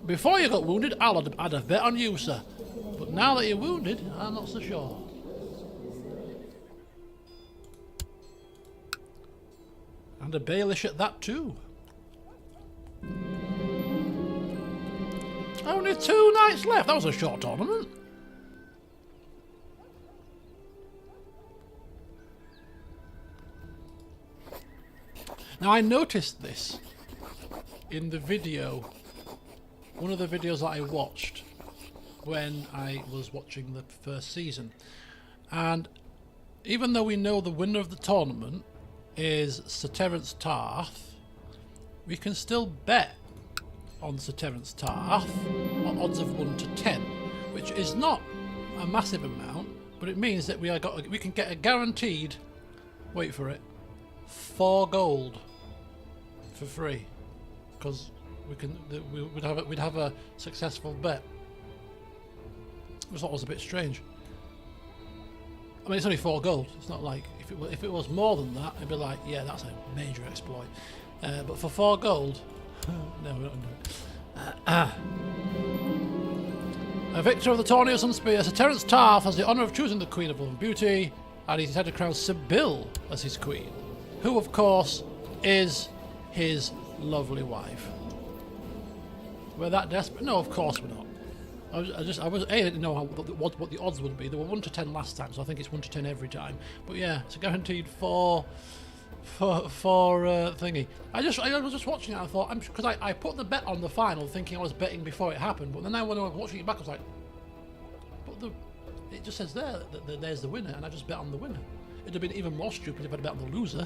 Before you got wounded, I'd have bet on you, sir. But now that you're wounded, I'm not so sure. And a Baelish at that too. Only 2 nights left. That was a short tournament. Now I noticed this in the video, one of the videos that I watched when I was watching the first season, and even though we know the winner of the tournament is Sir Terence Tarth, we can still bet on Sir Terence Tarth on odds of 1 to 10, which is not a massive amount, but it means that we can get a guaranteed, wait for it, 4 gold for free, because we'd have a successful bet. I thought it was a bit strange. I mean, it's only 4 gold. It's not like if it was more than that, it'd be like, yeah, that's a major exploit. But for 4 gold, no, we don't do it. A victor of the tourney of some spear, Sir Terence Tarth has the honour of choosing the Queen of Love and Beauty, and he's had to crown Sibyl as his queen, who, of course, is his lovely wife. We're that desperate? No, of course we're not. I didn't know what the odds would be. They were 1 to 10 last time, so I think it's 1 to 10 every time. But yeah, it's a guaranteed for thingy. I was just watching it. I thought, because I put the bet on the final, thinking I was betting before it happened. But then when I was watching it back, I was like, but it just says there that there's the winner, and I just bet on the winner. It'd have been even more stupid if I'd bet on the loser.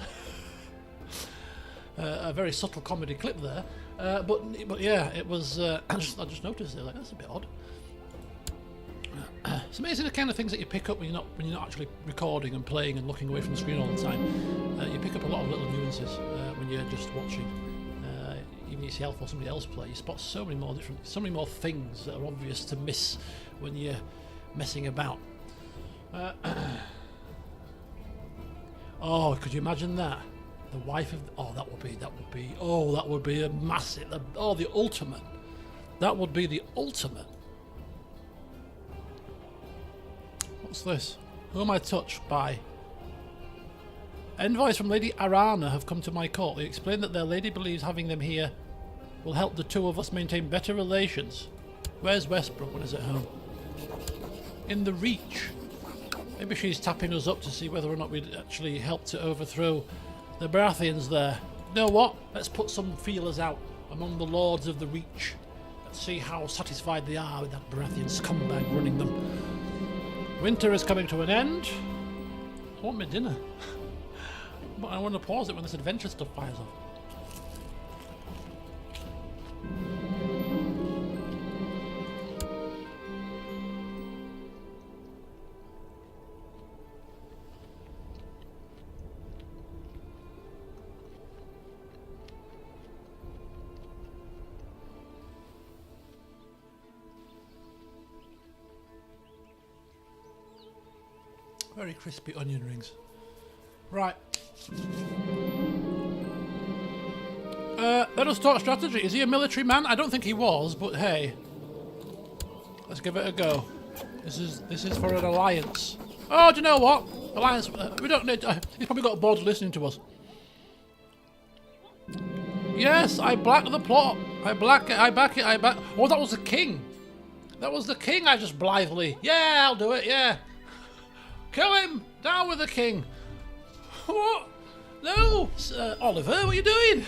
A very subtle comedy clip there, but yeah, it was. I just noticed it. Like, that's a bit odd. It's amazing the kind of things that you pick up when you're not actually recording and playing and looking away from the screen all the time. You pick up a lot of little nuances when you're just watching. Even yourself or somebody else play, you spot so many more things that are obvious to miss when you're messing about. Oh, could you imagine that? The wife of that would be a massive, the ultimate. That would be the ultimate. What's this? Who am I touched by? Envoys from Lady Arana have come to my court. They explain that their lady believes having them here will help the two of us maintain better relations. Where's Westbrook when he's at home? In the Reach. Maybe she's tapping us up to see whether or not we'd actually help to overthrow the Baratheons there. You know what? Let's put some feelers out among the lords of the Reach. Let's see how satisfied they are with that Baratheon scumbag running them. Winter is coming to an end. I want my dinner. But I want to pause it when this adventure stuff fires off. Very crispy onion rings. Right. Let us talk strategy. Is he a military man? I don't think he was, but hey. Let's give it a go. This is for an alliance. Oh, do you know what? Alliance, we don't need... he's probably got bored listening to us. Yes, I back the plot. I back it. Oh, that was the king. That was the king I just blithely... Yeah, I'll do it, yeah. Kill him! Down with the king! What? No! Oliver, what are you doing?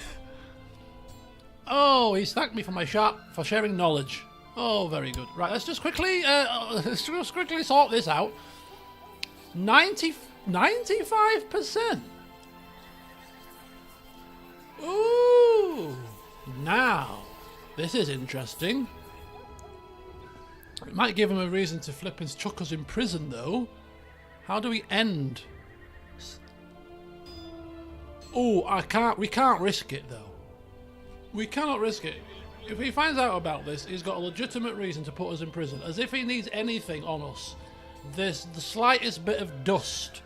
Oh, he's thanked me for my for sharing knowledge. Oh, very good. Right, let's just quickly sort this out. 95%. This is interesting. It might give him a reason to flip and chuck us in prison, though. How do we end? Oh, we can't risk it, though. We cannot risk it. If he finds out about this, he's got a legitimate reason to put us in prison. As if he needs anything on us. The slightest bit of dust.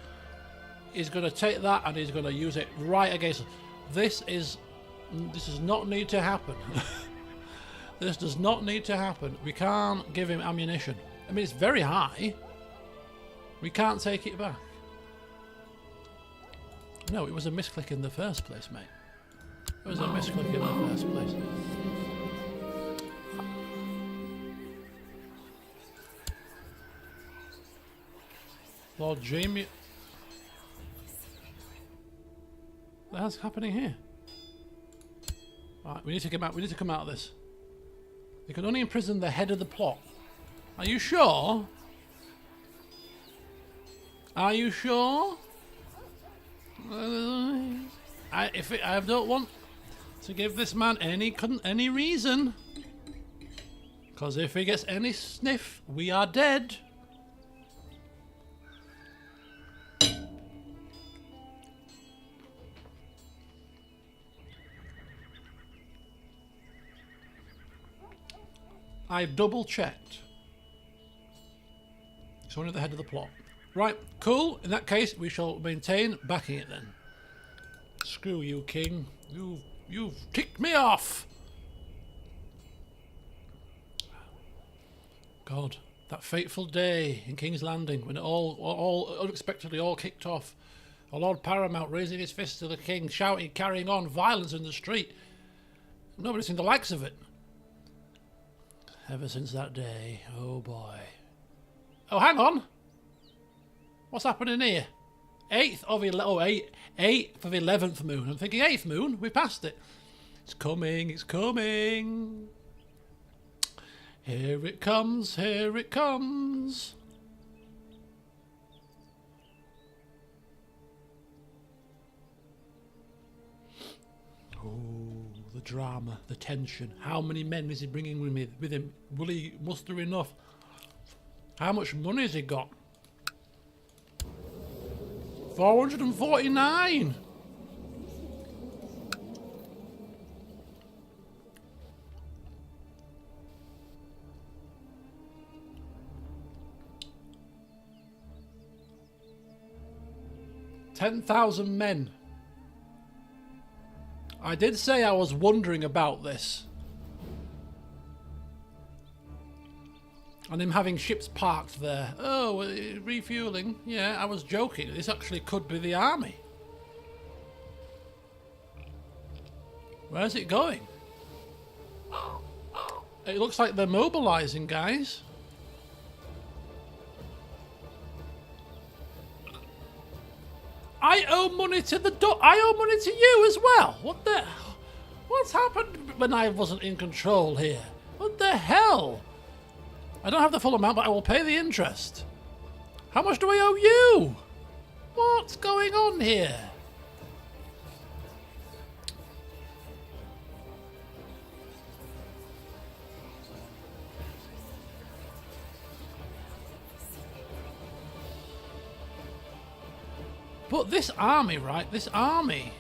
He's going to take that and he's going to use it right against us. This does not need to happen. This does not need to happen. We can't give him ammunition. I mean, it's very high. We can't take it back. No, it was a misclick in the first place, mate. It was a misclick in the first place. Lord Jamie... What's happening here? Right, we need to come out. We need to come out of this. You can only imprison the head of the plot. Are you sure? Are you sure? I don't want to give this man any reason. Because if he gets any sniff, we are dead. I've double checked. It's only at the head of the plot. Right, cool. In that case, we shall maintain backing it then. Screw you, King. You've ticked me off. God, that fateful day in King's Landing when it all unexpectedly all kicked off. A Lord Paramount raising his fist to the King, shouting, carrying on, violence in the street. Nobody's seen the likes of it. Ever since that day, oh boy. Oh, hang on. What's happening here? 8th of 11th moon. I'm thinking 8th moon. We passed it. It's coming. It's coming. Here it comes. Here it comes. Oh. The drama, the tension. How many men is he bringing with him? Will he muster enough? How much money has he got? 449. $10,000 men. I did say I was wondering about this. And him having ships parked there. Oh, refueling. Yeah, I was joking. This actually could be the army. Where's it going? It looks like they're mobilizing, guys. I owe money to I owe money to you as well. What's happened when I wasn't in control here? What the hell? I don't have the full amount, but I will pay the interest. How much do I owe you? What's going on here? But this army, right? This army.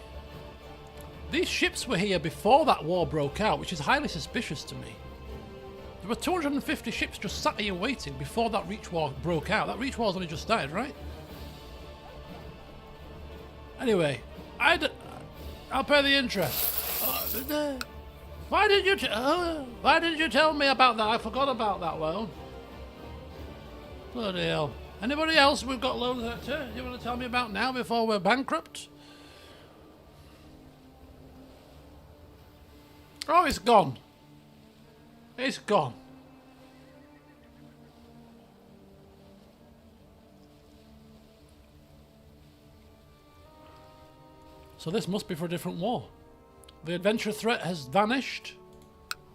These ships were here before that war broke out, which is highly suspicious to me. There were 250 ships just sat here waiting before that Reach War broke out. That Reach War's only just started, right? Anyway, I'll pay the interest. Why didn't you tell me about that? I forgot about that loan. Bloody hell. Anybody else we've got loans out to? You want to tell me about now before we're bankrupt? Oh, it's gone. It's gone. So this must be for a different war. The adventure threat has vanished.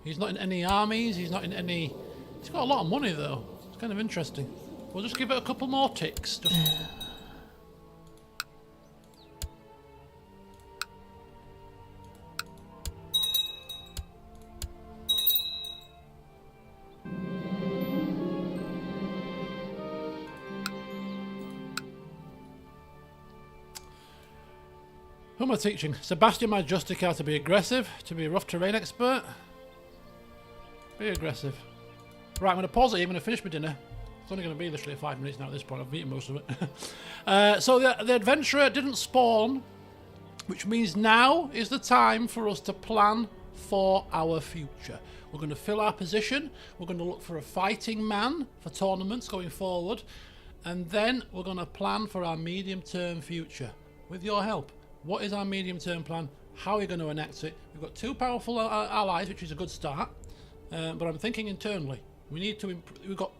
He's not in any armies. He's not in any... He's got a lot of money, though. It's kind of interesting. We'll just give it a couple more ticks. Who am I teaching? Sebastian Majestica to be aggressive, to be a rough terrain expert. Be aggressive. Right, I'm going to pause it here. I'm going to finish my dinner. It's only going to be literally 5 minutes now at this point. I've eaten most of it. So the adventurer didn't spawn, which means now is the time for us to plan for our future. We're going to fill our position. We're going to look for a fighting man for tournaments going forward. And then we're going to plan for our medium-term future. With your help. What is our medium-term plan? How are we going to enact it? We've got 2 powerful allies, which is a good start. But I'm thinking internally. We need to we've got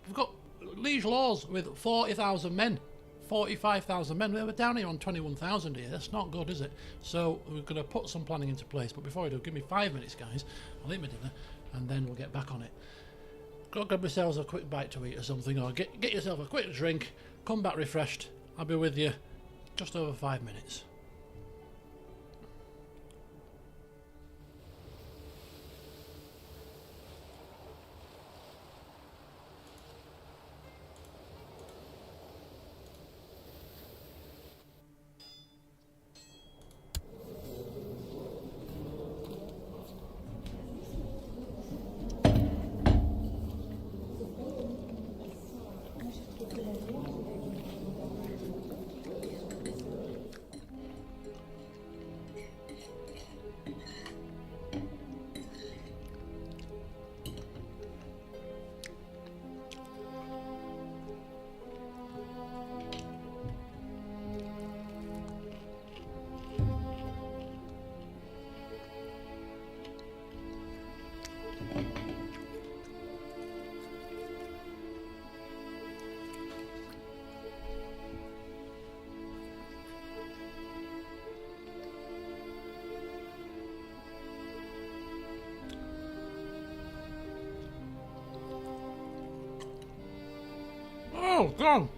liege laws with 40,000 men, 45,000 men. We're down here on 21,000 here. That's not good, is it? So we're going to put some planning into place. But before I do, give me 5 minutes, guys. I'll eat my dinner, and then we'll get back on it. Go grab yourselves a quick bite to eat or something, or get yourself a quick drink. Come back refreshed. I'll be with you just over 5 minutes. Oh, God.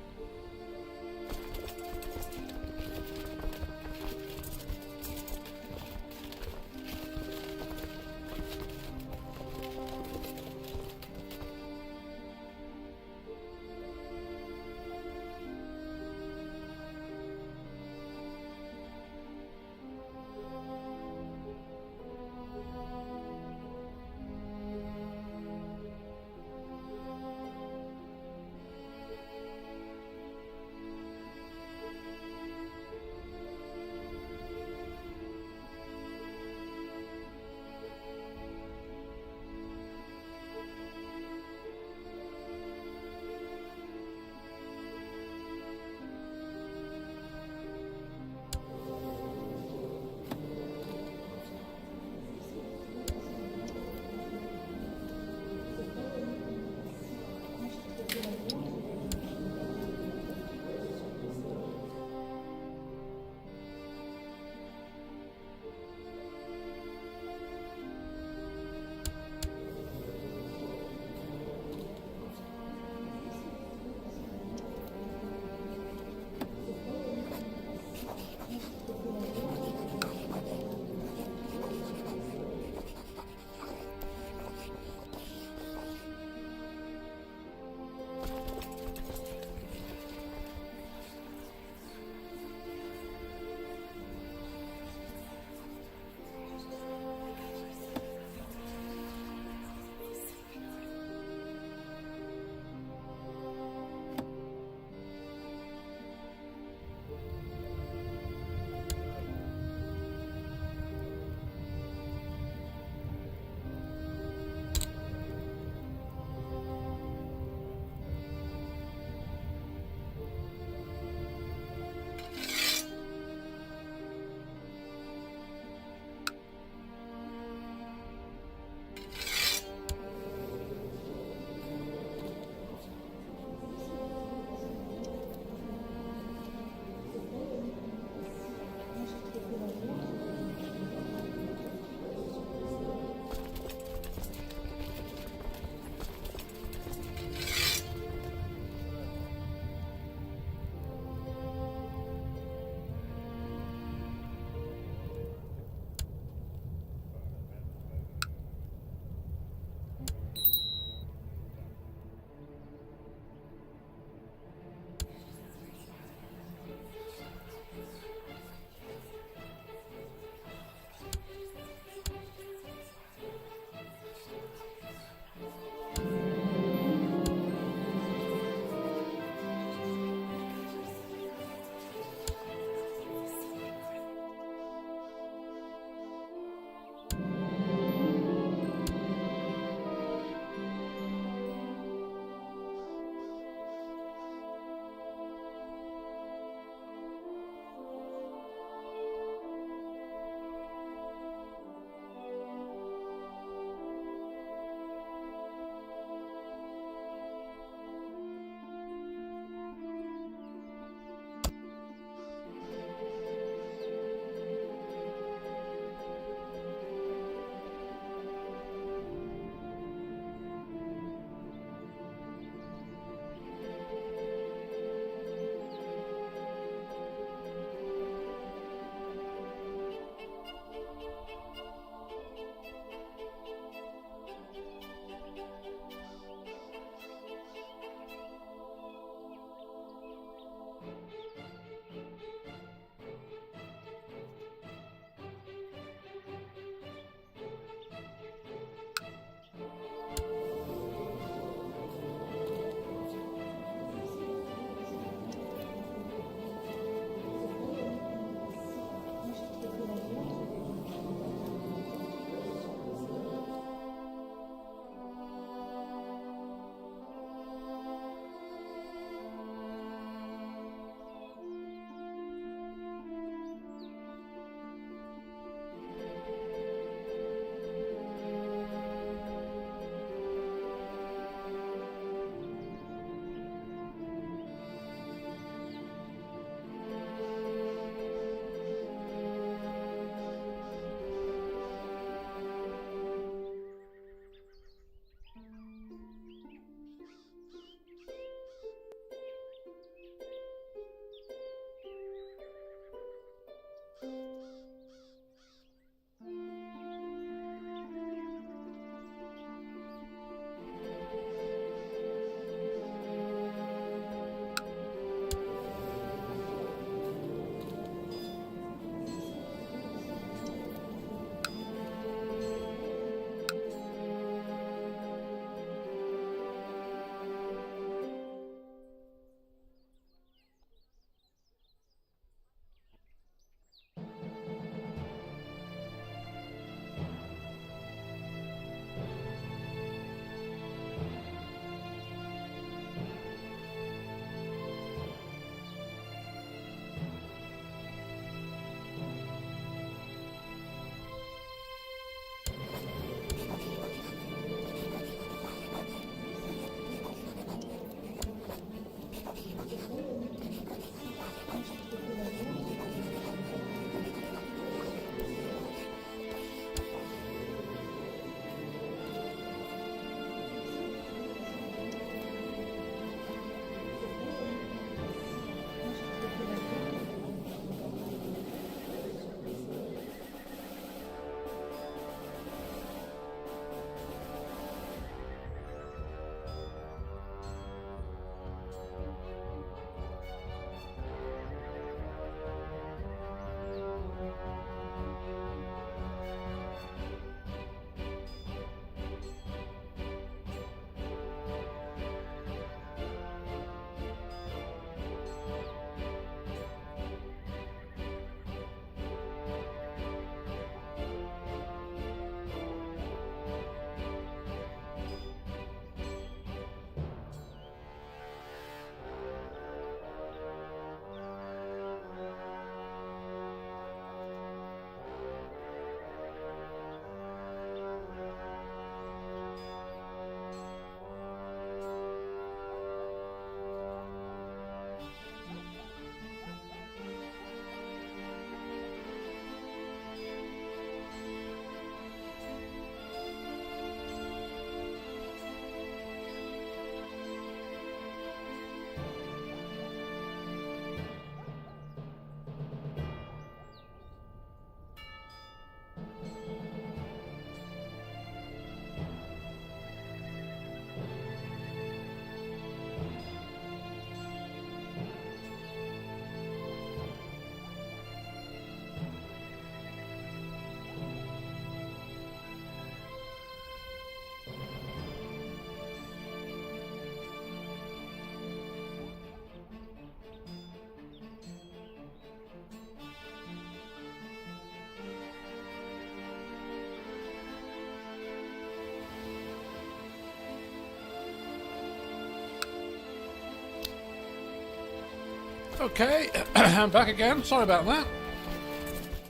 Okay, I'm back again. Sorry about that.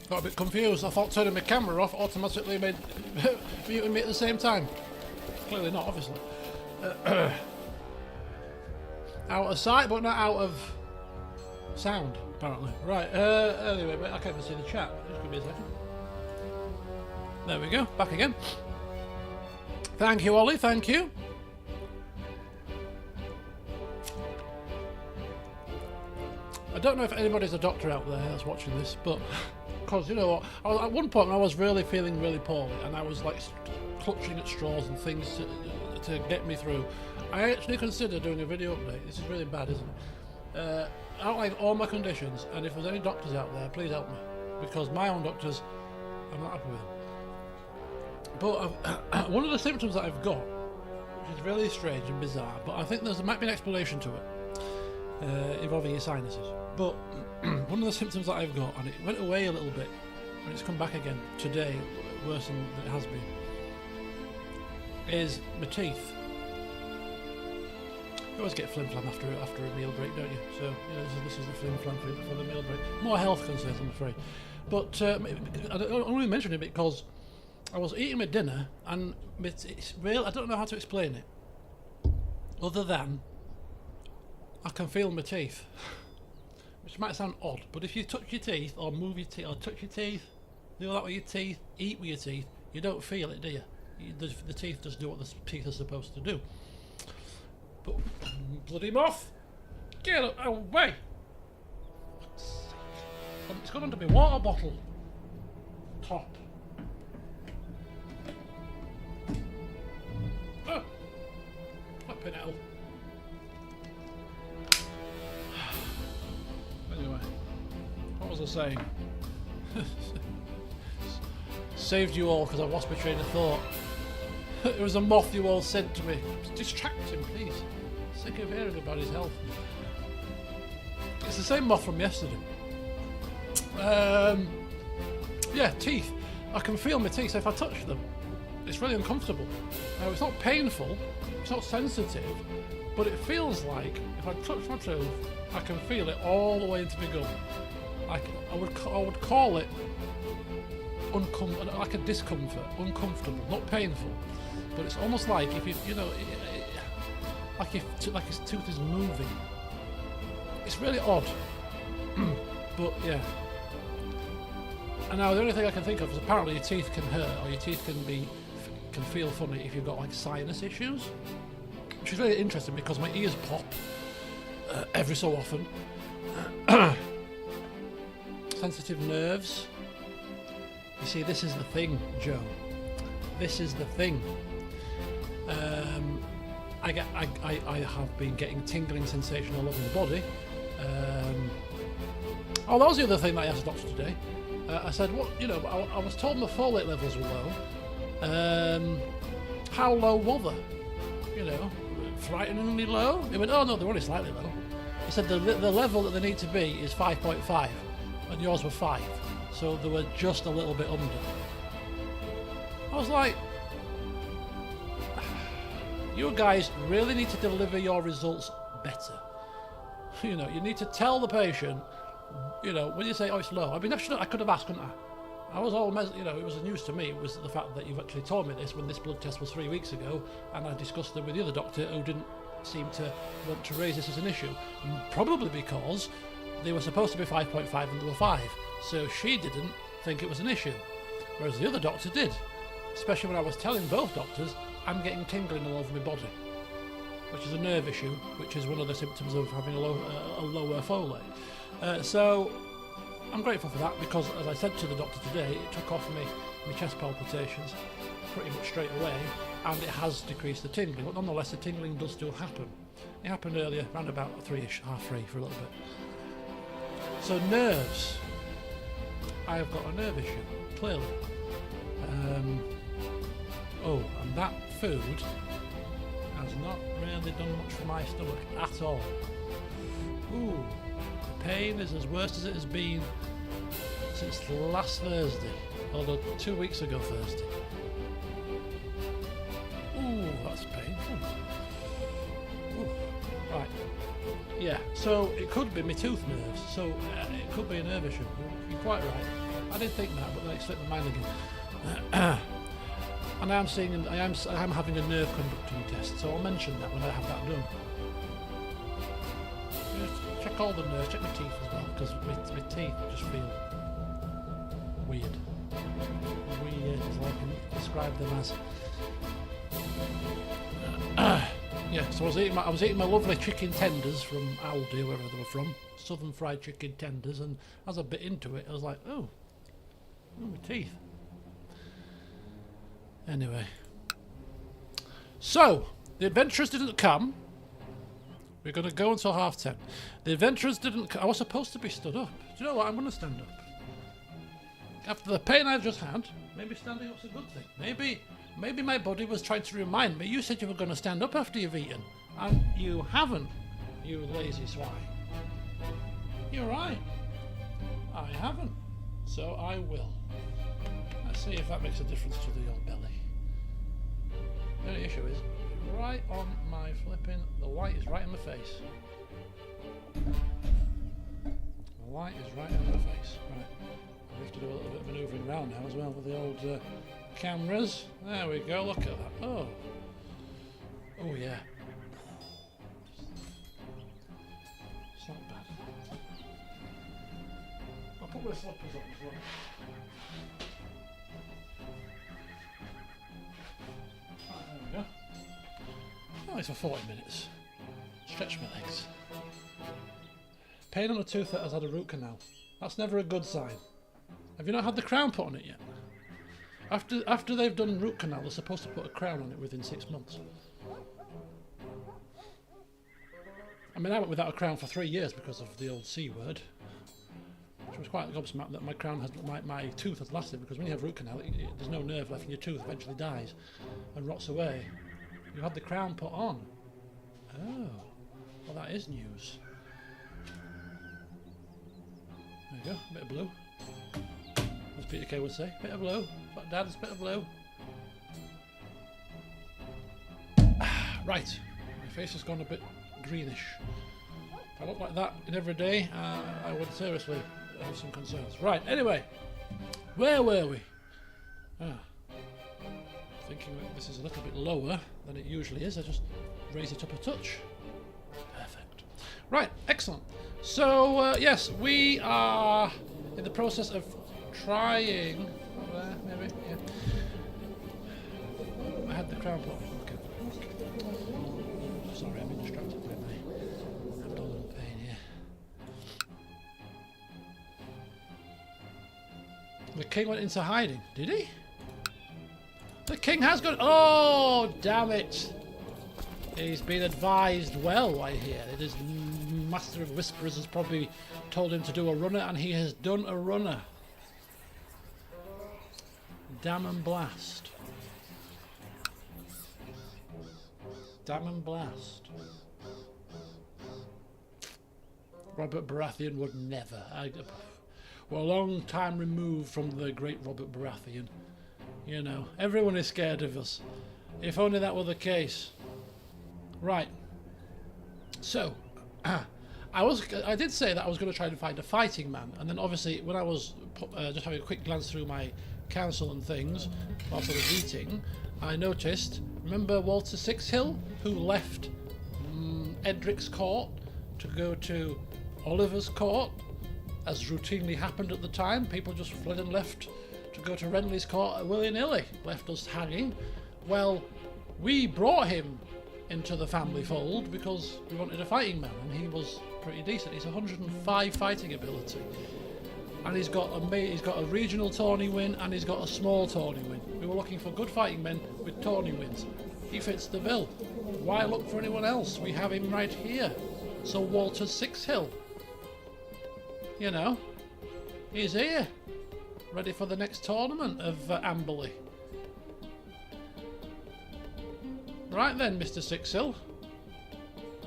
Got a bit confused. I thought turning my camera off automatically made muting me at the same time. Clearly not, obviously. Out of sight, but not out of sound, apparently. Right, anyway, I can't even see the chat. Just give me a second. There we go, back again. Thank you, Ollie, thank you. I don't know if anybody's a doctor out there that's watching this, but because you know what, at one point when I was really feeling really poorly and I was like clutching at straws and things to get me through, I actually considered doing a video update. This is really bad, isn't it? Outlining all my conditions, and if there's any doctors out there, please help me, because my own doctors, I'm not happy with them. But one of the symptoms that I've got, which is really strange and bizarre, but I think there might be an explanation to it, involving your sinuses. But one of the symptoms that I've got, and it went away a little bit, and it's come back again today, worse than it has been, is my teeth. You always get flim-flam after a meal break, don't you? So, you know, this is the flim-flam for the meal break. More health concerns, I'm afraid. But I'm only mentioning it because I was eating my dinner, and it's real. I don't know how to explain it, other than I can feel my teeth. Which might sound odd, but if you touch your teeth, or move your teeth, or touch your teeth, do that with your teeth, eat with your teeth, you don't feel it, do you? The teeth just do what the teeth are supposed to do. But, bloody moth! Get away! It's gone under my water bottle top. Oh! Flipping hell. Anyway, what was I saying? Saved you all because I lost my train of thought. It was a moth you all said to me. Distract him, please. Sick of hearing about his health. It's the same moth from yesterday. Yeah, teeth. I can feel my teeth, so if I touch them, it's really uncomfortable. It's not painful, it's not sensitive, but it feels like if I touch my tooth, I can feel it all the way into my gum. I would call it like a discomfort, uncomfortable, not painful, but it's almost like if you know, like his tooth is moving. It's really odd, but yeah. And now the only thing I can think of is apparently your teeth can hurt, or your teeth can feel funny if you've got like sinus issues, which is really interesting because my ears pop every so often. Sensitive nerves. You see, this is the thing, Joe. This is the thing. I have been getting tingling sensation all over the body. Oh, that was the other thing that I asked the doctor today. I said, "What? You know, I was told my folate levels were low. How low were they? You know, frighteningly low?" He went, "Oh no, they're only slightly low." He said the level that they need to be is 5.5, and yours were 5, so they were just a little bit under. I was like, you guys really need to deliver your results better. You know, you need to tell the patient, you know, when you say, "Oh, it's low." I mean, I could have asked, couldn't I? I was all, you know, it was news to me. It was the fact that you've actually told me this when this blood test was 3 weeks ago, and I discussed it with the other doctor who didn't seem to want to raise this as an issue, probably because they were supposed to be 5.5 and they were 5, so she didn't think it was an issue, whereas the other doctor did, especially when I was telling both doctors I'm getting tingling all over my body, which is a nerve issue, which is one of the symptoms of having a lower folate. So I'm grateful for that, because as I said to the doctor today, it took off my chest palpitations pretty much straight away, and it has decreased the tingling, but nonetheless the tingling does still happen. It happened earlier, around about 3ish, half 3 for a little bit. So nerves, I have got a nerve issue, clearly. And that food has not really done much for my stomach at all. Ooh, the pain is as worse as it has been since last Thursday, although 2 weeks ago Thursday. Ooh, that's painful. Ooh. Right, Yeah, so it could be my tooth nerves, so it could be a nerve issue. You're quite right. I didn't think that, but then it slipped my mind again. And I am having a nerve conducting test, so I'll mention that when I have that done. Just check all the nerves, check my teeth as well, because my teeth just feel weird. Weird is all I can describe them as. Yeah, so I was eating my lovely chicken tenders from Aldi, wherever they were from, southern fried chicken tenders, and as I bit into it, I was like, oh, my teeth. Anyway, so the adventurers didn't come. We're going to go until 10:30. The adventurers didn't come. I was supposed to be stood up. Do you know what? I'm going to stand up. After the pain I've just had, maybe standing up's a good thing. Maybe my body was trying to remind me, you said you were going to stand up after you've eaten. And you haven't, you lazy swine. You're right. I haven't. So I will. Let's see if that makes a difference to the old belly. The only issue is, right on my flipping, the light is right in my face. The light is right in my face. Right. I have to do a little bit of manoeuvring around now as well with the old cameras. There we go, look at that. Oh. Oh yeah. It's not bad. I'll put my slippers on as well. Right, there we go. Oh, it's for 40 minutes. Stretch my legs. Pain on a tooth that has had a root canal. That's never a good sign. Have you not had the crown put on it yet? After they've done root canal, they're supposed to put a crown on it within 6 months. I mean, I went without a crown for 3 years because of the old C word, which was quite gobsmacked that my tooth has lasted, because when you have root canal, there's no nerve left and your tooth eventually dies and rots away. You had the crown put on. Oh, well that is news. There you go, a bit of blue. As Peter Kay would say, bit of blue. But Dad's bit of blue. Right, my face has gone a bit greenish. If I look like that in every day, I would seriously have some concerns. Right, anyway, where were we? Thinking that this is a little bit lower than it usually is, I just raise it up a touch. Perfect. Right, excellent. So, yes, we are in the process of trying. Over there, maybe, yeah. I had the crown put on. Okay. Sorry, I've been distracted by my abdominal pain here. The king went into hiding, did he? The king has gone. Oh, damn it! He's been advised well, I hear. It is Master of Whisperers has probably told him to do a runner, and he has done a runner. Damn and blast. Damn and blast. Robert Baratheon would never. We're a long time removed from the great Robert Baratheon. You know, everyone is scared of us. If only that were the case. Right. So, I did say that I was going to try to find a fighting man, and then obviously when I was just having a quick glance through my council and things whilst I was eating, I noticed, remember Walter Sixhill, who left Edric's court to go to Oliver's court, as routinely happened at the time? People just fled and left to go to Renly's court willy-nilly, left us hanging. Well, we brought him into the family fold because we wanted a fighting man, and he was pretty decent. He's 105 fighting ability, and he's got a regional tourney win, and he's got a small tourney win. We were looking for good fighting men with tourney wins. He fits the bill. Why look for anyone else? We have him right here. So Walter Sixhill, you know, he's here, ready for the next tournament of Amberley. Right then, Mr. Sixhill.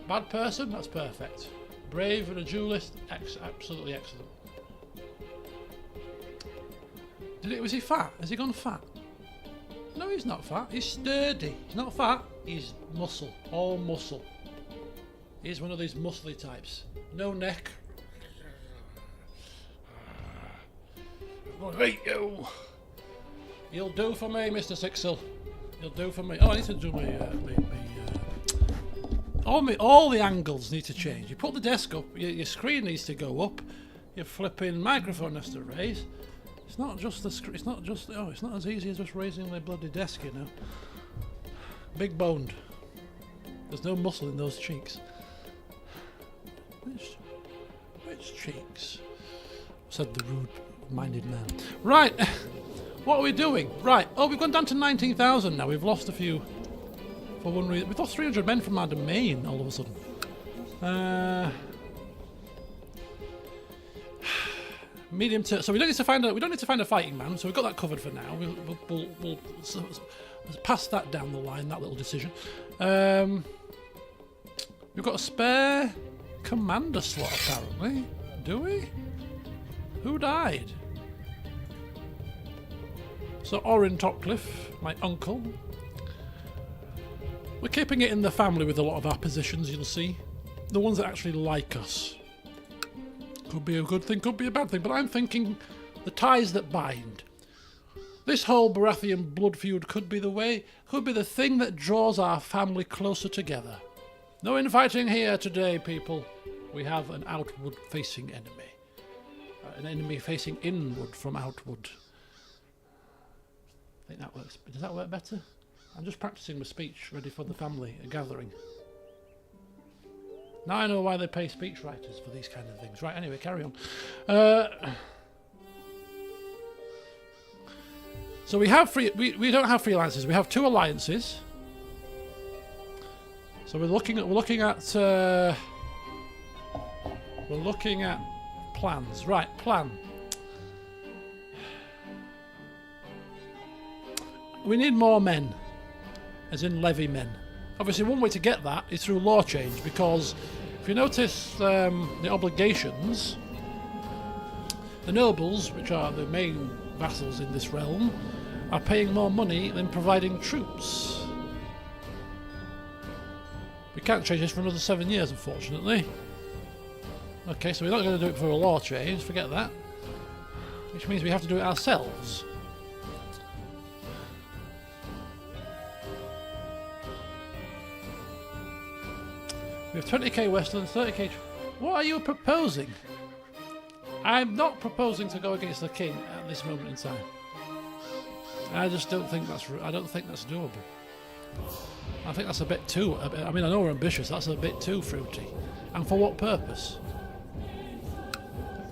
Bad person? That's perfect. Brave and a duelist? Absolutely excellent. Was he fat? Has he gone fat? No, he's not fat. He's sturdy. He's not fat. He's muscle. All muscle. He's one of these muscly types. No neck. Hey, you! You'll do for me, Mr. Sixel. You'll do for me. Oh, I need to do all the angles need to change. You put the desk up, your screen needs to go up, your flipping microphone has to raise. It's not just the screen. It's not just. Oh, it's not as easy as just raising the bloody desk, you know. Big boned. There's no muscle in those cheeks. Which cheeks? Said the rude-minded man. Right. What are we doing? Right. Oh, we've gone down to 19,000 now. We've lost a few. For one reason, we've lost 300 men from our domain all of a sudden. Medium term. So we don't need to find a fighting man. So we've got that covered for now. We'll pass that down the line. That little decision. We've got a spare commander slot apparently. Do we? Who died? So Orin Topcliffe, my uncle. We're keeping it in the family with a lot of our positions, you'll see. The ones that actually like us. Could be a good thing, could be a bad thing, but I'm thinking the ties that bind. This whole Baratheon blood feud could be the thing that draws our family closer together. No infighting here today, people. We have an outward-facing enemy. An enemy facing inward from outward. I think that works. Does that work better? I'm just practicing my speech, ready for the family gathering. Now I know why they pay speechwriters for these kind of things. Right, anyway, carry on. So we have we don't have free alliances. We have 2 alliances. So we're looking at plans. Right, plan. We need more men, as in levy men. Obviously, one way to get that is through law change, because if you notice the obligations, the nobles, which are the main vassals in this realm, are paying more money than providing troops. We can't change this for another 7 years, unfortunately. Okay, so we're not going to do it for a law change, forget that. Which means we have to do it ourselves. We have 20k Western, 30k... What are you proposing? I'm not proposing to go against the king at this moment in time. I just don't think that's... I don't think that's doable. I think that's a bit too... I mean, I know we're ambitious, that's a bit too fruity. And for what purpose?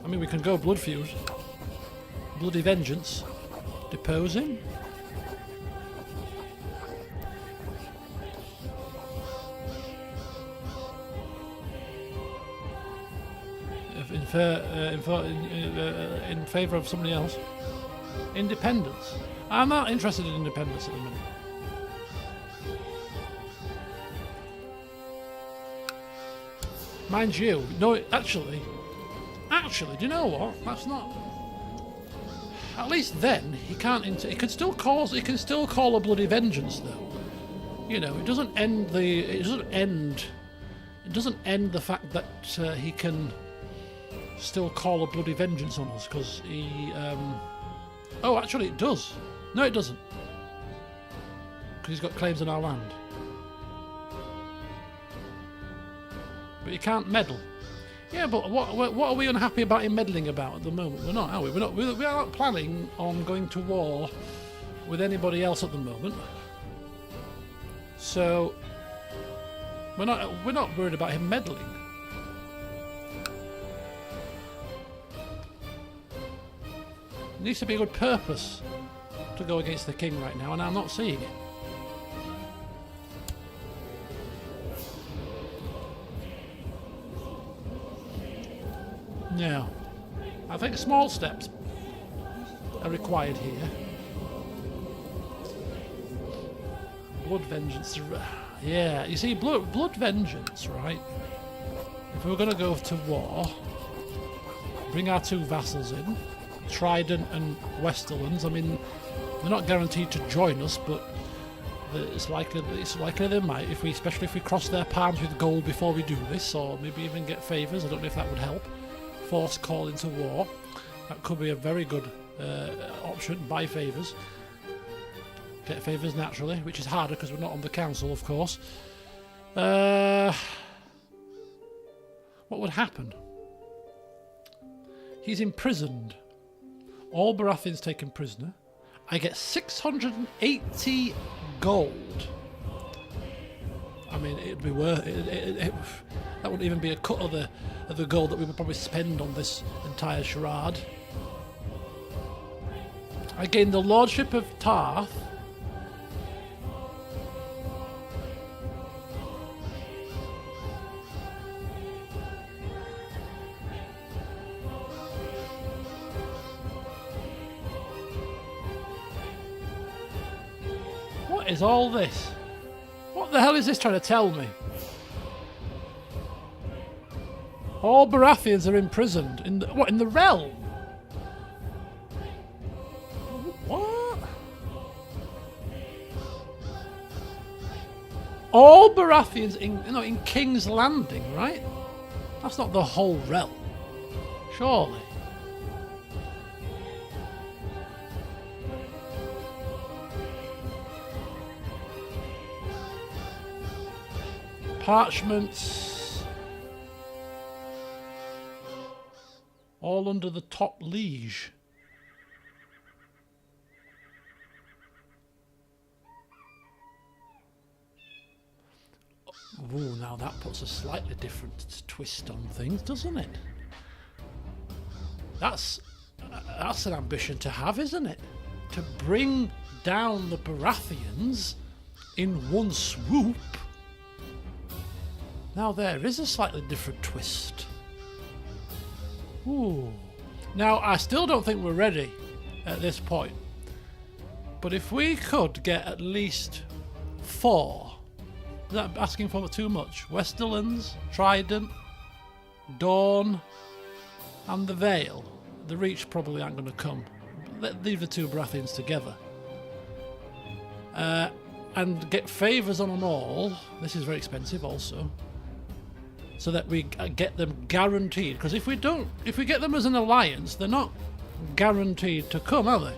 I mean, we can go blood feud. Bloody vengeance. Depose him. In favour of somebody else. Independence. I'm not interested in independence at the minute. Mind you, no, actually, do you know what? That's not. At least then he can't. He can still call a bloody vengeance, though. You know, it doesn't end the. It doesn't end the fact that he can still call a bloody vengeance on us, because he. Oh, actually, it does. No, it doesn't. Because he's got claims on our land. But he can't meddle. Yeah, but what are we unhappy about him meddling about at the moment? We're not, are we? We are not planning on going to war with anybody else at the moment. So we're not worried about him meddling. There needs to be a good purpose to go against the king right now, and I'm not seeing it. Now, I think small steps are required here. Blood vengeance. Yeah, you see, blood vengeance, right? If we were going to go to war, bring our 2 vassals in, Trident and Westerlands. I mean, they're not guaranteed to join us, but It's likely they might, especially if we cross their palms with gold before we do this, or maybe even get favours. I don't know if that would help. Force call into war. That could be a very good option. Buy favours. Get favours naturally, which is harder because we're not on the council, of course. What would happen? He's imprisoned. All Baratheons taken prisoner. I get 680 gold. I mean, it'd be worth it. That wouldn't even be a cut of the gold that we would probably spend on this entire charade. I gain the Lordship of Tarth. What is all this? What the hell is this trying to tell me? All Baratheons are imprisoned in the, what, in the realm? What? All Baratheons in King's Landing, right? That's not the whole realm, surely. Parchments, all under the top liege. Ooh, now that puts a slightly different twist on things, doesn't it? That's an ambition to have, isn't it? To bring down the Baratheons in one swoop. Now there is a slightly different twist. Ooh. Now I still don't think we're ready at this point. But if we could get at least 4, is that asking for too much? Westerlands, Trident, Dawn, and the Vale. The Reach probably aren't going to come. Leave the 2 Baratheons together. And get favours on them all. This is very expensive also. So that we get them guaranteed. Because if we get them as an alliance, they're not guaranteed to come, are they?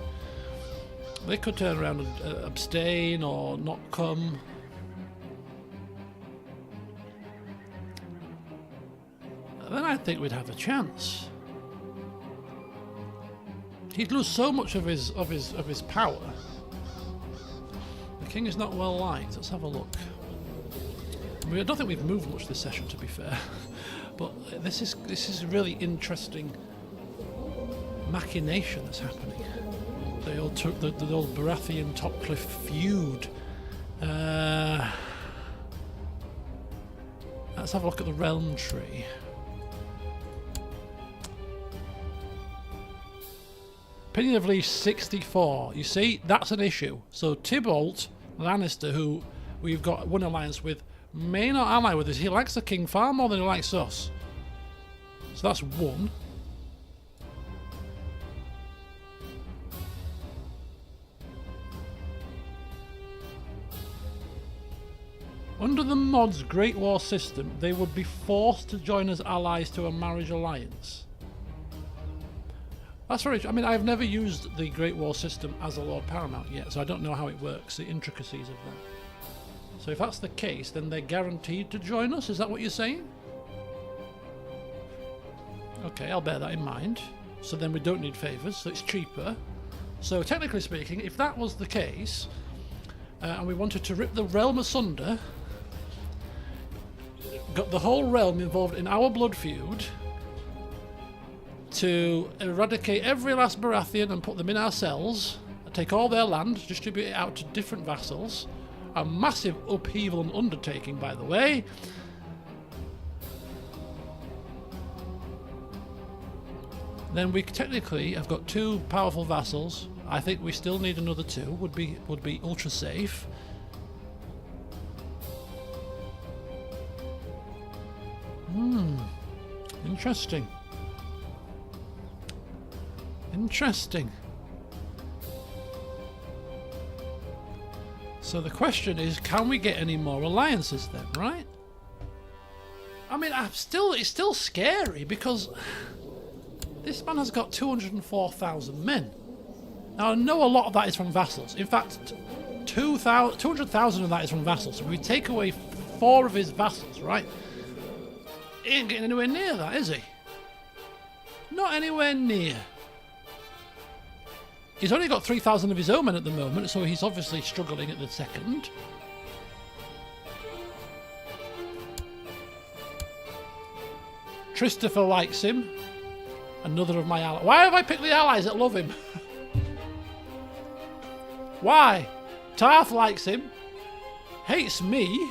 They could turn around and abstain or not come. Then I think we'd have a chance. He'd lose so much of his power. The king is not well liked. Let's have a look. I mean, I don't think we've moved much this session, to be fair, but this is a really interesting machination that's happening. The old Baratheon Topcliffe feud. Let's have a look at the realm tree. Opinion of Leash 64. You see, that's an issue. So Tybalt Lannister, who we've got one alliance with, may not ally with us. He likes the king far more than he likes us. So that's 1. Under the mod's Great War system, they would be forced to join as allies to a marriage alliance. That's very. I mean, I've never used the Great War system as a Lord Paramount yet, so I don't know how it works, the intricacies of that. So if that's the case, then they're guaranteed to join us? Is that what you're saying? Okay, I'll bear that in mind. So then we don't need favours, so it's cheaper. So technically speaking, if that was the case, and we wanted to rip the realm asunder, got the whole realm involved in our blood feud, to eradicate every last Baratheon and put them in our cells, take all their land, distribute it out to different vassals, a massive upheaval and undertaking, by the way. Then we technically have got 2 powerful vassals. I think we still need another 2. Would be ultra safe. Interesting. Interesting. So the question is, can we get any more alliances then, right? I mean, it's still scary because this man has got 204,000 men. Now, I know a lot of that is from vassals. In fact, 200,000 of that is from vassals. So if we take away 4 of his vassals, right? He ain't getting anywhere near that, is he? Not anywhere near. He's only got 3,000 of his own men at the moment, so he's obviously struggling at the second. Christopher likes him. Another of my allies. Why have I picked the allies that love him? Why? Tarth likes him. Hates me.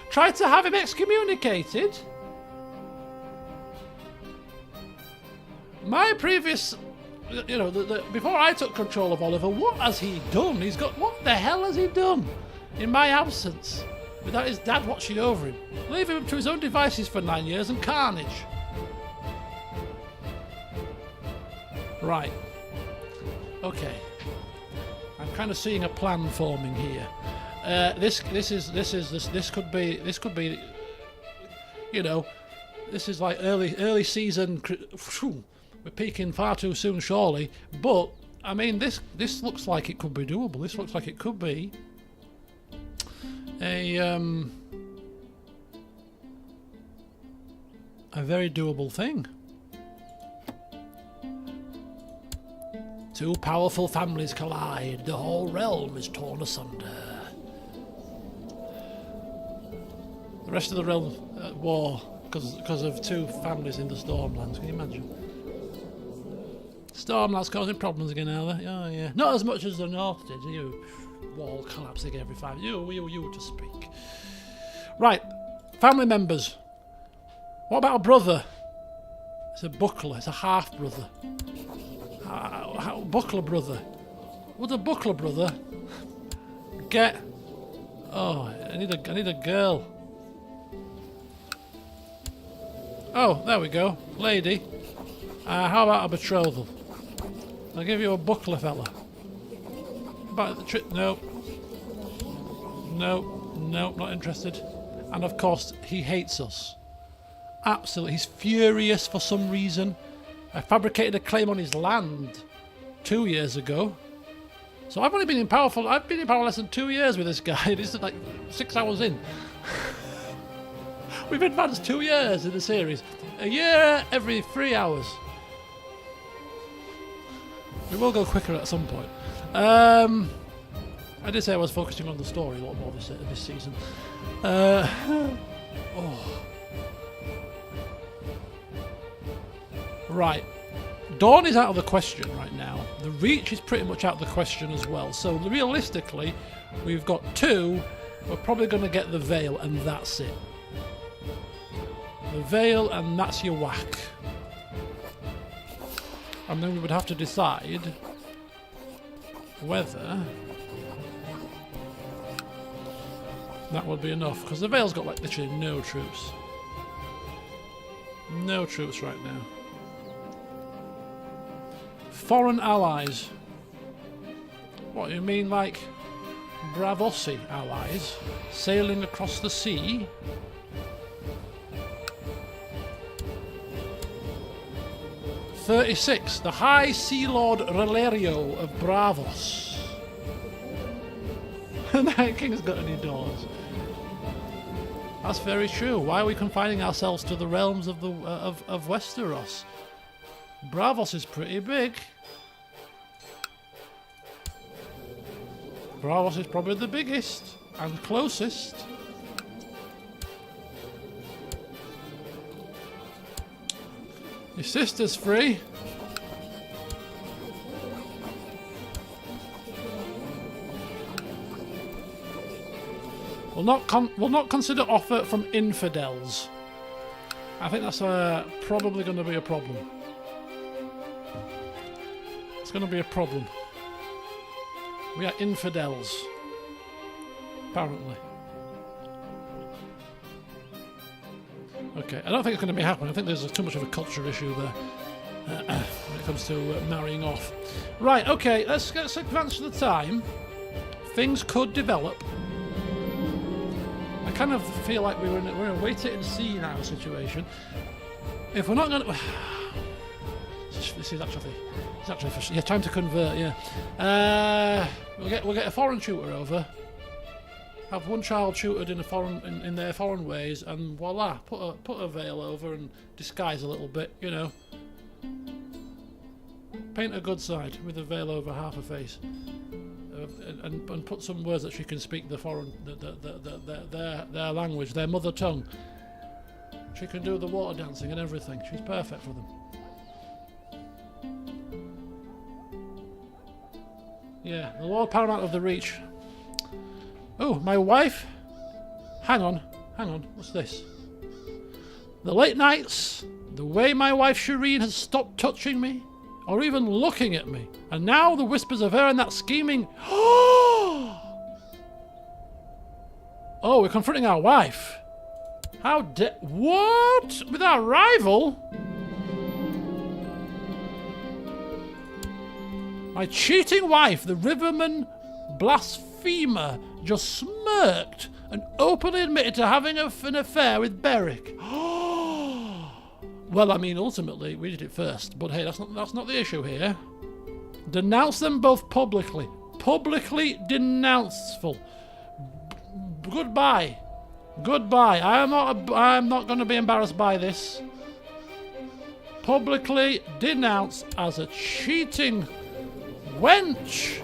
Tried to have him excommunicated. My previous... You know, before I took control of Oliver, what has he done? What the hell has he done in my absence? Without his dad watching over him. Leaving him to his own devices for 9 years and carnage. Right. Okay. I'm kind of seeing a plan forming here. This could be, you know, this is like early season. We're peaking far too soon, surely. But I mean, this looks like it could be doable. This looks like it could be a very doable thing. 2 powerful families collide. The whole realm is torn asunder. The rest of the realm at war because of 2 families in the Stormlands. Can you imagine? Stormlands causing problems again, are they? Oh yeah. Not as much as the North did. You wall collapsing every 5. You to speak. Right. Family members. What about a brother? It's a buckler. It's a half brother. Buckler brother. Would a buckler brother get? Oh, I need a girl. Oh, there we go, lady. How about a betrothal? I'll give you a buckler fella. About the trip? No. No, not interested. And of course, he hates us. Absolutely, he's furious for some reason. I fabricated a claim on his land 2 years ago. So I've only been in power I've been in power less than 2 years with this guy. This is like 6 hours in. We've advanced 2 years in the series. A year every 3 hours. We will go quicker at some point. I did say I was focusing on the story a lot more this season. Right. Dawn is out of the question right now. The Reach is pretty much out of the question as well. So realistically, we've got 2. We're probably going to get the Veil, and that's it. The Veil, and that's your whack. And then we would have to decide whether that would be enough, because the Veil's got like literally no troops. No troops right now. Foreign allies. What, you mean like Bravossi allies sailing across the sea? '36, the High Sea Lord Relerio of Bravos. The Night King's got any doors? That's very true. Why are we confining ourselves to the realms of of Westeros? Bravos is pretty big. Bravos is probably the biggest and closest. Your sister's free. Will not consider offer from infidels. I think that's probably going to be a problem. It's going to be a problem. We are infidels, apparently. Okay, I don't think it's going to be happening. I think there's too much of a culture issue there when it comes to marrying off. Right, okay, let's advance to the time. things could develop. I kind of feel like we're in a wait it and see now situation. If we're not going to... This is actually... It's actually... Yeah, time to convert, yeah. We'll get a foreign tutor over. Have one child tutored in their foreign ways, and voila, put a veil over and disguise a little bit, you know. Paint a good side with a veil over half her face, and put some words that she can speak the foreign, their language, their mother tongue. She can do the water dancing and everything. She's perfect for them. Yeah, the Lord Paramount of the Reach. Oh, my wife? Hang on. What's this? The late nights, the way my wife Shireen has stopped touching me, or even looking at me, and now the whispers of her and that scheming... Oh, we're confronting our wife. What? With our rival? My cheating wife, the Riverman blasphemer, just smirked and openly admitted to having an affair with Beric. Well, I mean, ultimately, we did it first, but hey, that's not the issue here. Denounce them both publicly. Publicly denounceful. Goodbye. I am not going to be embarrassed by this. Publicly denounce as a cheating wench.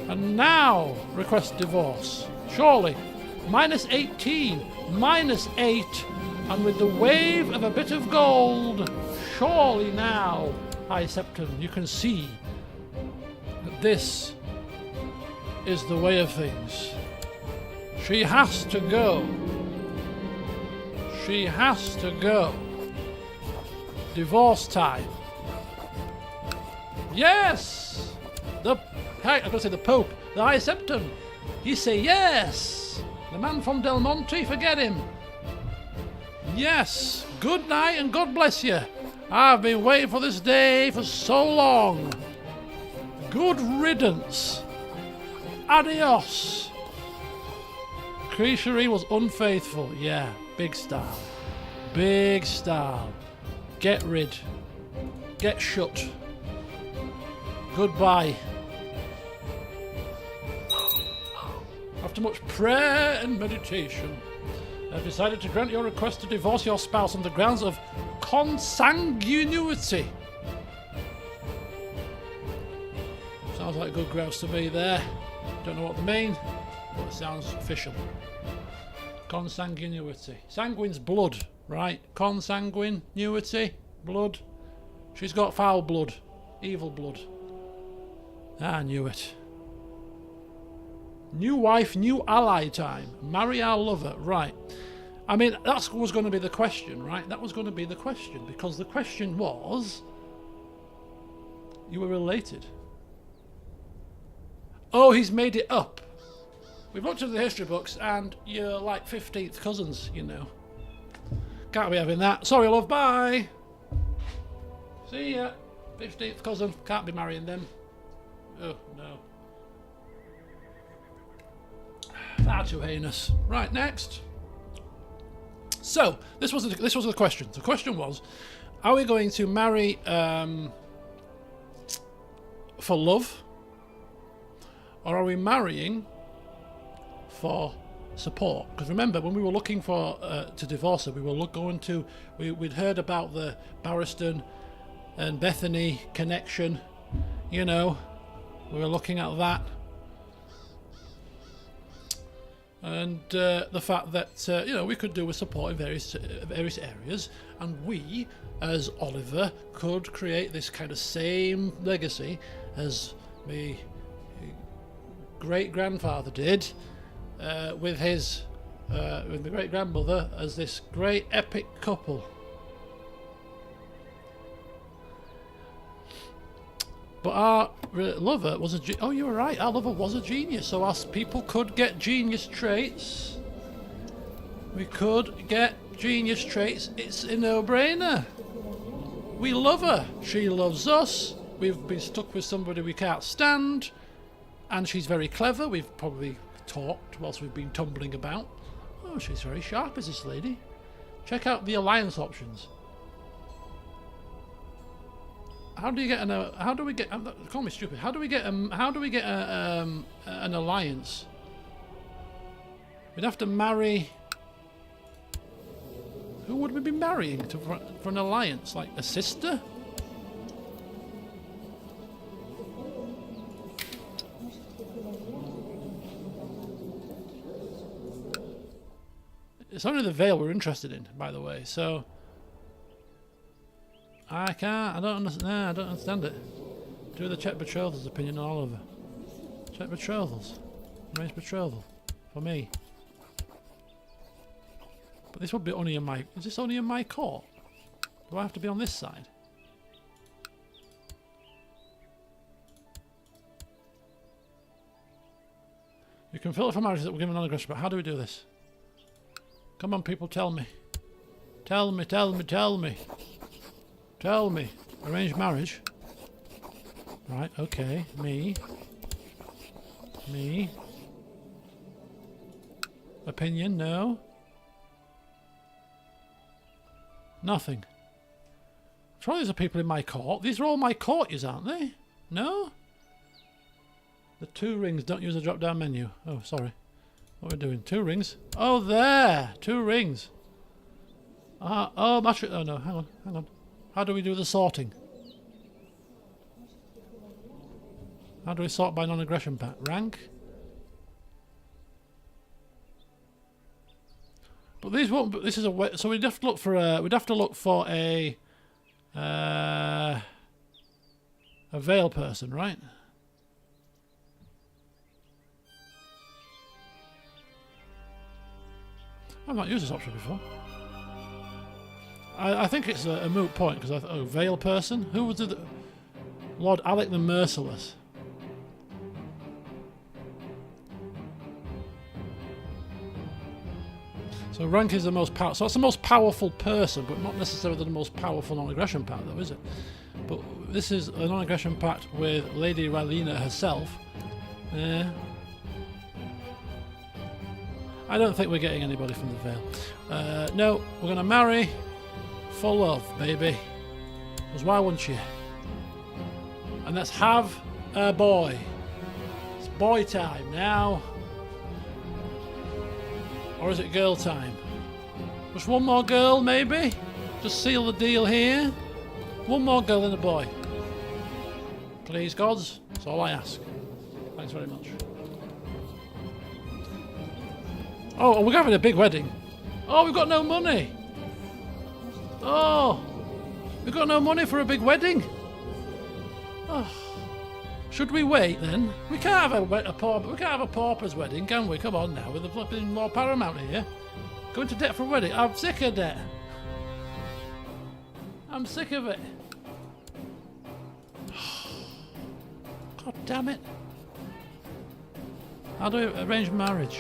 And now request divorce. Surely. -18. -8. And with the wave of a bit of gold. Surely now, High Septon, you can see that this is the way of things. She has to go. She has to go. Divorce time. Yes! I'm going to say the Pope. The High Septon. He say yes. The man from Del Monte, forget him. Yes. Good night and God bless you. I've been waiting for this day for so long. Good riddance. Adios. Creaturey was unfaithful. Yeah, big style. Big style. Get rid. Get shut. Goodbye. After much prayer and meditation, I've decided to grant your request to divorce your spouse on the grounds of consanguinity. Sounds like good grouse to me there. Don't know what they mean, but it sounds official. Consanguinity. Sanguine's blood, right? Consanguinity, blood. She's got foul blood, evil blood. I knew it. New wife, new ally time. Marry our lover. Right. I mean, that was going to be the question, right? That was going to be the question. Because the question was... You were related. Oh, he's made it up. We've looked at the history books and you're like 15th cousins, you know. Can't be having that. Sorry, love. Bye. See ya. 15th cousin. Can't be marrying them. Oh, no. Far too heinous. Right, next. So, this was the question. The question was, are we going to marry for love? Or are we marrying for support? Because remember, when we were looking for to divorce her, we were we'd heard about the Barristan and Bethany connection, you know. We were looking at that. And the fact that, you know, we could do with support in various areas, and we, as Oliver, could create this kind of same legacy as my great-grandfather did with my great-grandmother as this great epic couple. But our lover was oh, you were right, our lover was a genius, so as people could get genius traits. We could get genius traits. It's a no-brainer. We love her. She loves us. We've been stuck with somebody we can't stand. And she's very clever. We've probably talked whilst we've been tumbling about. Oh, she's very sharp, is this lady? Check out the alliance options. How do you get an? How do we get? Call me stupid. How do we get? How do we get an alliance? We'd have to marry. Who would we be marrying for an alliance? Like a sister? It's only the veil we're interested in, by the way. So I can't. I don't understand. Nah, I don't understand it. Do the check betrothals opinion on Oliver. Check betrothals. Arrange betrothal for me. But this would be only in my... Is this only in my court? Do I have to be on this side? You can filter for marriages that were given non-aggression, but how do we do this? Come on, people, tell me. Tell me, tell me, tell me. Tell me. Arranged marriage. Right, okay. Me. Me. Opinion, no. Nothing. I'm sure these are people in my court. These are all my courtiers, aren't they? No? The 2 rings. Don't use the drop-down menu. Oh, sorry. What are we doing? 2 rings? Oh, there! 2 rings. Oh, match. Oh, no. Hang on. Hang on. How do we do the sorting? How do we sort by non-aggression pact? Rank? But these won't. But this is a way. So we'd have to look for a. We'd have to look for a veil person, right? I've not used this option before. I think it's a moot point because I thought, oh, veil person. Who was the Lord Alec the Merciless? So rank is the most powerful. So it's the most powerful person, but not necessarily the most powerful non-aggression pact, though, is it? But this is a non-aggression pact with Lady Rylena herself. I don't think we're getting anybody from the Vale. No, we're going to marry for love, baby. Because why wouldn't you? And let's have a boy. It's boy time now. Or is it girl time? Just one more girl, maybe? Just seal the deal here. One more girl and a boy. Please, gods. That's all I ask. Thanks very much. Oh, we're having a big wedding. Oh, we've got no money. Oh, we've got no money for a big wedding. Oh. Should we wait then? We can't have we can't have a pauper's wedding, can we? Come on now, with the flipping Lord Paramount here. Go into debt for a wedding. I'm sick of debt. I'm sick of it. God damn it. How do we arrange marriage?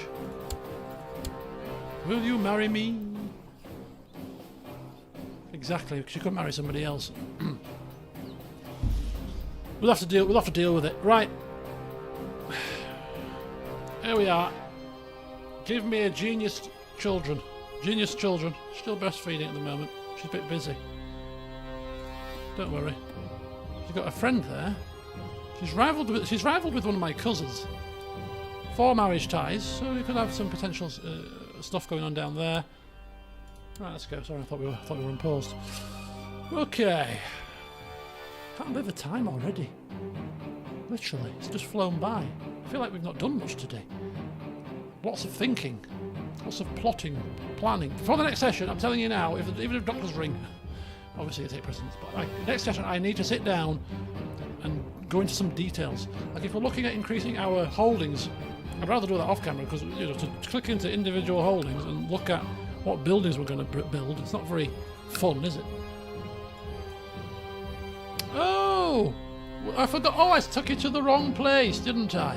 Will you marry me? Exactly, because you couldn't marry somebody else. We'll have to deal with it. Right. Here we are. Give me a genius children. Genius children. Still breastfeeding at the moment. She's a bit busy. Don't worry. She's got a friend there. She's rivaled with one of my cousins. 4 marriage ties, so we could have some potential stuff going on down there. Right, let's go. Sorry, I thought we were on pause. Okay. Can't believe the time already. Literally, it's just flown by. I feel like we've not done much today. Lots of thinking, lots of plotting, planning. For the next session, I'm telling you now, even if doctors ring, obviously you take precedence, but next session I need to sit down and go into some details. Like if we're looking at increasing our holdings, I'd rather do that off camera because to click into individual holdings and look at what buildings we're going to build, it's not very fun, is it? Oh, I forgot. Oh, I took you to the wrong place, didn't I?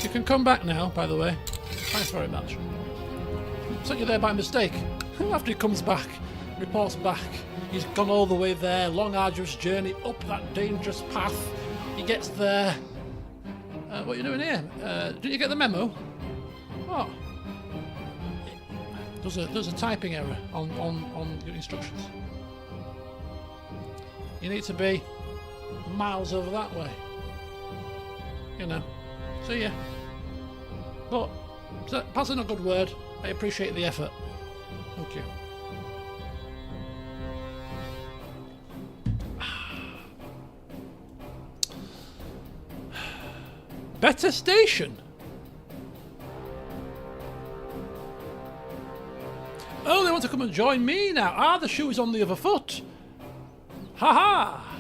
You can come back now, by the way. Thanks very much. Sent you there by mistake. After he comes back, reports back, he's gone all the way there, long arduous journey up that dangerous path. He gets there, What are you doing here? Didn't you get the memo? Oh. There's a typing error on your instructions. You need to be miles over that way. You know. See ya. But passing a good word. I appreciate the effort. Thank you. Better station. Oh, they want to come and join me now. Ah, the shoe is on the other foot. Ha ha!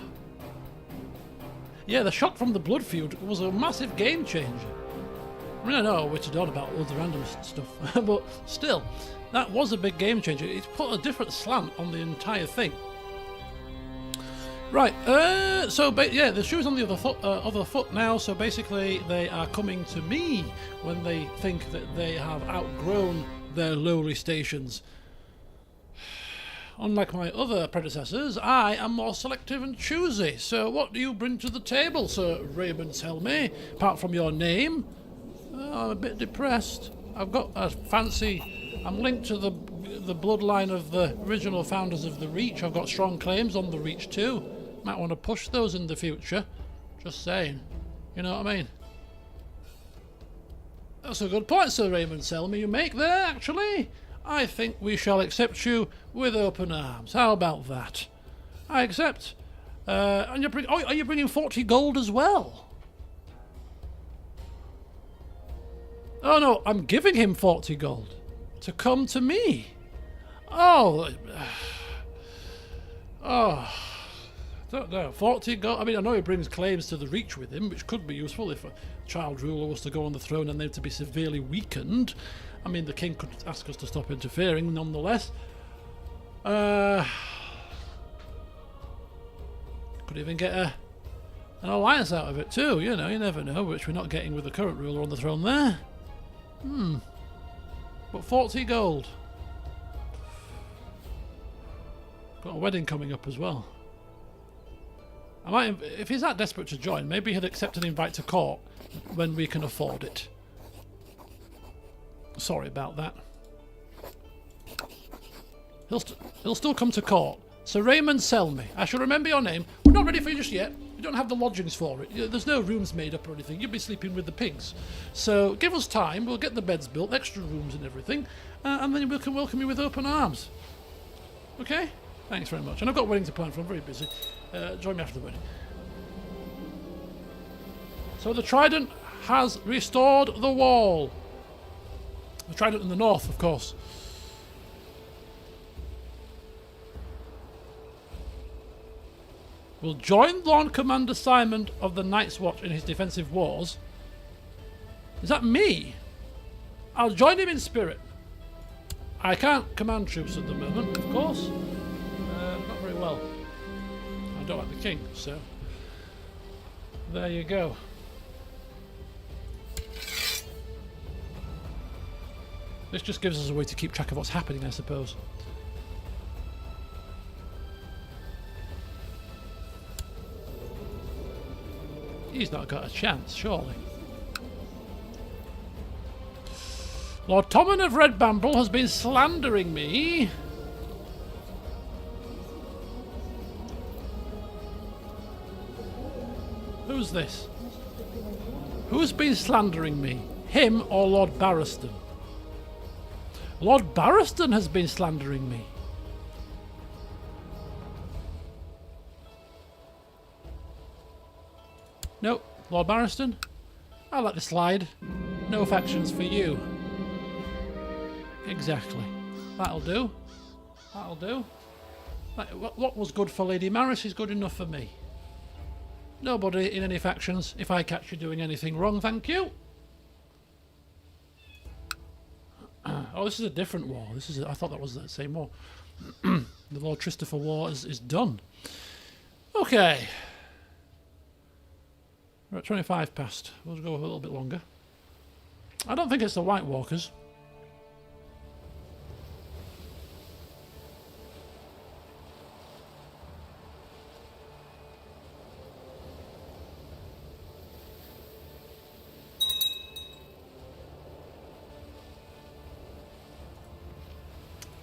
Yeah, the shot from the blood feud was a massive game changer. I mean, I know we're on about all the random stuff, but still, that was a big game changer. It's put a different slant on the entire thing. Right, yeah, the shoe's on the other foot now, so basically they are coming to me when they think that they have outgrown their lowly stations. Unlike my other predecessors, I am more selective and choosy. So what do you bring to the table, Sir Raymond Selmy, apart from your name? I'm a bit depressed. I've got a fancy... I'm linked to the bloodline of the original founders of the Reach. I've got strong claims on the Reach too. Might want to push those in the future. Just saying. You know what I mean? That's a good point, Sir Raymond Selmy, you make there, actually. I think we shall accept you with open arms. How about that? I accept. And are you bringing 40 gold as well? Oh no, I'm giving him 40 gold to come to me. Oh, don't know. 40 gold. I mean, I know he brings claims to the Reach with him, which could be useful if a child ruler was to go on the throne and them to be severely weakened. I mean, the king could ask us to stop interfering, nonetheless. Could even get an alliance out of it too. You know, you never know, which we're not getting with the current ruler on the throne there. But 40 gold. Got a wedding coming up as well. I might, if he's that desperate to join, maybe he'd accept an invite to court when we can afford it. Sorry about that. He'll still come to court. Sir Raymond Selmy. I shall remember your name. We're not ready for you just yet. You don't have the lodgings for it. There's no rooms made up or anything. You'll be sleeping with the pigs. So give us time. We'll get the beds built, extra rooms and everything, and then we can welcome you with open arms. Okay? Thanks very much. And I've got a wedding to plan for. I'm very busy. Join me after the wedding. So the Trident has restored the wall. The Trident in the north, of course. Will join Lord Commander Simon of the Night's Watch in his defensive wars. Is that me? I'll join him in spirit. I can't command troops at the moment, of course. Not very well. I don't like the king, so there you go. This just gives us a way to keep track of what's happening, I suppose. He's not got a chance, surely. Lord Tommen of Red Bamble has been slandering me. Who's this? Who's been slandering me? Him or Lord Barristan? Lord Barristan has been slandering me. Nope, Lord Barristan. I'll let this slide. No factions for you. Exactly. That'll do. That'll do. What was good for Lady Maris is good enough for me. Nobody in any factions if I catch you doing anything wrong, thank you. Oh, this is a different war. I thought that was the same war. The Lord Christopher War is done. Okay. We're at 25 past. We'll go a little bit longer. I don't think it's the White Walkers.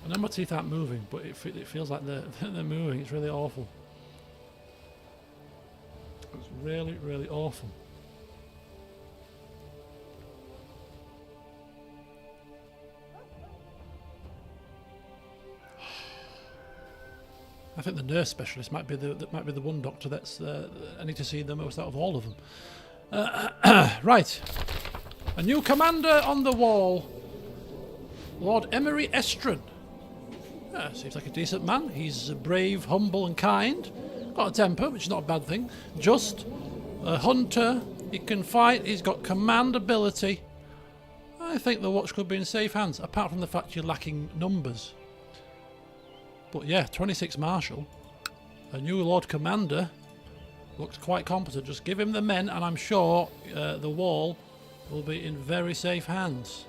I know my teeth aren't moving, but it feels like they're moving. It's really awful. It's really, really awful. I think the nurse specialist might be the one doctor that's I need to see the most out of all of them. Right, a new commander on the wall, Lord Emery Estrin. Seems like a decent man. He's brave, humble, and kind. Got a temper, which is not a bad thing. Just a hunter. He can fight. He's got command ability. I think the watch could be in safe hands, apart from the fact you're lacking numbers. But yeah, 26 Marshal, a new Lord Commander, looks quite competent. Just give him the men and I'm sure the wall will be in very safe hands.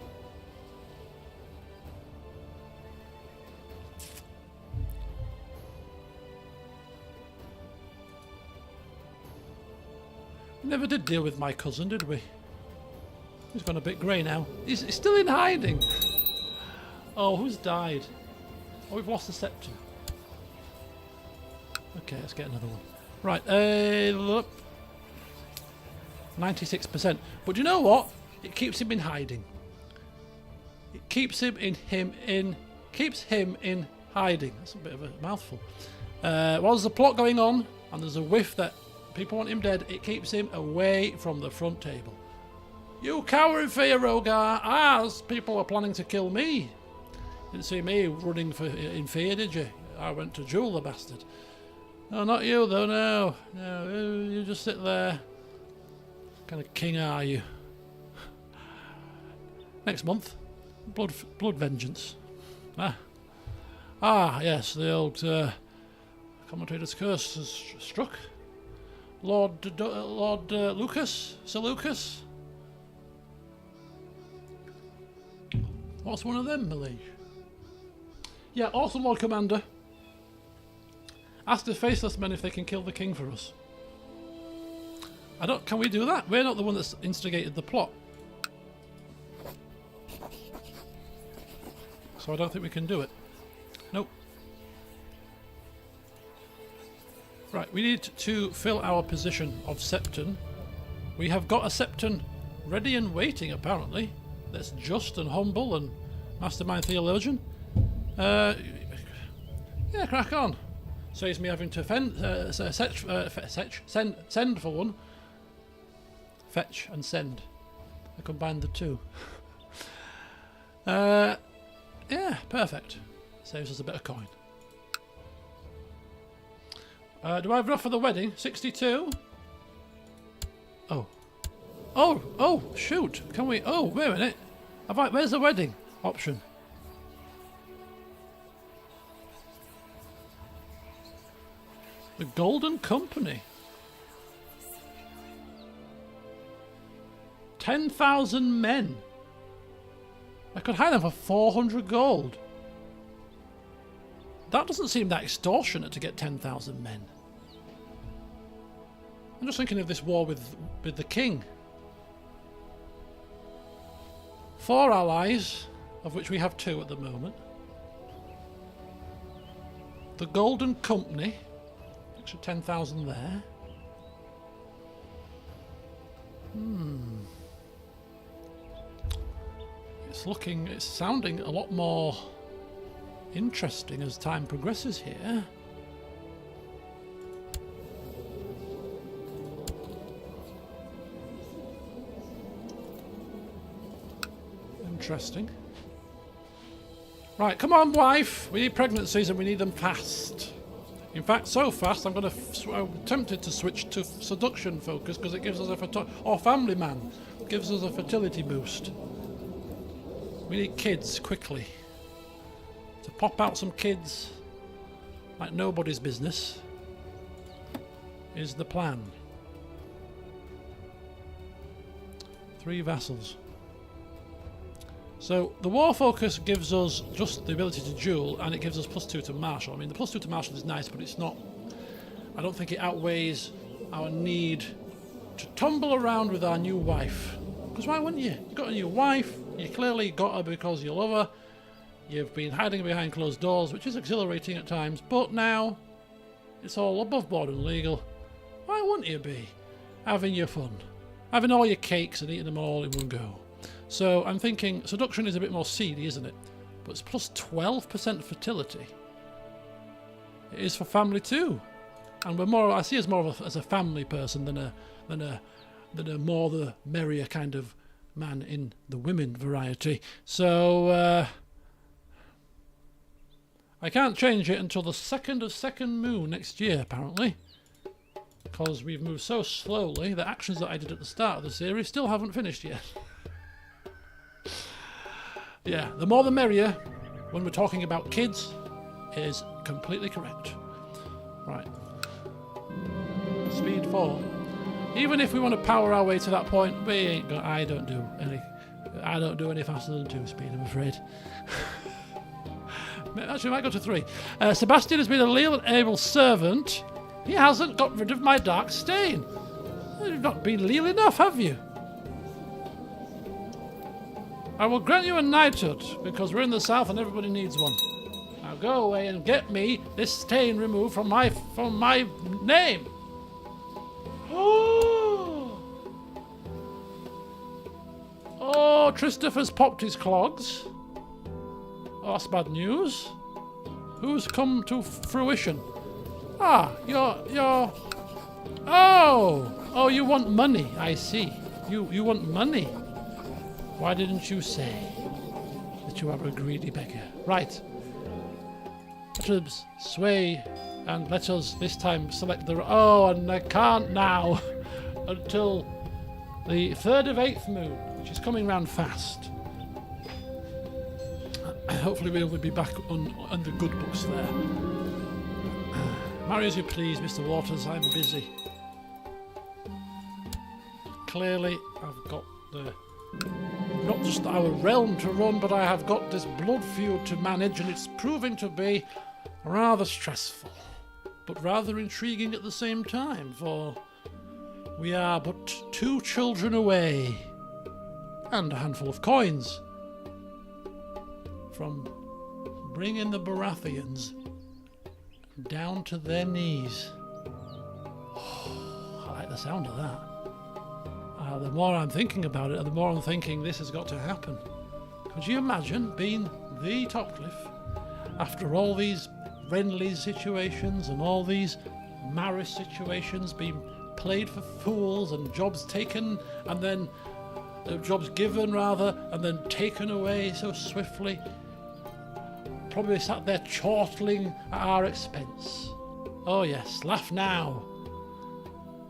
We never did deal with my cousin, did we? He's gone a bit grey now. He's still in hiding. Oh, who's died? Oh, we've lost the scepter. Okay, let's get another one. Right, look. 96%. But you know what? It keeps him in hiding. It keeps him in hiding. That's a bit of a mouthful. While there's a plot going on and there's a whiff that people want him dead, it keeps him away from the front table. You cower in fear, Rogar, as people are planning to kill me. Didn't see me running in fear, did you? I went to duel the bastard. No, not you though, no. No, you just sit there. What kind of king are you? Next month, blood vengeance. Yes, the old commentator's curse has struck. Lord Lucas, Sir Lucas. What's one of them, Malish? Yeah, awesome Lord Commander. Ask the faceless men if they can kill the king for us. Can we do that? We're not the one that's instigated the plot. So I don't think we can do it. Nope. Right, we need to fill our position of Septon. We have got a Septon ready and waiting, apparently. That's just and humble and mastermind theologian. Yeah, crack on. Saves me having to send for one. Fetch and send. I combined the two. Yeah, perfect. Saves us a bit of coin. Do I have enough for the wedding? 62? Oh, shoot. Can we... Oh, wait a minute. Where's the wedding option? The Golden Company. 10,000 men. I could hire them for 400 gold. That doesn't seem that extortionate to get 10,000 men. I'm just thinking of this war with the king. 4 allies, of which we have 2 at the moment. The Golden Company. Extra 10,000 there. It's sounding a lot more interesting as time progresses here. Interesting. Right, come on, wife. We need pregnancies and we need them fast. In fact, so fast I'm tempted to switch to seduction focus because it gives us or family man gives us a fertility boost. We need kids quickly. To pop out some kids like nobody's business is the plan. 3 vassals. So the war focus gives us just the ability to duel, and it gives us +2 to martial. I mean, the +2 to martial is nice, but it's not... I don't think it outweighs our need to tumble around with our new wife. Because why wouldn't you? You've got a new wife, you clearly got her because you love her. You've been hiding behind closed doors, which is exhilarating at times, but now it's all above board and legal. Why wouldn't you be? Having your fun. Having all your cakes and eating them all in one go. So I'm thinking seduction is a bit more seedy, isn't it? But it's plus 12% fertility. It is for family too. And we're more, I see us more as a family person than a more the merrier kind of man in the women variety. So I can't change it until the 2nd of second moon next year, apparently. Because we've moved so slowly, the actions that I did at the start of the series still haven't finished yet. Yeah, the more the merrier when we're talking about kids is completely correct. Right. Speed 4. Even if we want to power our way to that point, we ain't going. I don't do any faster than 2 speed, I'm afraid. Actually, I might go to 3. Sebastian has been a leal and able servant. He hasn't got rid of my dark stain. You've not been leal enough, have you? I will grant you a knighthood, because we're in the south and everybody needs one. Now go away and get me this stain removed from my name. Oh, Christopher's popped his clogs. Oh, that's bad news. Who's come to fruition? Ah, you're... Oh, you want money, I see. You want money. Why didn't you say that you are a greedy beggar? Right. Let us sway and let us this time select the... Oh, and I can't now until the 3rd of 8th moon, which is coming round fast. Hopefully we'll be back on the good books there. Marry as you please, Mr. Waters, I'm busy. Clearly, I've got the... not just our realm to run, but I have got this blood feud to manage, and it's proving to be rather stressful, but rather intriguing at the same time, for we are but 2 children away, and a handful of coins, from bringing the Baratheons down to their knees. Oh, I like the sound of that. The more I'm thinking about it, the more I'm thinking this has got to happen. Could you imagine being the Topcliffe after all these Renly situations and all these Maris situations being played for fools and jobs taken and then jobs given rather and then taken away so swiftly? Probably sat there chortling at our expense. Oh yes, laugh now.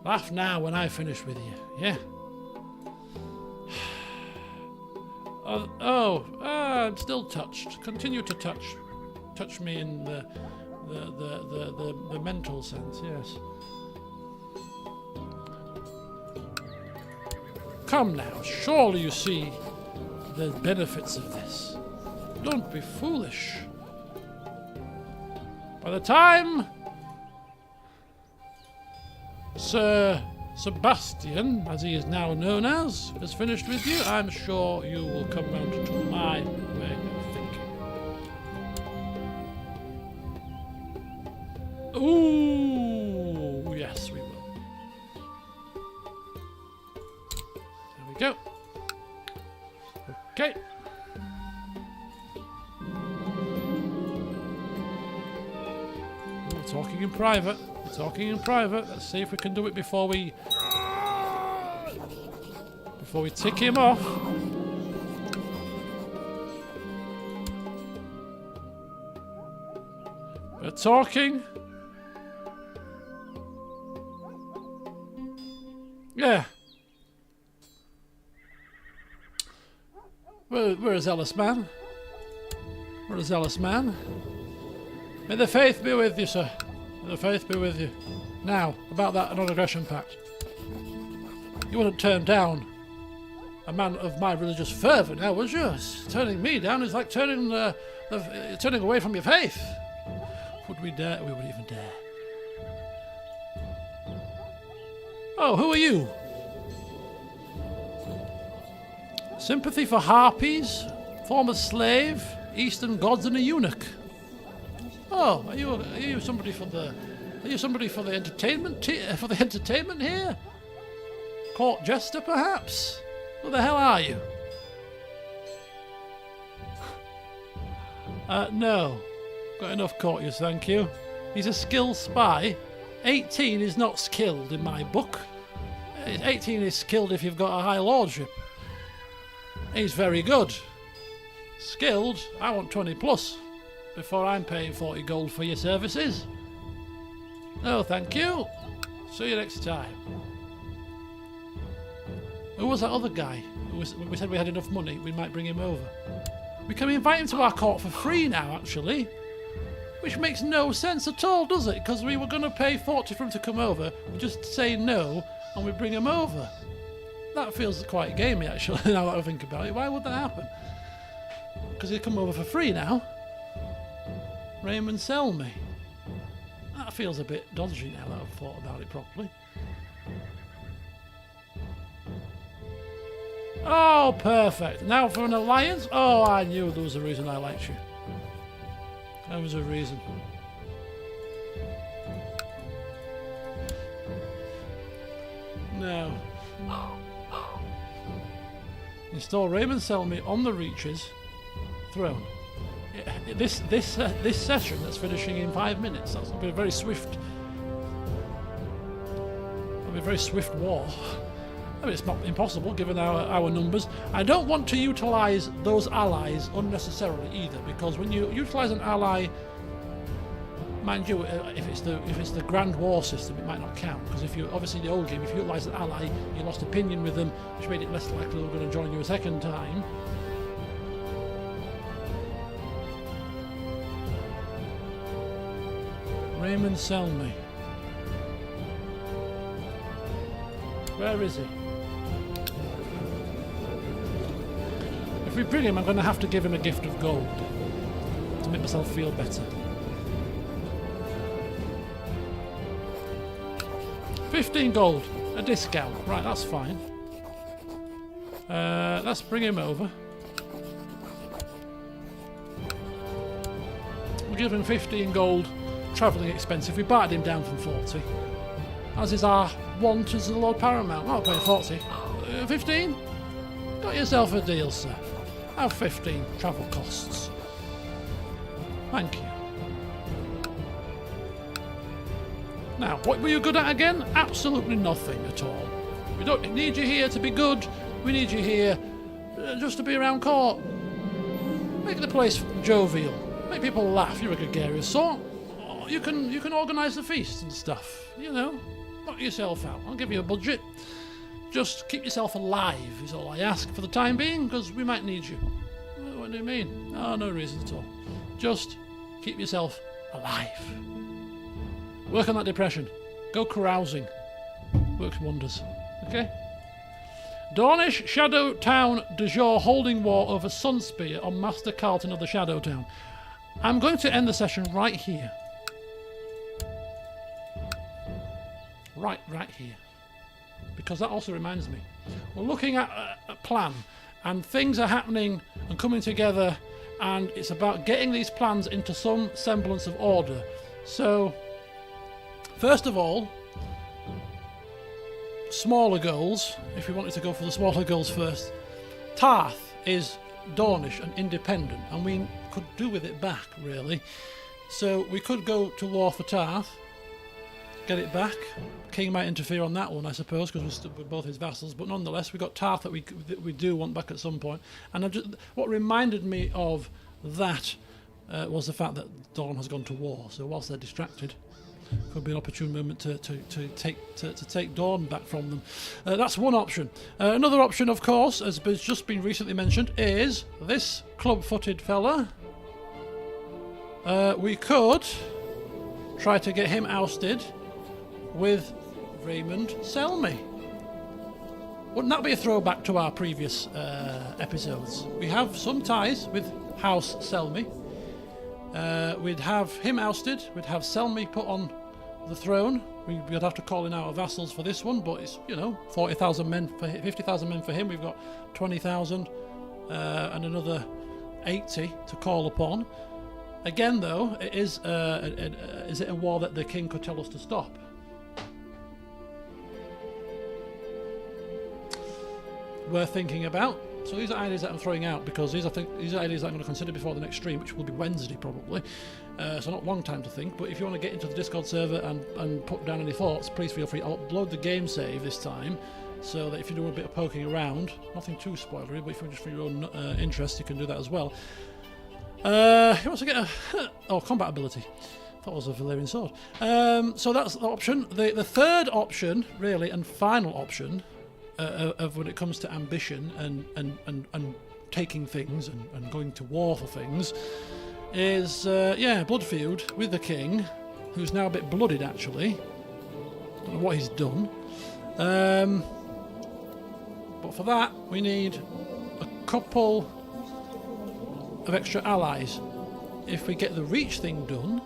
Laugh now when I finish with you, yeah? I'm still touched. Continue to touch me in the mental sense. Yes. Come now. Surely you see the benefits of this. Don't be foolish. By the time Sir Sebastian, as he is now known as, is finished with you, I'm sure you will come round to my way of thinking. Ooh, yes, we will. There we go. Okay. We're talking in private. We're talking in private. Let's see if we can do it before we tick him off. We're talking. Yeah. We're a zealous man. We're a zealous man. May the faith be with you, sir. May the faith be with you. Now, about that non-aggression pact. You wouldn't turn down a man of my religious fervour now, would you? Turning me down is like turning away from your faith. Would we dare? We wouldn't even dare. Oh, who are you? Sympathy for harpies? Former slave? Eastern gods and a eunuch. Oh, are you somebody for the entertainment for the entertainment here? Court jester, perhaps? Who the hell are you? No. Got enough courtiers, thank you. He's a skilled spy. 18 is not skilled in my book. 18 is skilled if you've got a high lordship. He's very good. Skilled, I want 20 plus before I'm paying 40 gold for your services. No, thank you. See you next time. Who was that other guy? We said we had enough money, we might bring him over. We can invite him to our court for free now, actually. Which makes no sense at all, does it? Because we were going to pay 40 for him to come over. We just say no, and we bring him over. That feels quite gamey, actually, now that I think about it. Why would that happen? Because he'd come over for free now. Raymond Selmy. That feels a bit dodgy now that I've thought about it properly. Oh, perfect. Now for an alliance? Oh, I knew there was a reason I liked you. There was a reason. No. Install Raymond Selmy on the Reach's throne. This session that's finishing in 5 minutes. That's going to be a very swift. It'll be a very swift war. I mean, it's not impossible given our numbers. I don't want to utilise those allies unnecessarily either, because when you utilise an ally, mind you, if it's the Grand War system, it might not count, because if you obviously in the old game, if you utilise an ally, you lost opinion with them, which made it less likely they're going to join you a second time. Raymond Selmy. Where is he? If we bring him, I'm going to have to give him a gift of gold to make myself feel better. 15 gold, a discount. Right, that's fine. Let's bring him over. We'll give him 15 gold travelling expense if we bartered him down from 40. As is our want as the Lord Paramount. I'll pay 40. 15? Got yourself a deal, sir. Have 15 travel costs. Thank you. Now, what were you good at again? Absolutely nothing at all. We don't need you here to be good. We need you here just to be around court. Make the place jovial. Make people laugh. You're a gregarious sort. You can organise the feasts and stuff. You know, knock yourself out. I'll give you a budget. Just keep yourself alive is all I ask for the time being, because we might need you. What do you mean? Oh, no reason at all. Just keep yourself alive. Work on that depression. Go carousing. Works wonders. Okay? Dornish Shadow Town du jour holding war over Sunspear on Master Carlton of the Shadow Town. I'm going to end the session right here. Right here. Because that also reminds me. We're looking at a plan, and things are happening and coming together, and it's about getting these plans into some semblance of order. So, first of all, smaller goals, if we wanted to go for the smaller goals first. Tarth is Dornish and independent, and we could do with it back, really. So we could go to war for Tarth, get it back. King might interfere on that one, I suppose, because we're both his vassals, but nonetheless we've got Tarth that we do want back at some point. And what reminded me of that was the fact that Dorne has gone to war, so whilst they're distracted, could be an opportune moment to take Dorne back from them. That's one option. Another option, of course, as has just been recently mentioned, is this club-footed fella. We could try to get him ousted with Raymond Selmy. Wouldn't that be a throwback to our previous episodes? We have some ties with House Selmy. We'd have him ousted, we'd have Selmy put on the throne. We'd have to call in our vassals for this one, but it's, 40,000 men, for 50,000 men for him. We've got 20,000 and another 80 to call upon. Again, though, it is it a war that the king could tell us to stop? Worth thinking about. So these are ideas that I'm throwing out because these are ideas that I'm going to consider before the next stream, which will be Wednesday probably. So not a long time to think. But if you want to get into the Discord server and put down any thoughts, please feel free. I'll upload the game save this time, so that if you do a bit of poking around, nothing too spoilery, but if you're just for your own interest, you can do that as well. He wants to get a combat ability. That was a Valyrian sword. So that's the option. The third option, really, and final option of when it comes to ambition and taking things and going to war for things is blood feud with the king, who's now a bit bloodied actually. Don't know what he's done. But for that we need a couple of extra allies. If we get the reach thing done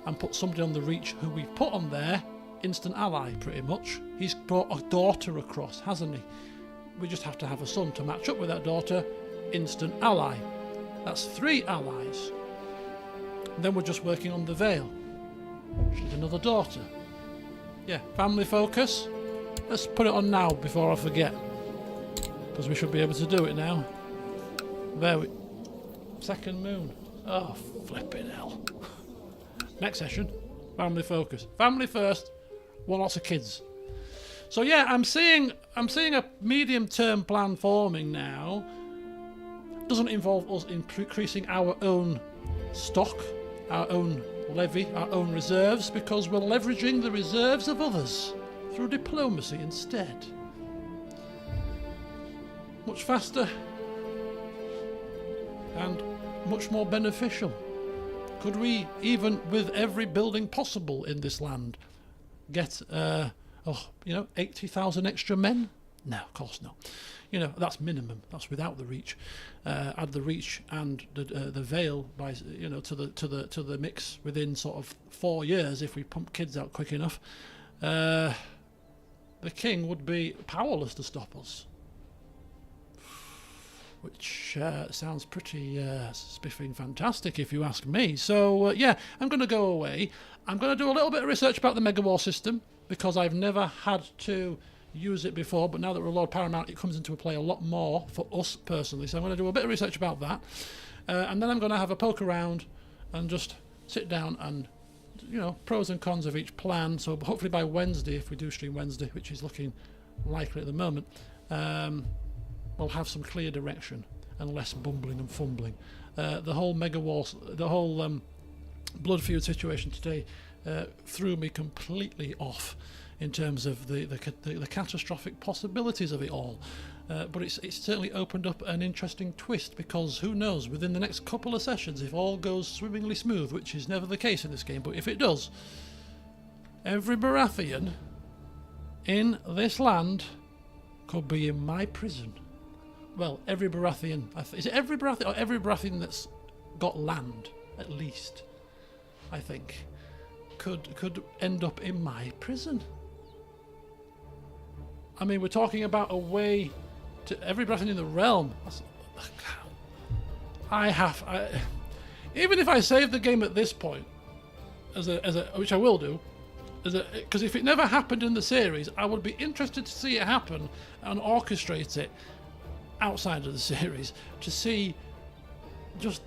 and put somebody on the reach who we've put on there, instant ally pretty much. He's brought a daughter across, hasn't he? We just have to have a son to match up with that daughter, instant ally. That's 3 allies. And then we're just working on the Vale. She's another daughter. Yeah, family focus. Let's put it on now before I forget, because we should be able to do it now. There we... Second moon. Oh, flipping hell. Next session, family focus. Family first, want lots of kids. So yeah, I'm seeing a medium-term plan forming now. Doesn't involve us increasing our own stock, our own levy, our own reserves, because we're leveraging the reserves of others through diplomacy instead. Much faster and much more beneficial. Could we, even with every building possible in this land, get 80,000 extra men? No, of course not. That's minimum. That's without the reach. Add the reach and the Vale by to the mix within sort of 4 years if we pump kids out quick enough. The king would be powerless to stop us. Which sounds pretty spiffing fantastic if you ask me. So yeah, I'm going to go away. I'm going to do a little bit of research about the Mega War system, because I've never had to use it before, but now that we're Lord Paramount, it comes into play a lot more for us personally. So I'm going to do a bit of research about that, and then I'm going to have a poke around and just sit down and, pros and cons of each plan. So hopefully by Wednesday, if we do stream Wednesday, which is looking likely at the moment, we'll have some clear direction and less bumbling and fumbling. The whole Mega War, the whole blood feud situation today threw me completely off in terms of the catastrophic possibilities of it all. But it's certainly opened up an interesting twist, because who knows, within the next couple of sessions, if all goes swimmingly smooth, which is never the case in this game, but if it does, every Baratheon in this land could be in my prison. Well, every Baratheon... Is it every Baratheon, or every Baratheon that's got land, at least, I think, could end up in my prison? I mean, we're talking about a way to... Every Baratheon in the realm... even if I save the game at this point, which I will do, because if it never happened in the series, I would be interested to see it happen and orchestrate it outside of the series, to see just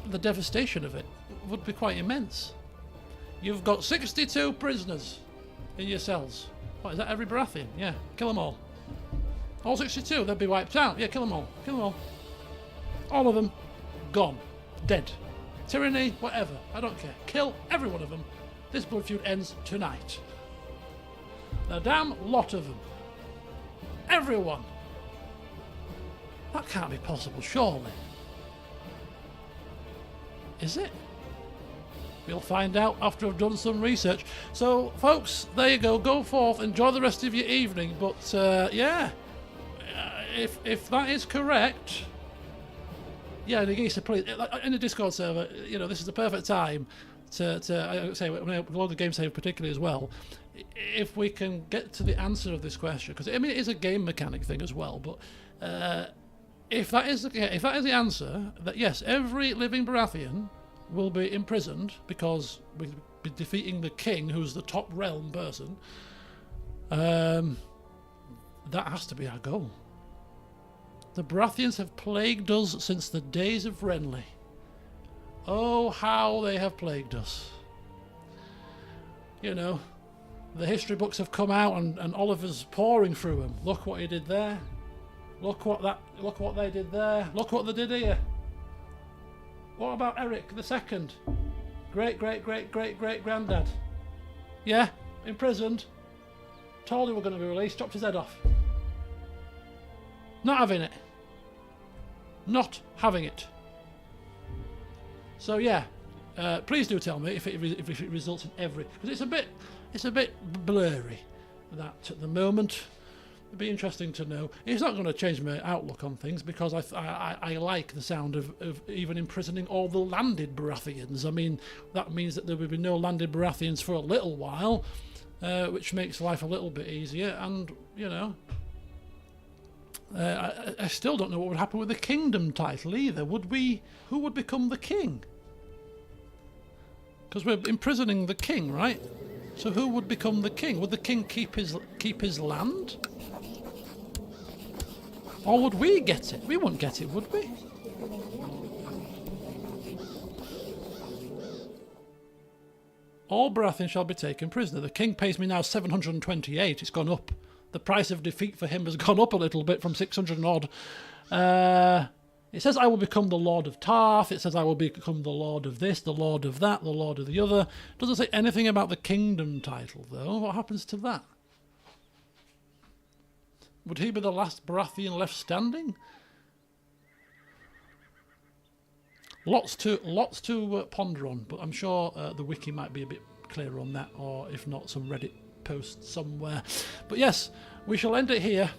the devastation of it. Would be quite immense. You've got 62 prisoners in your cells. What, is that every Baratheon? Yeah, kill them all. All 62, they'd be wiped out. Yeah, kill them all. Kill them all. All of them gone. Dead. Tyranny, whatever. I don't care. Kill every one of them. This blood feud ends tonight. The damn lot of them. Everyone. That can't be possible, surely. Is it? We'll find out after I've done some research. So, folks, there you go. Go forth, enjoy the rest of your evening. But, yeah, if that is correct, yeah, Nagisa, please, in the Discord server, this is the perfect time to I say, when I upload the game save particularly as well, if we can get to the answer of this question, because, I mean, it is a game mechanic thing as well, but... if that is the answer, that yes, every living Baratheon will be imprisoned because we'll be defeating the king, who's the top realm person. That has to be our goal. The Baratheons have plagued us since the days of Renly. Oh, how they have plagued us. You know, the history books have come out and Oliver's pouring through them. Look what he did there. Look what they did there. Look what they did here. What about Eric the Second? Great granddad. Yeah, imprisoned. Told he were going to be released, chopped his head off. Not having it. Not having it. So yeah, please do tell me if it results in every, because it's a bit blurry that at the moment. It'd be interesting to know. It's not going to change my outlook on things because I like the sound of even imprisoning all the landed Baratheons. I mean, that means that there will be no landed Baratheons for a little while, which makes life a little bit easier. And you know, I still don't know what would happen with the kingdom title either. Who would become the king? Because we're imprisoning the king, right? So who would become the king? Would the king keep his land? Or would we get it? We wouldn't get it, would we? All Baratheon shall be taken prisoner. The king pays me now 728. It's gone up. The price of defeat for him has gone up a little bit from 600 and odd. It says I will become the Lord of Tarth. It says I will become the Lord of this, the Lord of that, the Lord of the other. Doesn't say anything about the kingdom title, though. What happens to that? Would he be the last Baratheon left standing? Lots to ponder on, but I'm sure the wiki might be a bit clearer on that, or if not, some Reddit post somewhere. But yes, we shall end it here,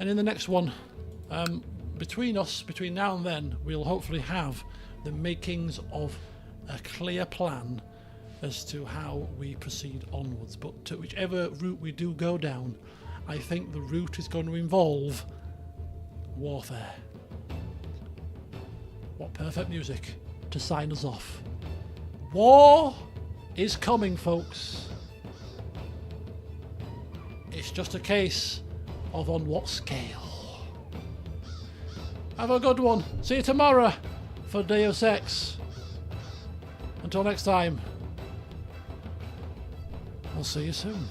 and in the next one, between now and then, we'll hopefully have the makings of a clear plan as to how we proceed onwards. But to whichever route we do go down, I think the route is going to involve warfare. What perfect music to sign us off. War is coming, folks. It's just a case of on what scale. Have a good one. See you tomorrow for Deus Ex. Until next time, I'll see you soon.